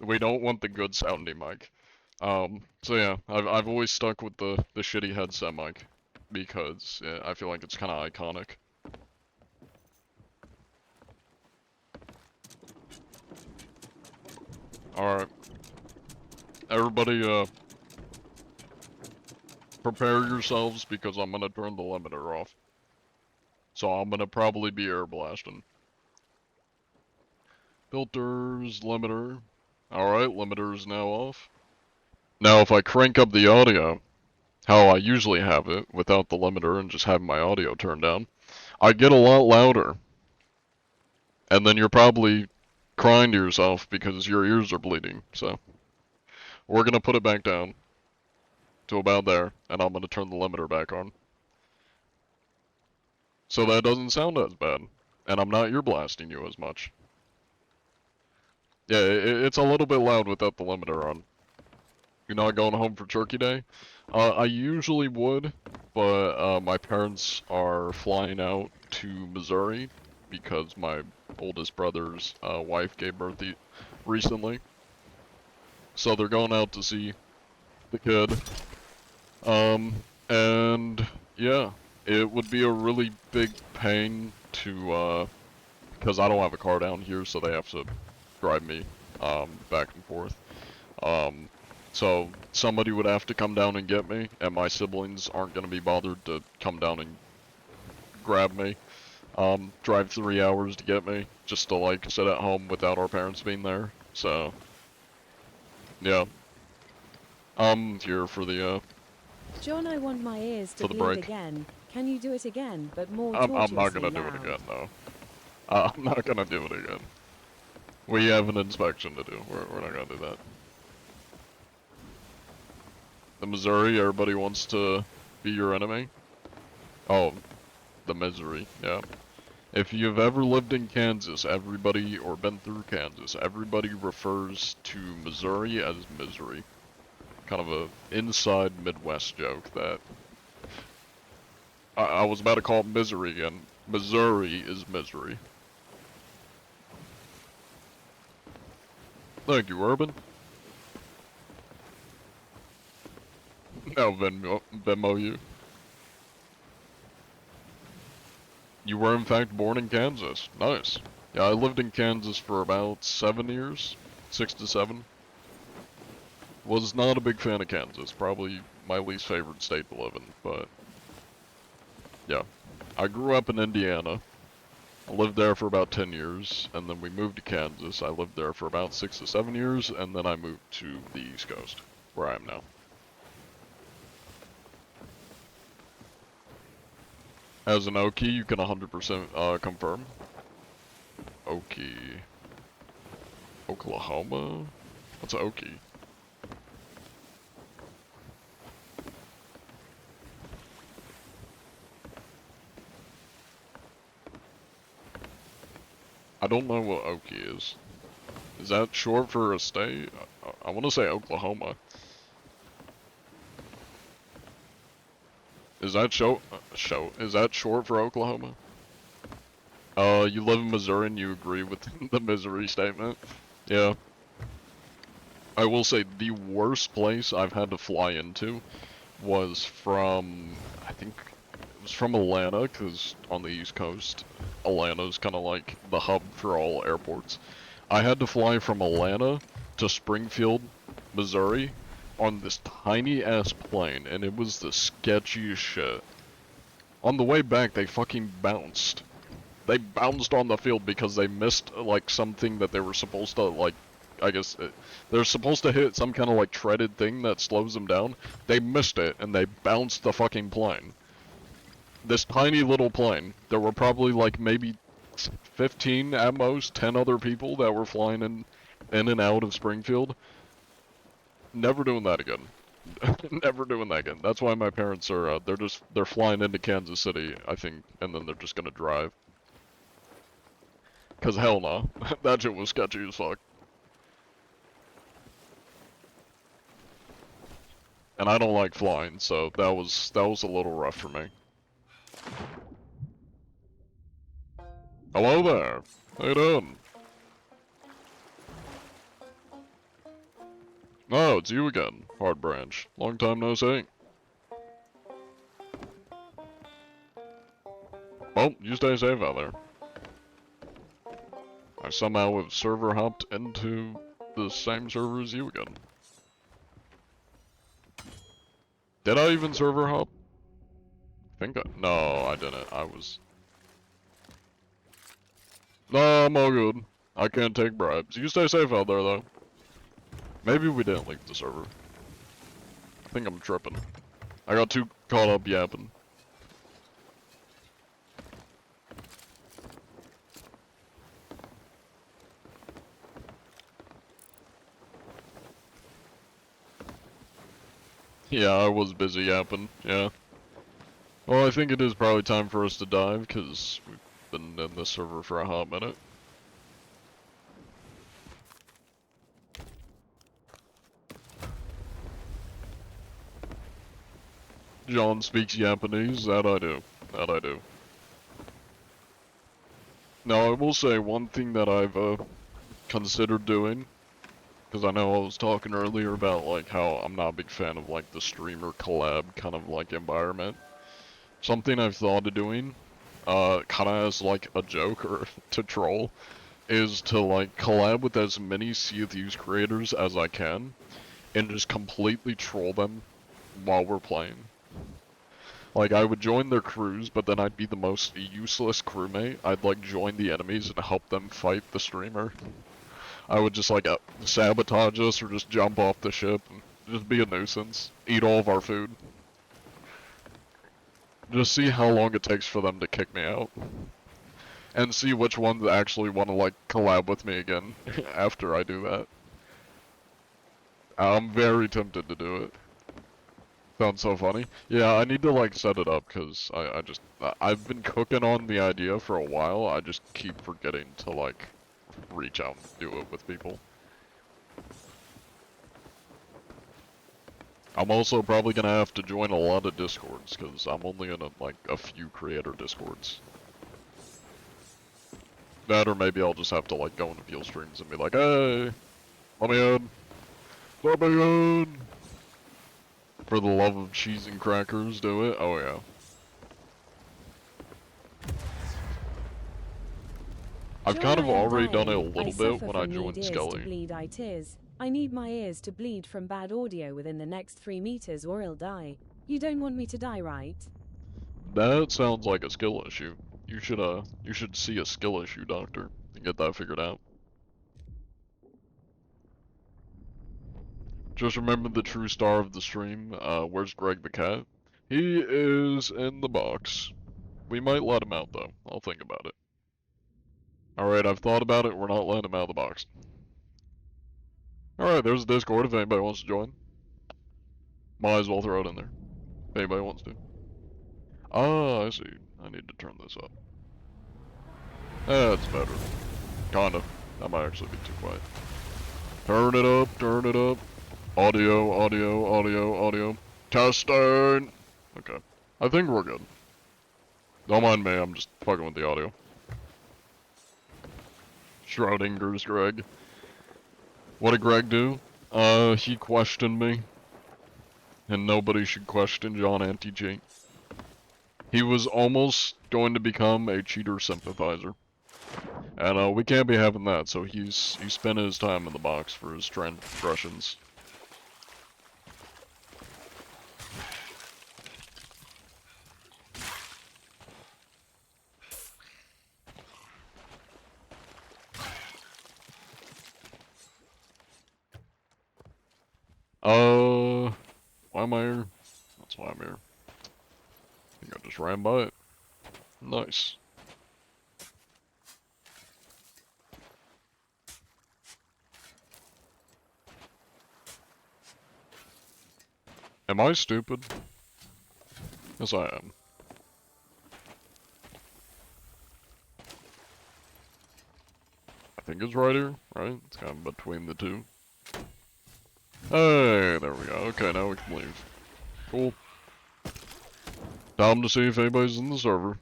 We don't want the good sounding mic. So yeah, I've always stuck with the shitty headset mic because I feel like it's kind of iconic. All right, everybody, prepare yourselves because I'm gonna turn the limiter off. So I'm gonna probably be air blasting. Filters, limiter. All right, limiter is now off. Now if I crank up the audio, how I usually have it, without the limiter and just having my audio turned down, I get a lot louder. And then you're probably crying to yourself because your ears are bleeding, so. We're gonna put it back down to about there, and I'm gonna turn the limiter back on. So that doesn't sound as bad, and I'm not ear blasting you as much. Yeah, it's a little bit loud without the limiter on. You're not going home for Turkey Day? I usually would, but my parents are flying out to Missouri because my oldest brother's wife gave birth recently. So they're going out to see the kid. And yeah, it would be a really big pain to, because I don't have a car down here, so they have to drive me back and forth. So somebody would have to come down and get me, and my siblings aren't going to be bothered to come down and grab me. Drive 3 hours to get me, just to like sit at home without our parents being there. So, yeah. I'm here for the, John, I want my ears to for the bleed break. again. Can you do it again, but more I'm not tortuously gonna do it loud? again, no. I'm not gonna do it again. We have an inspection to do. We're not gonna do that. The Missouri, everybody wants to be your enemy. Oh, the misery, yeah. If you've ever lived in Kansas, everybody, or been through Kansas, everybody refers to Missouri as misery. Kind of a inside Midwest joke that I was about to call it misery again. Missouri is misery. Thank you, Urban. Now Venmo you. You were in fact born in Kansas. Nice. Yeah, I lived in Kansas for about 7 years. 6 to 7. Was not a big fan of Kansas. Probably my least favorite state to live in, but yeah. I grew up in Indiana. I lived there for about 10 years, and then we moved to Kansas. I lived there for about 6 to 7 years, and then I moved to the East Coast, where I am now. As an Okie, you can 100% confirm. Okie. Oklahoma? What's Okie? I don't know what Okie is. Is that short for a state? I want to say Oklahoma. Is that is that short for Oklahoma? You live in Missouri and you agree with the Missouri statement? Yeah. I will say the worst place I've had to fly into was from, I think it was from Atlanta, because on the East Coast, Atlanta's kind of like the hub for all airports. I had to fly from Atlanta to Springfield, Missouri, on this tiny ass plane, and it was the sketchiest shit. On the way back, they fucking bounced. They bounced on the field because they missed, like, something that they were supposed to, like, I guess, they're supposed to hit some kind of, like, treaded thing that slows them down. They missed it, and they bounced the fucking plane. This tiny little plane. There were probably, like, maybe 15 at most, 10 other people that were flying in and out of Springfield. Never doing that again. Never doing that again. That's why my parents are, they're flying into Kansas City, I think, and then they're just gonna drive. Cause hell no. That shit was sketchy as fuck. And I don't like flying, so that was a little rough for me. Hello there. How you doing? Oh, it's you again, Hard Branch. Long time no see. Well, you stay safe out there. I somehow have server hopped into the same server as you again. Did I even server hop? No, I didn't. No, I'm all good. I can't take bribes. You stay safe out there, though. Maybe we didn't leave the server. I think I'm tripping. I got too caught up yapping. Yeah, I was busy yapping, yeah. Well, I think it is probably time for us to dive, because we've been in this server for a hot minute. John speaks Japanese, that I do. That I do. Now, I will say one thing that I've considered doing, because I know I was talking earlier about like how I'm not a big fan of like the streamer collab kind of like environment. Something I've thought of doing, kind of as like a joke or to troll, is to like collab with as many Sea of Thieves creators as I can, and just completely troll them while we're playing. Like, I would join their crews, but then I'd be the most useless crewmate. I'd like join the enemies and help them fight the streamer. I would just like sabotage us or just jump off the ship and just be a nuisance. Eat all of our food. Just see how long it takes for them to kick me out. And see which ones actually want to like collab with me again after I do that. I'm very tempted to do it. Sounds so funny. Yeah, I need to like set it up because I've been cooking on the idea for a while. I just keep forgetting to like reach out and do it with people. I'm also probably gonna have to join a lot of Discords because I'm only in like a few creator Discords. That or maybe I'll just have to like go into Fuel Streams and be like, hey, let me in. Let me in. For the love of cheese and crackers, do it? Oh yeah. I've kind of already done it a little bit when I joined Skelly. I need my ears to bleed from bad audio within the next 3 meters or I'll die. You don't want me to die, right? That sounds like a skill issue. You should see a skill issue doctor and get that figured out. Just remember the true star of the stream. Where's Greg the cat? He is in the box. We might let him out though. I'll think about it. Alright, I've thought about it. We're not letting him out of the box. Alright, there's a Discord if anybody wants to join. Might as well throw it in there. If anybody wants to. Ah, I see. I need to turn this up. That's better. Kinda. That might actually be too quiet. Turn it up, turn it up. Audio, audio, audio, audio. Testing! Okay. I think we're good. Don't mind me, I'm just fucking with the audio. Schrodinger's Greg. What did Greg do? He questioned me. And nobody should question John Anti-Cheat. He was almost going to become a cheater sympathizer. And we can't be having that, so he spent his time in the box for his transgressions. Why am I here? That's why I'm here. I think I just ran by it. Nice. Am I stupid? Yes, I am. I think it's right here, right? It's kind of between the two. Hey, there we go. Okay, now we can leave. Cool. Time to see if anybody's in the server.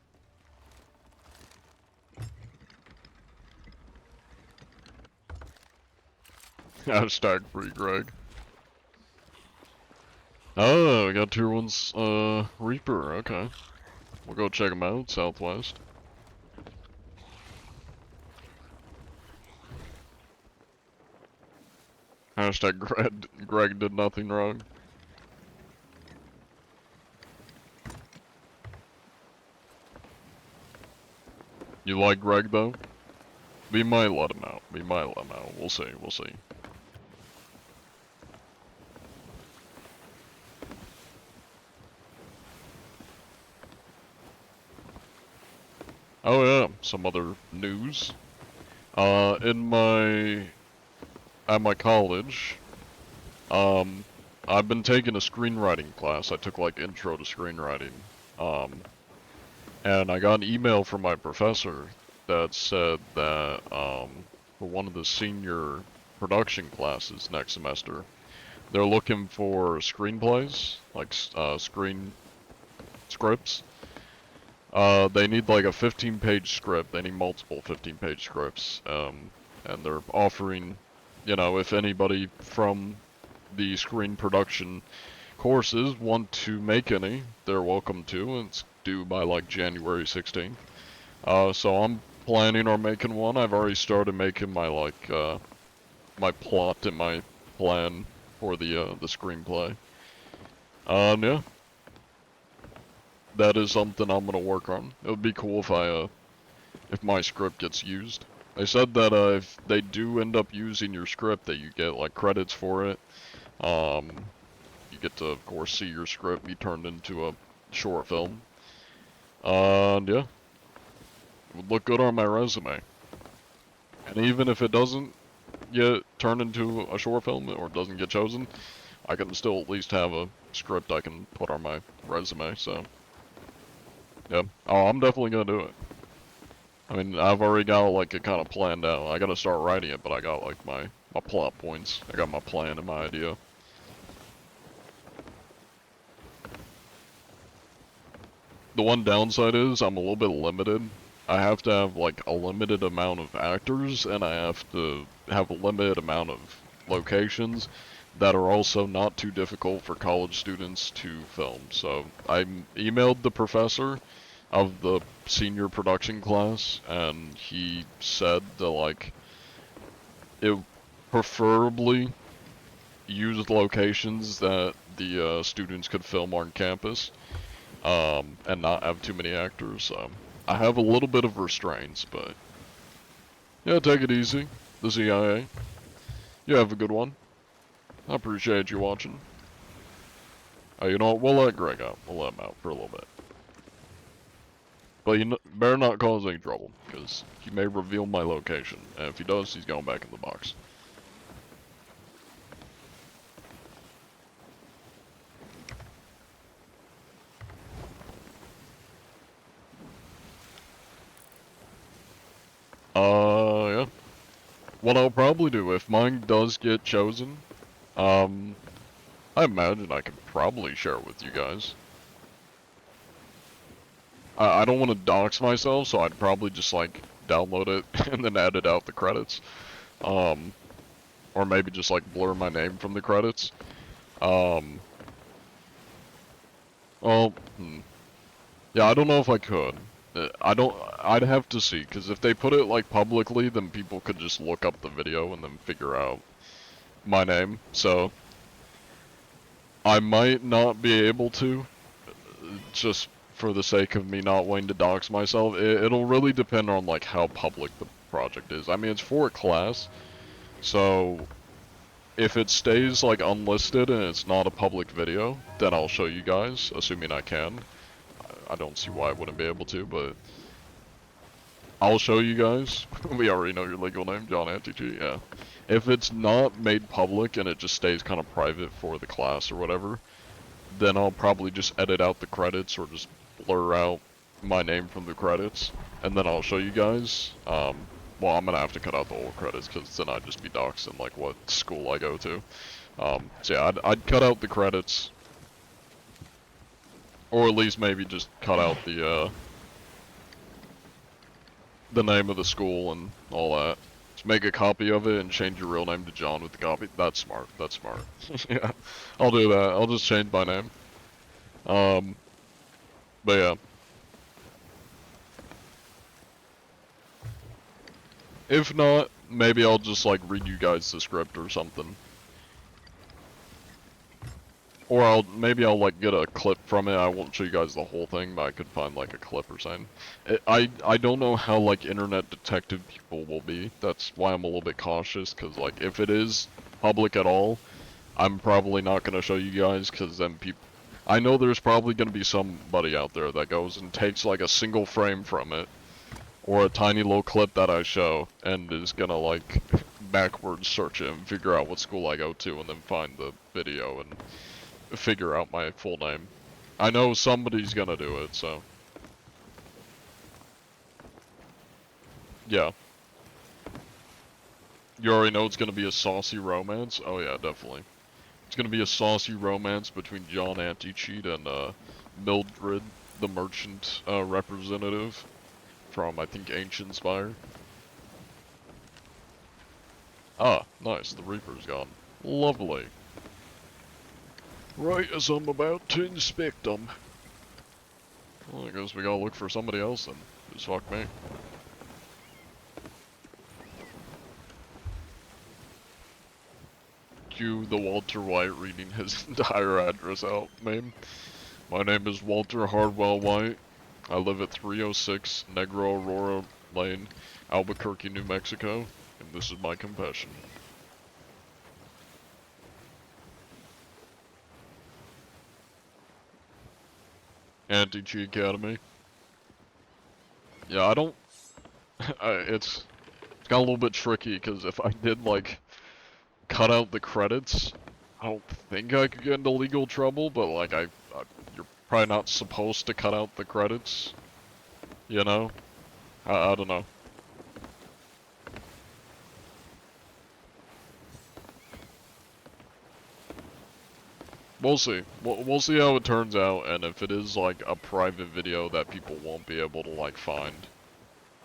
Hashtag free Greg. Oh, we got tier 1's Reaper, okay. We'll go check him out, Southwest. Hashtag Greg did nothing wrong. You like Greg though? We might let him out. We might let him out. We'll see, we'll see. Oh yeah, some other news. At my college, I've been taking a screenwriting class. I took like intro to screenwriting. And I got an email from my professor that said that, for one of the senior production classes next semester, they're looking for screenplays, like, screen scripts. They need like a 15-page script. They need multiple 15-page scripts. And they're offering, you know, if anybody from the screen production courses want to make any, they're welcome to. And it's due by like January 16th. So I'm planning on making one. I've already started making my like my plot and my plan for the screenplay. Yeah. That is something I'm gonna work on. It would be cool if my script gets used. They said that if they do end up using your script, that you get like credits for it. You get to, of course, see your script be turned into a short film. And yeah, it would look good on my resume. And even if it doesn't get turned into a short film or doesn't get chosen, I can still at least have a script I can put on my resume. So. Yeah. Oh, I'm definitely gonna do it. I mean, I've already got like it kind of planned out. I gotta start writing it, but I got like my plot points. I got my plan and my idea. The one downside is I'm a little bit limited. I have to have like a limited amount of actors, and I have to have a limited amount of locations that are also not too difficult for college students to film. So I emailed the professor of the senior production class, and he said that like it preferably used locations that the students could film on campus, and not have too many actors. So I have a little bit of restraints, but yeah, take it easy, the CIA. You have a good one. I appreciate you watching. You know what, we'll let Greg out. We'll let him out for a little bit. But you better not cause any trouble, because he may reveal my location. And if he does, he's going back in the box. Yeah. what I'll probably do if mine does get chosen, I imagine I could probably share it with you guys. I don't want to dox myself, so I'd probably just like download it and then edit out the credits. Or maybe just like blur my name from the credits. Well, yeah, I don't know if I could. I'd have to see, because if they put it like publicly, then people could just look up the video and then figure out my name. So, I might not be able to, just for the sake of me not wanting to dox myself. It'll really depend on like how public the project is. I mean, it's for a class, so if it stays like unlisted and it's not a public video, then I'll show you guys, assuming I can. I don't see why I wouldn't be able to, but I'll show you guys. We already know your legal name, John Anti-Cheat, yeah. If it's not made public and it just stays kind of private for the class or whatever, then I'll probably just edit out the credits or just blur out my name from the credits, and then I'll show you guys. Well, I'm gonna have to cut out the whole credits, because then I'd just be doxing like what school I go to. So yeah, I'd cut out the credits. Or at least maybe just cut out the name of the school and all that. Just make a copy of it and change your real name to John with the copy. That's smart, that's smart. Yeah, I'll do that. I'll just change my name. But yeah. If not, maybe I'll just like read you guys the script or something. Or maybe I'll like get a clip from it. I won't show you guys the whole thing, but I could find like a clip or something. I don't know how like internet detective people will be. That's why I'm a little bit cautious, cause like if it is public at all, I'm probably not gonna show you guys, cause then people, I know there's probably gonna be somebody out there that goes and takes like a single frame from it, or a tiny little clip that I show, and is gonna like backwards search it and figure out what school I go to, and then find the video and figure out my full name. I know somebody's gonna do it, so. Yeah. You already know it's gonna be a saucy romance? Oh yeah, definitely. It's gonna be a saucy romance between John Anti-Cheat and Mildred, the merchant representative from, I think, Ancient Spire. Ah, nice, the Reaper's gone. Lovely. Right as I'm about to inspect them. Well, I guess we gotta look for somebody else then. Just fuck me. Cue the Walter White reading his entire address out, meme. My name is Walter Hardwell White. I live at 306 Negro Aurora Lane, Albuquerque, New Mexico, and this is my confession. Anti-Cheat Academy. Yeah, I don't... it's got a little bit tricky, because if I did, like, cut out the credits, I don't think I could get into legal trouble, but, like, you're probably not supposed to cut out the credits, you know? I don't know. We'll see. We'll see how it turns out, and if it is like a private video that people won't be able to like find,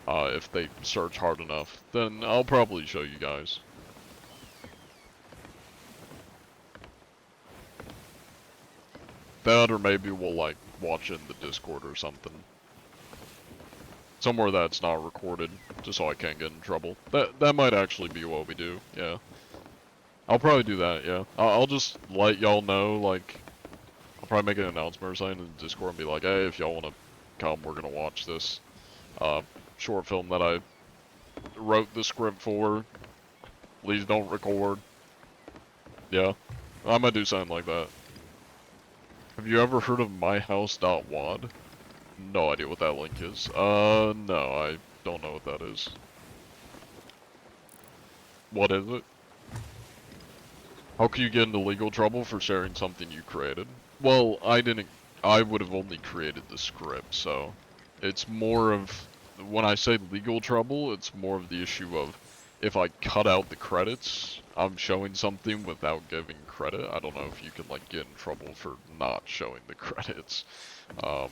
if they search hard enough, then I'll probably show you guys. That, or maybe we'll like watch it in the Discord or something. Somewhere that's not recorded, just so I can't get in trouble. That might actually be what we do, yeah. I'll probably do that, yeah. I'll just let y'all know, like, I'll probably make an announcement or something in the Discord and be like, hey, if y'all want to come, we're gonna watch this, short film that I wrote the script for. Please don't record. Yeah, I might do something like that. Have you ever heard of myhouse.wad? No idea what that link is. No, I don't know what that is. What is it? How can you get into legal trouble for sharing something you created? Well, I would have only created the script, so it's more of, when I say legal trouble, it's more of the issue of, if I cut out the credits, I'm showing something without giving credit. I don't know if you can like get in trouble for not showing the credits. I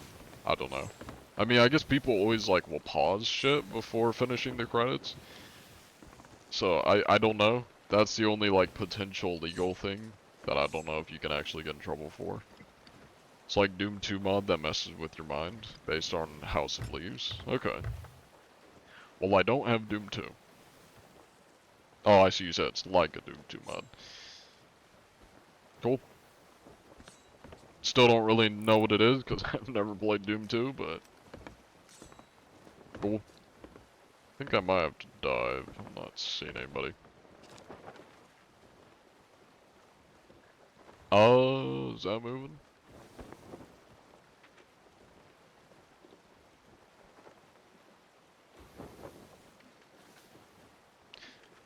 don't know. I mean, I guess people always like will pause shit before finishing the credits. So I don't know. That's the only like potential legal thing that I don't know if you can actually get in trouble for. It's like Doom 2 mod that messes with your mind based on House of Leaves. Okay. Well, I don't have Doom 2. Oh, I see you said it's like a Doom 2 mod. Cool. Still don't really know what it is because I've never played Doom 2, but cool. I think I might have to dive. I'm not seeing anybody. Is that moving?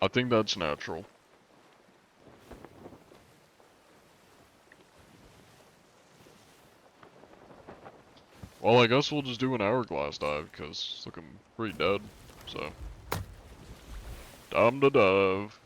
I think that's natural. Well, I guess we'll just do an hourglass dive, because it's looking pretty dead, so. Time to dive.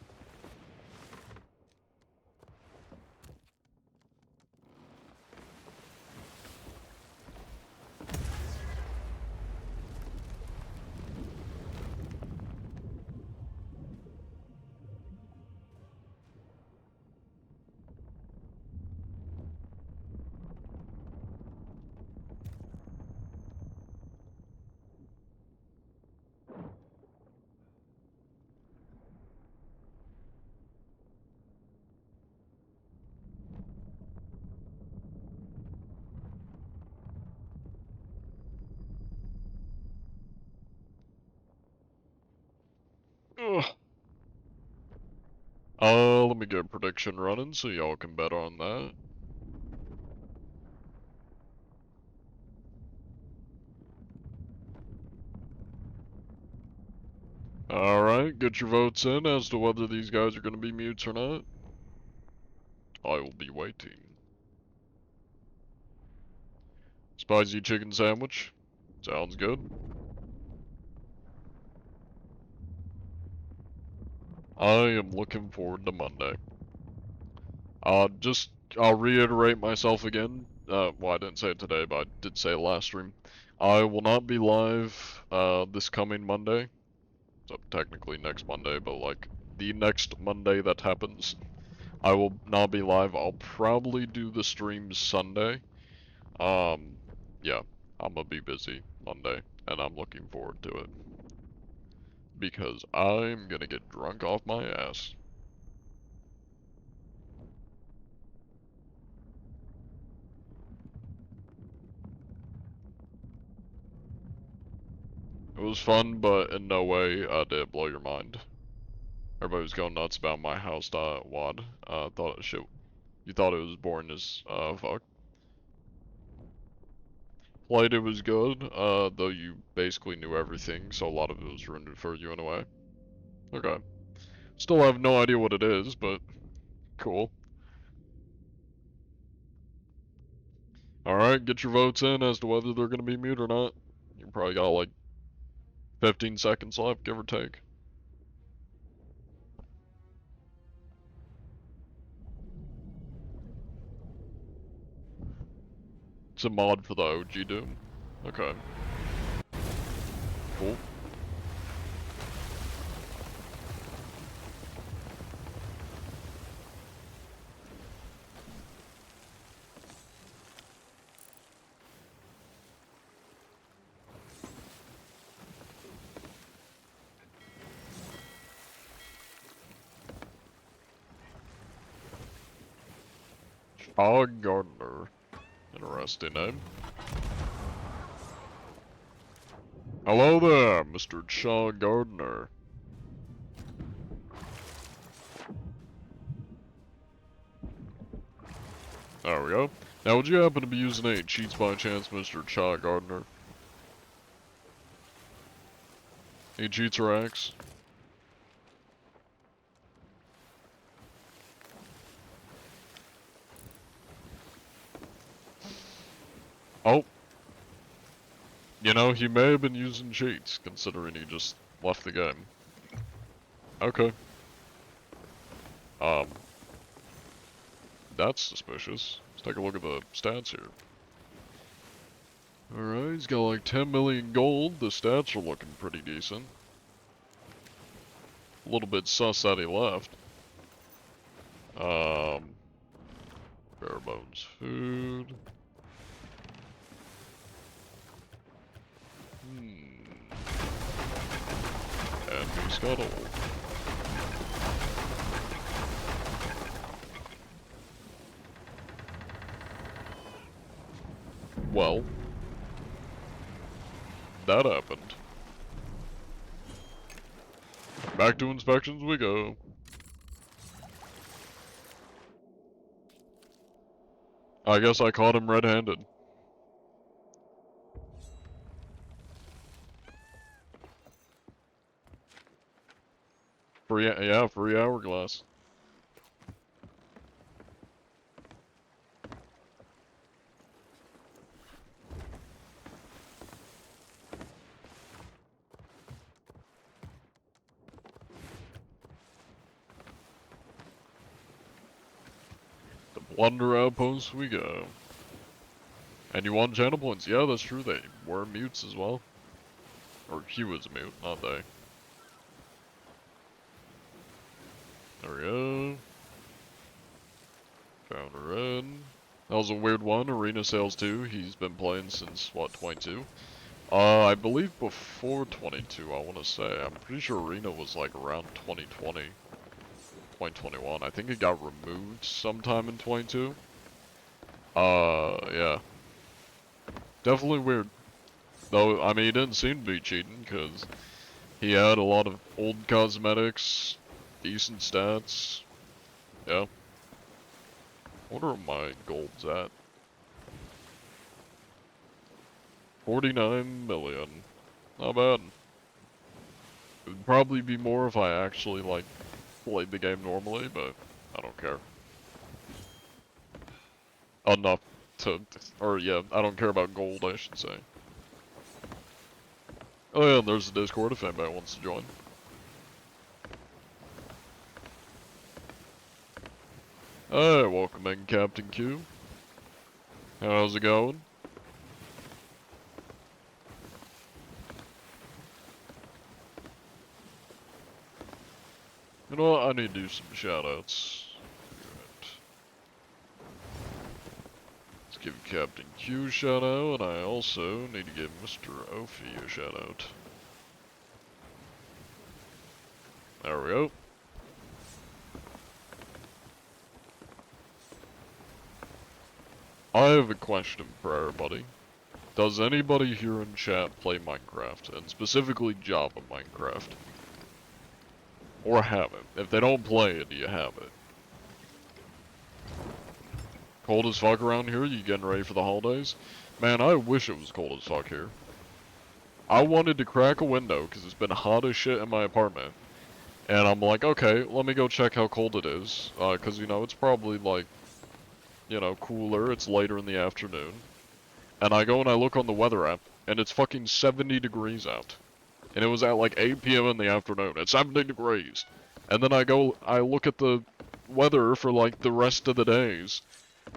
Ugh. Let me get a prediction running so y'all can bet on that. Alright, get your votes in as to whether these guys are gonna be mutes or not. I will be waiting. Spicy chicken sandwich. Sounds good. I am looking forward to Monday. I'll reiterate myself again. Well, I didn't say it today, but I did say it last stream. I will not be live, this coming Monday. So technically next Monday, but like, the next Monday that happens, I will not be live. I'll probably do the stream Sunday. Yeah, I'm gonna be busy Monday, and I'm looking forward to it. Because I'm gonna get drunk off my ass. It was fun, but in no way did it blow your mind. Everybody was going nuts about my house.wad. Thought shit. You thought it was boring as fuck. Played it was good, though you basically knew everything, so a lot of it was ruined for you in a way. Okay. Still have no idea what it is, but cool. Alright, get your votes in as to whether they're gonna be mute or not. You probably got like 15 seconds left, give or take. It's a mod for the OG Doom. Okay. Cool. Shaw Gardner. Interesting name. Hello there, Mr. Shaw Gardner. There we go. Now, would you happen to be using any cheats by chance, Mr. Shaw Gardner? Any cheats or hacks? Oh. You know, he may have been using cheats, considering he just left the game. Okay. Um, that's suspicious. Let's take a look at the stats here. Alright, he's got like 10 million gold. The stats are looking pretty decent. A little bit sus that he left. Bare bones food. And we scuttle. Well, that happened. Back to inspections we go. I guess I caught him red-handed. Free hourglass. The Blunder Outpost we go. And you want channel points? Yeah, that's true. They were mutes as well. Or he was a mute, not they. There we go. Found a red. That was a weird one. Arena Sales 2. He's been playing since, what, 22? I believe before 22, I want to say. I'm pretty sure Arena was like around 2020. 2021. I think it got removed sometime in 22. Yeah. Definitely weird. Though, I mean, he didn't seem to be cheating, because he had a lot of old cosmetics, decent stats. Yeah. Wonder what my gold's at. 49 million. Not bad. It would probably be more if I actually, like, played the game normally, but I don't care. Enough to, or yeah, I don't care about gold, I should say. Oh yeah, and there's the Discord if anybody wants to join. Hey, welcome in, Captain Q. How's it going? You know what, I need to do some shoutouts. Let's give Captain Q a shout out, and I also need to give Mr. Ophi a shout out. There we go. I have a question for everybody. Does anybody here in chat play Minecraft, and specifically Java Minecraft? Or have it? If they don't play it, do you have it? Cold as fuck around here? You getting ready for the holidays? Man, I wish it was cold as fuck here. I wanted to crack a window because it's been hot as shit in my apartment. And I'm like, okay, let me go check how cold it is. Because, you know, it's probably like, you know, cooler. It's later in the afternoon. And I go and I look on the weather app, and it's fucking 70 degrees out. And it was at like 8 p.m. in the afternoon. It's 70 degrees. And then I look at the weather for like the rest of the days.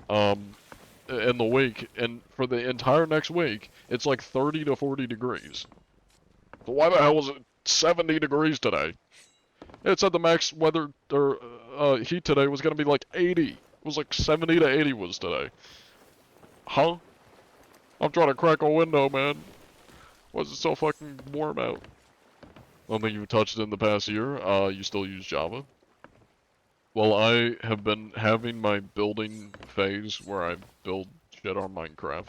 In the week, and for the entire next week, it's like 30 to 40 degrees. So why the hell was it 70 degrees today? It said the max weather, or, heat today was gonna be like 80. It was like 70 to 80 was today. Huh? I'm trying to crack a window, man. Why is it so fucking warm out? I don't think you've touched it in the past year. You still use Java? Well, I have been having my building phase where I build shit on Minecraft.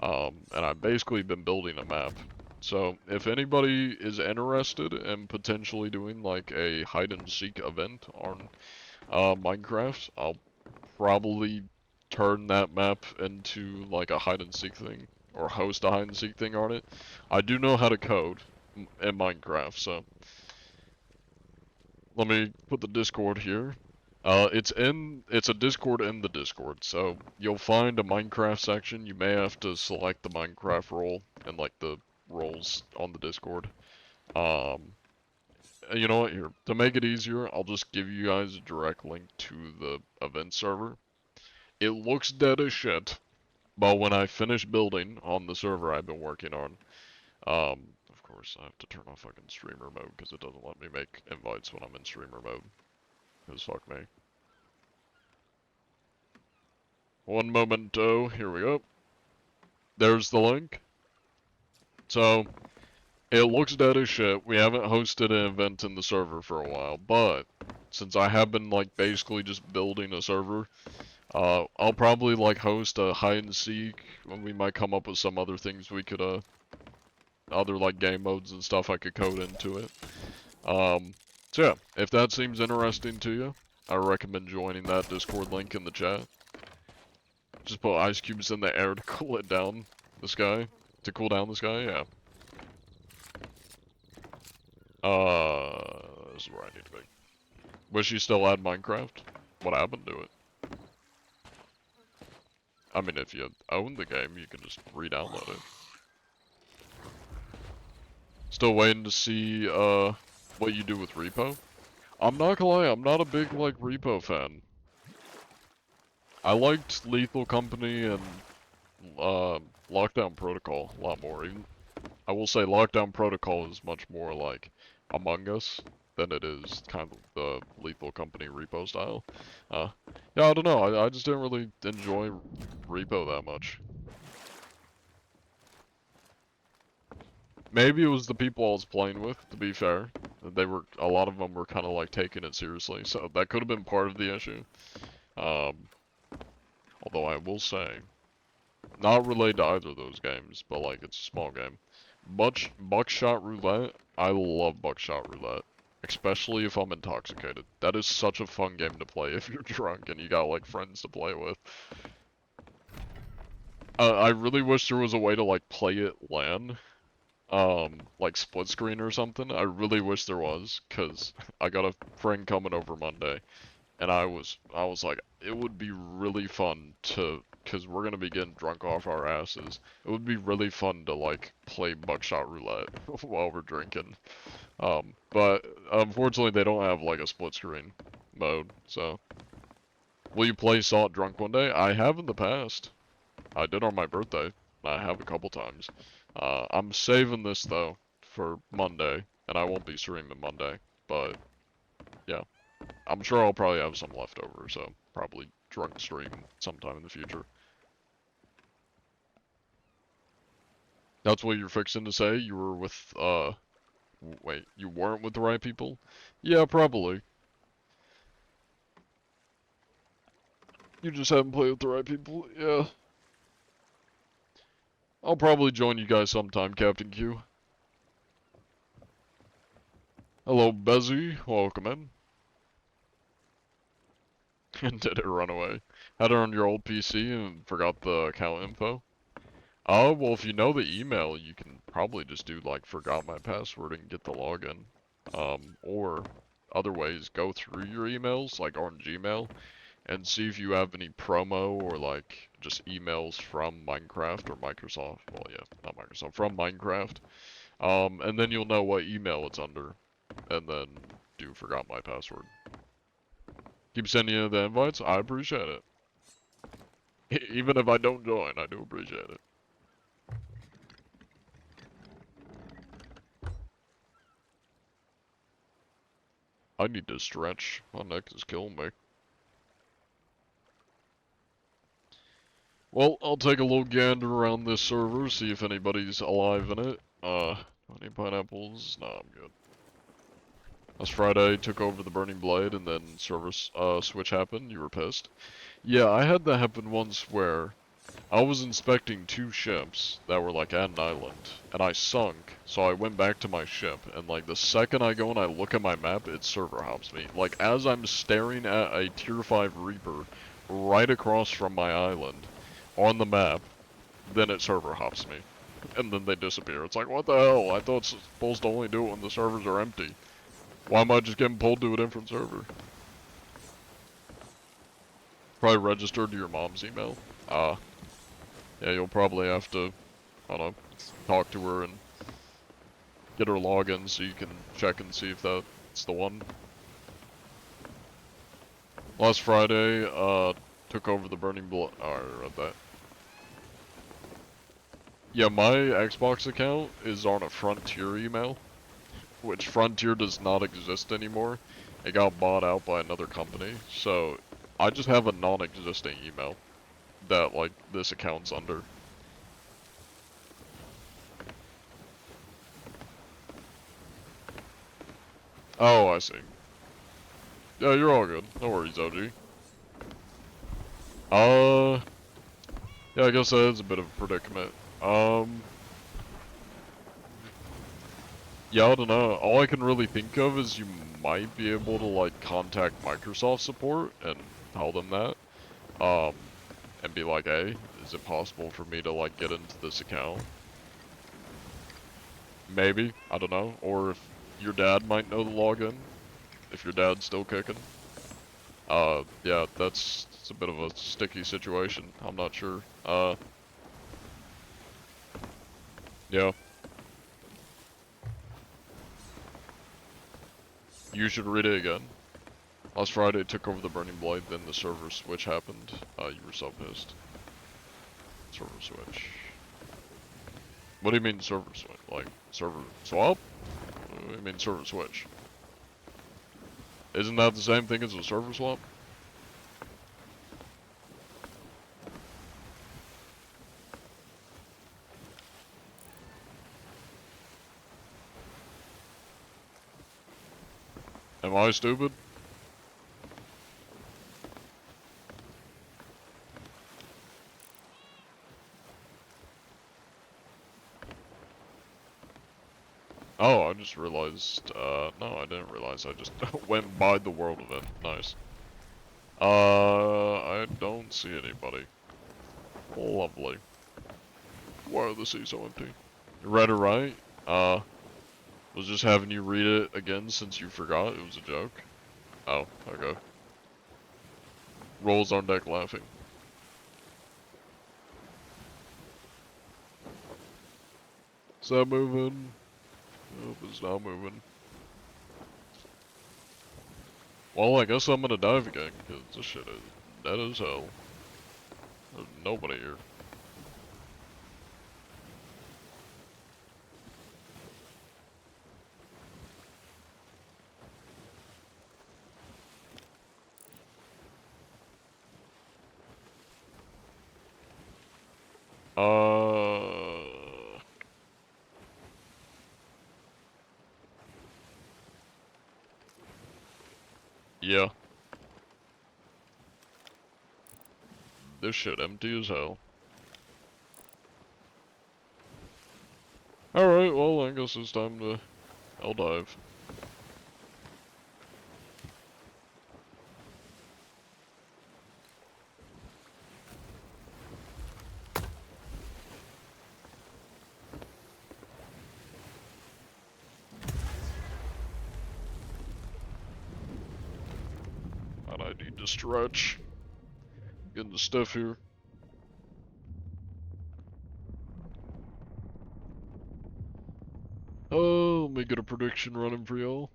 And I've basically been building a map. So, if anybody is interested in potentially doing like a hide and seek event on Minecraft, I'll probably turn that map into like a hide and seek thing, or host a hide and seek thing on it. I do know how to code in Minecraft, so let me put the Discord here. It's a Discord in the Discord, so you'll find a Minecraft section. You may have to select the Minecraft role and like the roles on the Discord. You know what? Here, to make it easier, I'll just give you guys a direct link to the event server. It looks dead as shit, but when I finish building on the server I've been working on, of course I have to turn off fucking streamer mode because it doesn't let me make invites when I'm in streamer mode. Because fuck me. One momento, here we go. There's the link. So, it looks dead as shit. We haven't hosted an event in the server for a while, but since I have been like basically just building a server, I'll probably like host a hide and seek, and we might come up with some other things we could other like game modes and stuff I could code into it. So yeah, if that seems interesting to you, I recommend joining that Discord link in the chat. Just put ice cubes in the air to cool it down the sky. To cool down the sky, yeah. This is where I need to be. Wish you still had Minecraft? What happened to it? I mean, if you own the game, you can just re-download it. Still waiting to see, what you do with Repo? I'm not gonna lie, I'm not a big, like, Repo fan. I liked Lethal Company and, Lockdown Protocol a lot more. Even, I will say Lockdown Protocol is much more like Among Us than it is kind of the Lethal Company Repo style. Yeah, I don't know, I just didn't really enjoy Repo that much. Maybe it was the people I was playing with, to be fair. A lot of them were kind of like taking it seriously, so that could have been part of the issue. Although I will say, not related to either of those games, but like it's a small game. Buckshot Roulette, I love Buckshot Roulette. Especially if I'm intoxicated. That is such a fun game to play if you're drunk and you got like friends to play with. I really wish there was a way to like play it LAN. Like split screen or something. I really wish there was, cause I got a friend coming over Monday, and I was like, it would be really fun to, cause we're gonna be getting drunk off our asses. It would be really fun to like play Buckshot Roulette while we're drinking. But unfortunately they don't have like a split screen mode, so. Will you play Salt Drunk one day? I have in the past. I did on my birthday. I have a couple times. I'm saving this though for Monday, and I won't be streaming Monday, but yeah. I'm sure I'll probably have some left over, so probably drunk stream sometime in the future. That's what you're fixing to say? You were with, wait, you weren't with the right people? Yeah, probably. You just haven't played with the right people, yeah. I'll probably join you guys sometime, Captain Q. Hello, Bezzy. Welcome in. And did it run away? Had it on your old PC and forgot the account info? Oh, well, if you know the email, you can probably just do, like, forgot my password and get the login. Or, other ways, go through your emails, like on Gmail, and see if you have any promo or, like, just emails from Minecraft or Microsoft. Well, yeah, not Microsoft, from Minecraft. And then you'll know what email it's under. And then do forgot my password. Keep sending you the invites. I appreciate it. Even if I don't join, I do appreciate it. I need to stretch. My neck is killing me. Well, I'll take a little gander around this server, see if anybody's alive in it. Any pineapples? No, I'm good. Last Friday, took over the Burning Blade, and then server switch happened. You were pissed. Yeah, I had that happen once where I was inspecting 2 ships that were like at an island, and I sunk, so I went back to my ship, and like the second I go and I look at my map, it server hops me. Like as I'm staring at a tier 5 Reaper right across from my island on the map, then it server hops me. And then they disappear. It's like, what the hell? I thought it's supposed to only do it when the servers are empty. Why am I just getting pulled to a different server? Probably registered to your mom's email. Yeah, you'll probably have to, I don't know, talk to her and get her login so you can check and see if that's the one. Last Friday, took over the Burning Blood. Oh, I read that. Yeah, my Xbox account is on a Frontier email, which Frontier does not exist anymore. It got bought out by another company, so I just have a non-existing email that, like, this account's under. Oh, I see. Yeah, you're all good. No worries, OG. Yeah, I guess that is a bit of a predicament. Yeah, I don't know. All I can really think of is you might be able to, like, contact Microsoft support and tell them that. And be like, hey, is it possible for me to, like, get into this account? Maybe, I don't know. Or if your dad might know the login, if your dad's still kicking. Yeah, it's a bit of a sticky situation. I'm not sure. Yeah. You should read it again. Last Friday took over the Burning Blade, then the server switch happened. You were so pissed. Server switch. What do you mean server switch? Like, server swap? What do you mean server switch? Isn't that the same thing as a server swap? Am I stupid? Oh, I just realized, no, I didn't realize, I just went by the world event. Nice. I don't see anybody. Lovely. Why are the seats so empty? You read it right? Was just having you read it again since you forgot it was a joke. Oh, okay. Rolls on deck laughing. Is that moving? Nope, it's not moving. Well, I guess I'm gonna dive again, because this shit is dead as hell. There's nobody here. Yeah. This shit empty as hell. Alright, well, I guess it's time to I'll dive. And I need to stretch. Getting the stuff here. Oh, let me get a prediction running for y'all.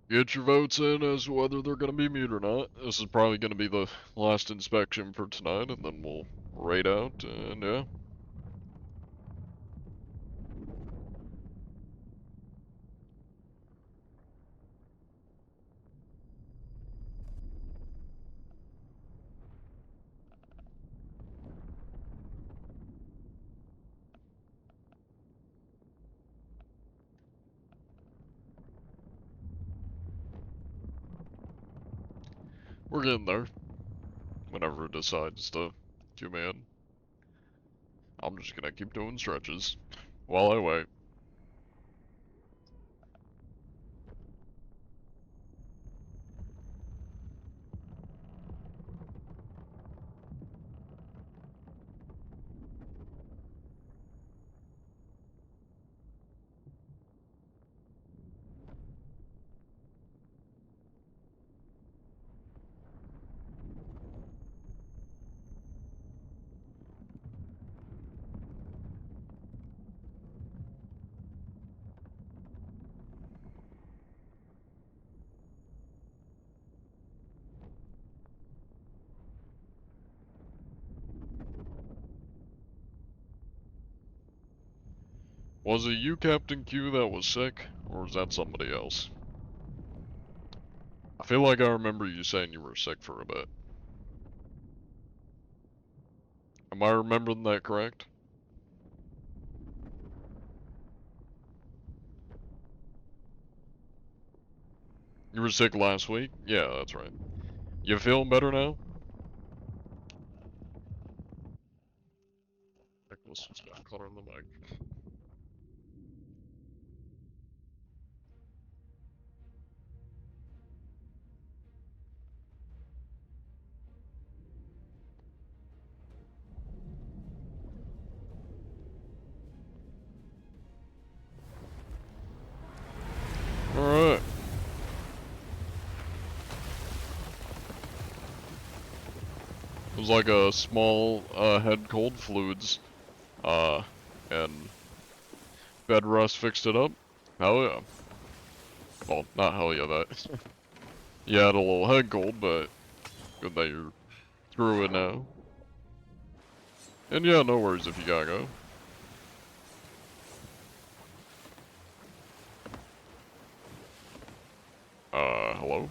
Get your votes in as to whether they're gonna be mute or not. This is probably gonna be the last inspection for tonight, and then we'll raid out, and yeah. We're getting there. Whenever it decides to you, man. I'm just gonna keep doing stretches while I wait. Was it you, Captain Q, that was sick, or was that somebody else? I feel like I remember you saying you were sick for a bit. Am I remembering that correct? You were sick last week? Yeah, that's right. You feeling better now? Nicholas was back on the mic. Alright. It was like a small head cold fluids, and bed rust fixed it up. Hell yeah. Well, not hell yeah, that. You had a little head cold, but good that you're through it now. And yeah, no worries if you gotta go. Hello?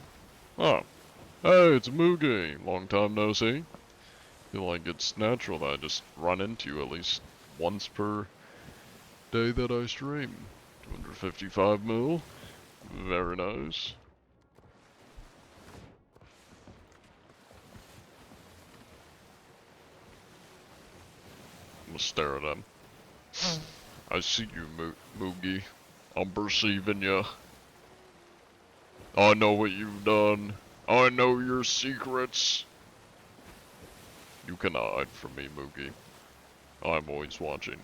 Oh. Hey, it's Moogie. Long time no see. Feel like it's natural that I just run into you at least once per day that I stream. 255 mil. Very nice. I'm gonna stare at him. I see you, Moogie. I'm perceiving ya. I know what you've done. I know your secrets. You cannot hide from me, Moogie. I'm always watching.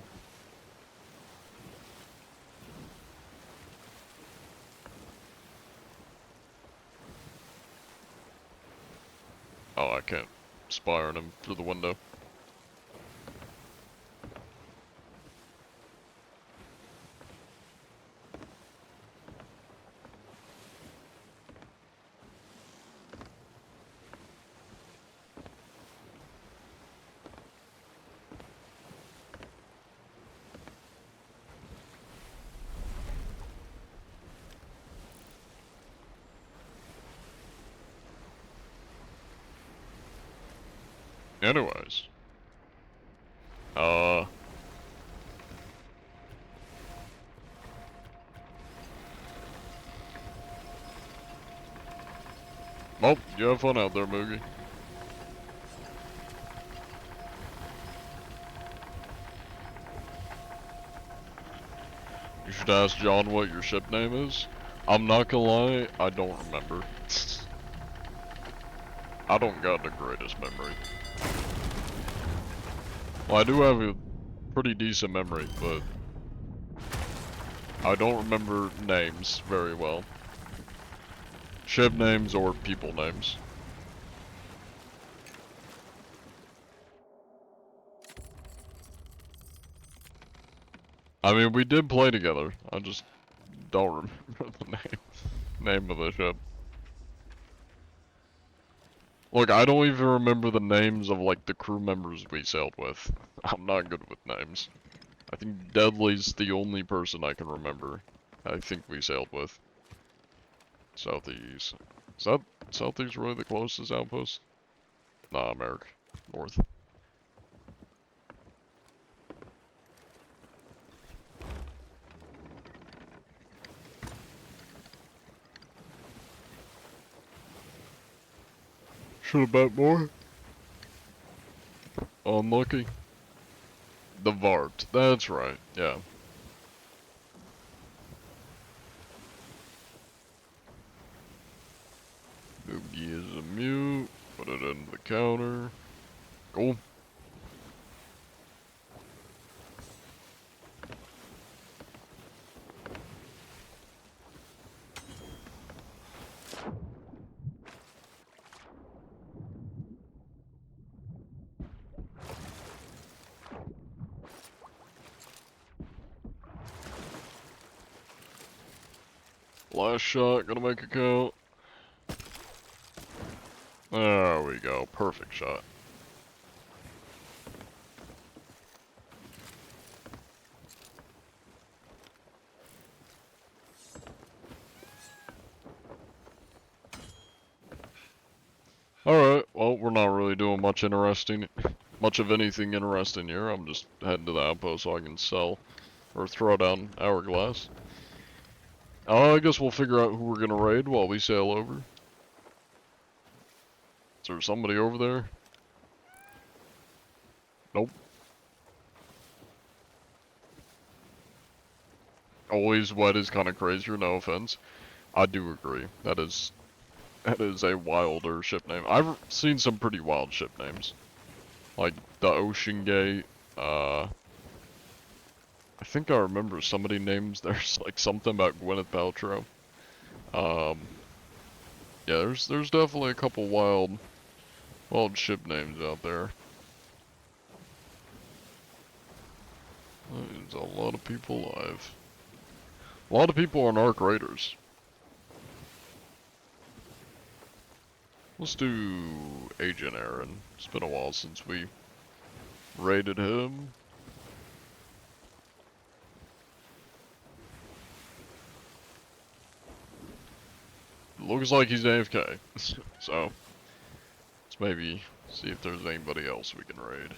Oh, I can't spy on him through the window. Anyways. Well, you have fun out there, Moogie. You should ask John what your ship name is. I'm not gonna lie, I don't remember. I don't got the greatest memory. Well, I do have a pretty decent memory, but I don't remember names very well. Ship names or people names. I mean, we did play together. I just don't remember the name of the ship. Look, I don't even remember the names of, like, the crew members we sailed with. I'm not good with names. I think Deadly's the only person I can remember. I think we sailed with. Southeast. Is that Southeast really the closest outpost? Nah, Merrick. North. Should've bet more. Unlucky. The Vart. That's right. Yeah. Boogie is a mute. Put it into the counter. Cool. Last shot, gonna make a count. There we go, perfect shot. Alright, well, we're not really doing much of anything interesting here. I'm just heading to the outpost so I can sell, or throw down Hourglass. I guess we'll figure out who we're gonna raid while we sail over. Is there somebody over there? Nope. Always wet is kind of crazier, no offense. I do agree. That is a wilder ship name. I've seen some pretty wild ship names. Like the Ocean Gate, I think I remember somebody names there's like something about Gwyneth Paltrow. Yeah, there's definitely a couple wild ship names out there. There's a lot of people alive. A lot of people on Arc Raiders. Let's do Agent Aaron. It's been a while since we raided him. Looks like he's AFK. So, let's maybe see if there's anybody else we can raid.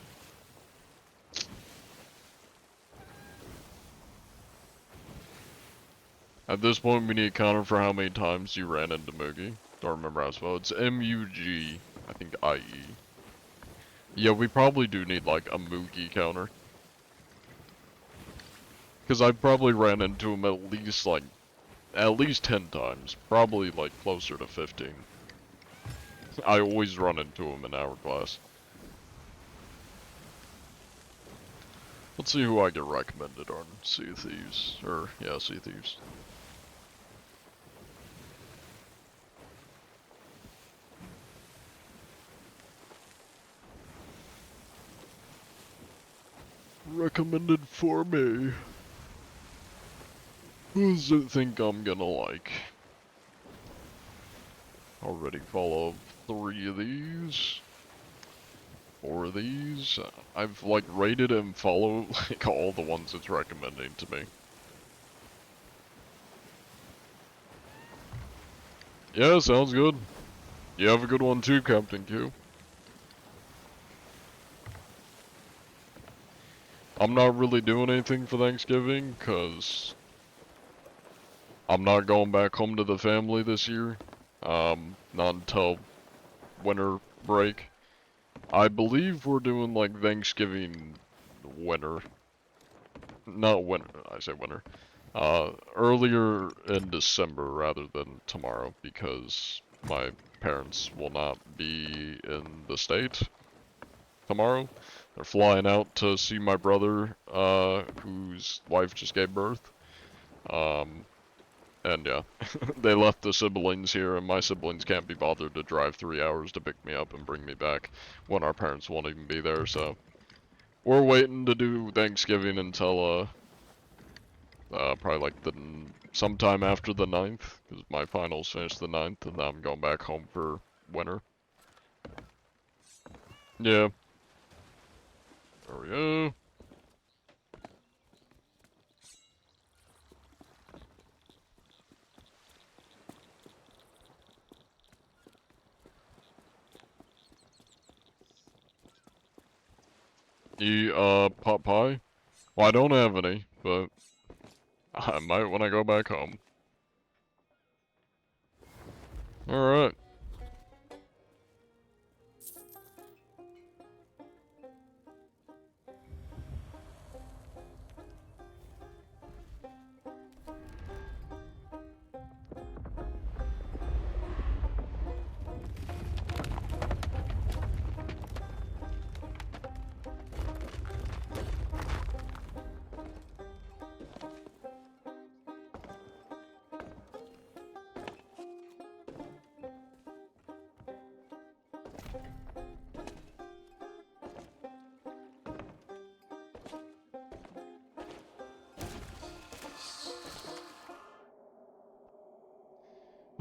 At this point, we need a counter for how many times you ran into Moogie. Don't remember how to spell it. It's M-U-G, I think I-E. Yeah, we probably do need like a Moogie counter. Because I probably ran into him at least 10 times. Probably like closer to 15. I always run into him in Hourglass. Let's see who I get recommended on Sea of Thieves. Or, yeah, Sea of Thieves. Recommended for me. Who does it think I'm gonna like? Already follow 3 of these. 4 of these. I've like rated and followed like all the ones it's recommending to me. Yeah, sounds good. You have a good one too, Captain Q. I'm not really doing anything for Thanksgiving, cause I'm not going back home to the family this year. Not until winter break. I believe we're doing like Thanksgiving winter. Not winter, I say winter. Earlier in December rather than tomorrow because my parents will not be in the state tomorrow. They're flying out to see my brother, whose wife just gave birth. And yeah, they left the siblings here, and my siblings can't be bothered to drive 3 hours to pick me up and bring me back when our parents won't even be there, so we're waiting to do Thanksgiving until, probably like sometime after the 9th, because my finals finish the 9th, and then I'm going back home for winter. Yeah. There we go. Pot pie? Well, I don't have any, but I might when I go back home. Alright.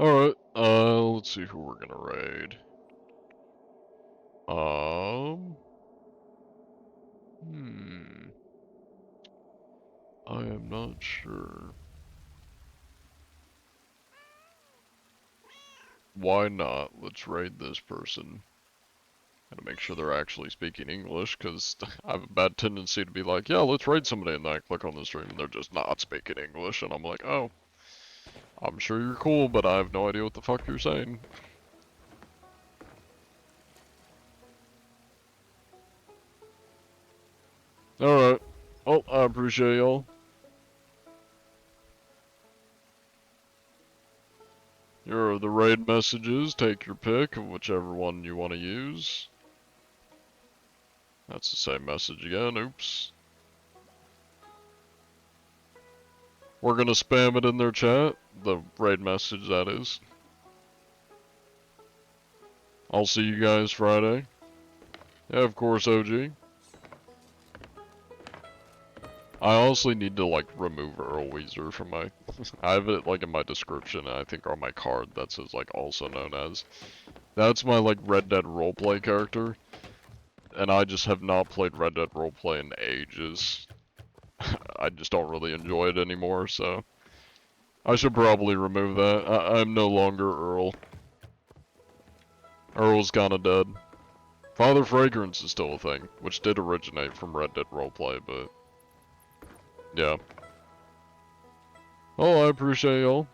Alright, let's see who we're gonna raid. I am not sure. Why not? Let's raid this person. Gotta make sure they're actually speaking English, because I have a bad tendency to be like, yeah, let's raid somebody, and then I click on the stream and they're just not speaking English, and I'm like, oh, I'm sure you're cool, but I have no idea what the fuck you're saying. Alright. Well, I appreciate y'all. Here are the raid messages. Take your pick of whichever one you want to use. That's the same message again. Oops. We're gonna spam it in their chat. The raid message, that is. I'll see you guys Friday. Yeah, of course, OG. I honestly need to, like, remove Earl Weezer from my... I have it, like, in my description, and I think on my card that says, like, also known as. That's my, like, Red Dead roleplay character. And I just have not played Red Dead roleplay in ages. I just don't really enjoy it anymore, so... I should probably remove that. I'm no longer Earl. Earl's kinda dead. Father Fragrance is still a thing, which did originate from Red Dead roleplay, but... yeah. Oh, I appreciate y'all.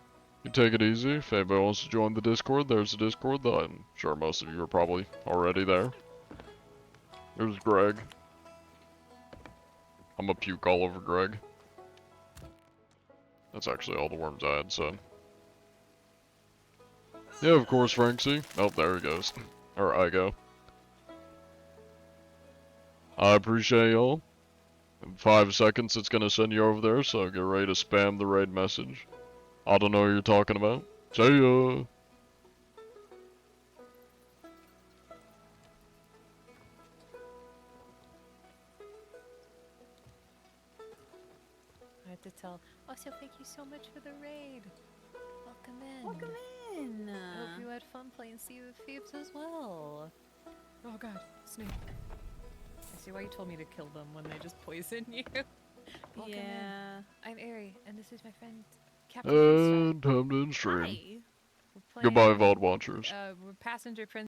You take it easy. If anybody wants to join the Discord, there's the Discord, though I'm sure most of you are probably already there. There's Greg. I'm gonna puke all over Greg. That's actually all the worms I had, so... yeah, of course, Franksy. Oh, there he goes. Or I go. I appreciate y'all. In 5 seconds, it's gonna send you over there, so get ready to spam the raid message. I don't know what you're talking about. See ya! I have to tell. Also, thank you so much for the raid. Welcome in. Welcome in. I hope you had fun playing Sea of Thieves as well. Oh god, Snake. I see why you told me to kill them when they just poison you. Welcome Yeah. in. I'm Ari, and this is my friend Captain And time to end stream. Hi. We're playing, Goodbye, VOD watchers. we're Passenger Princess.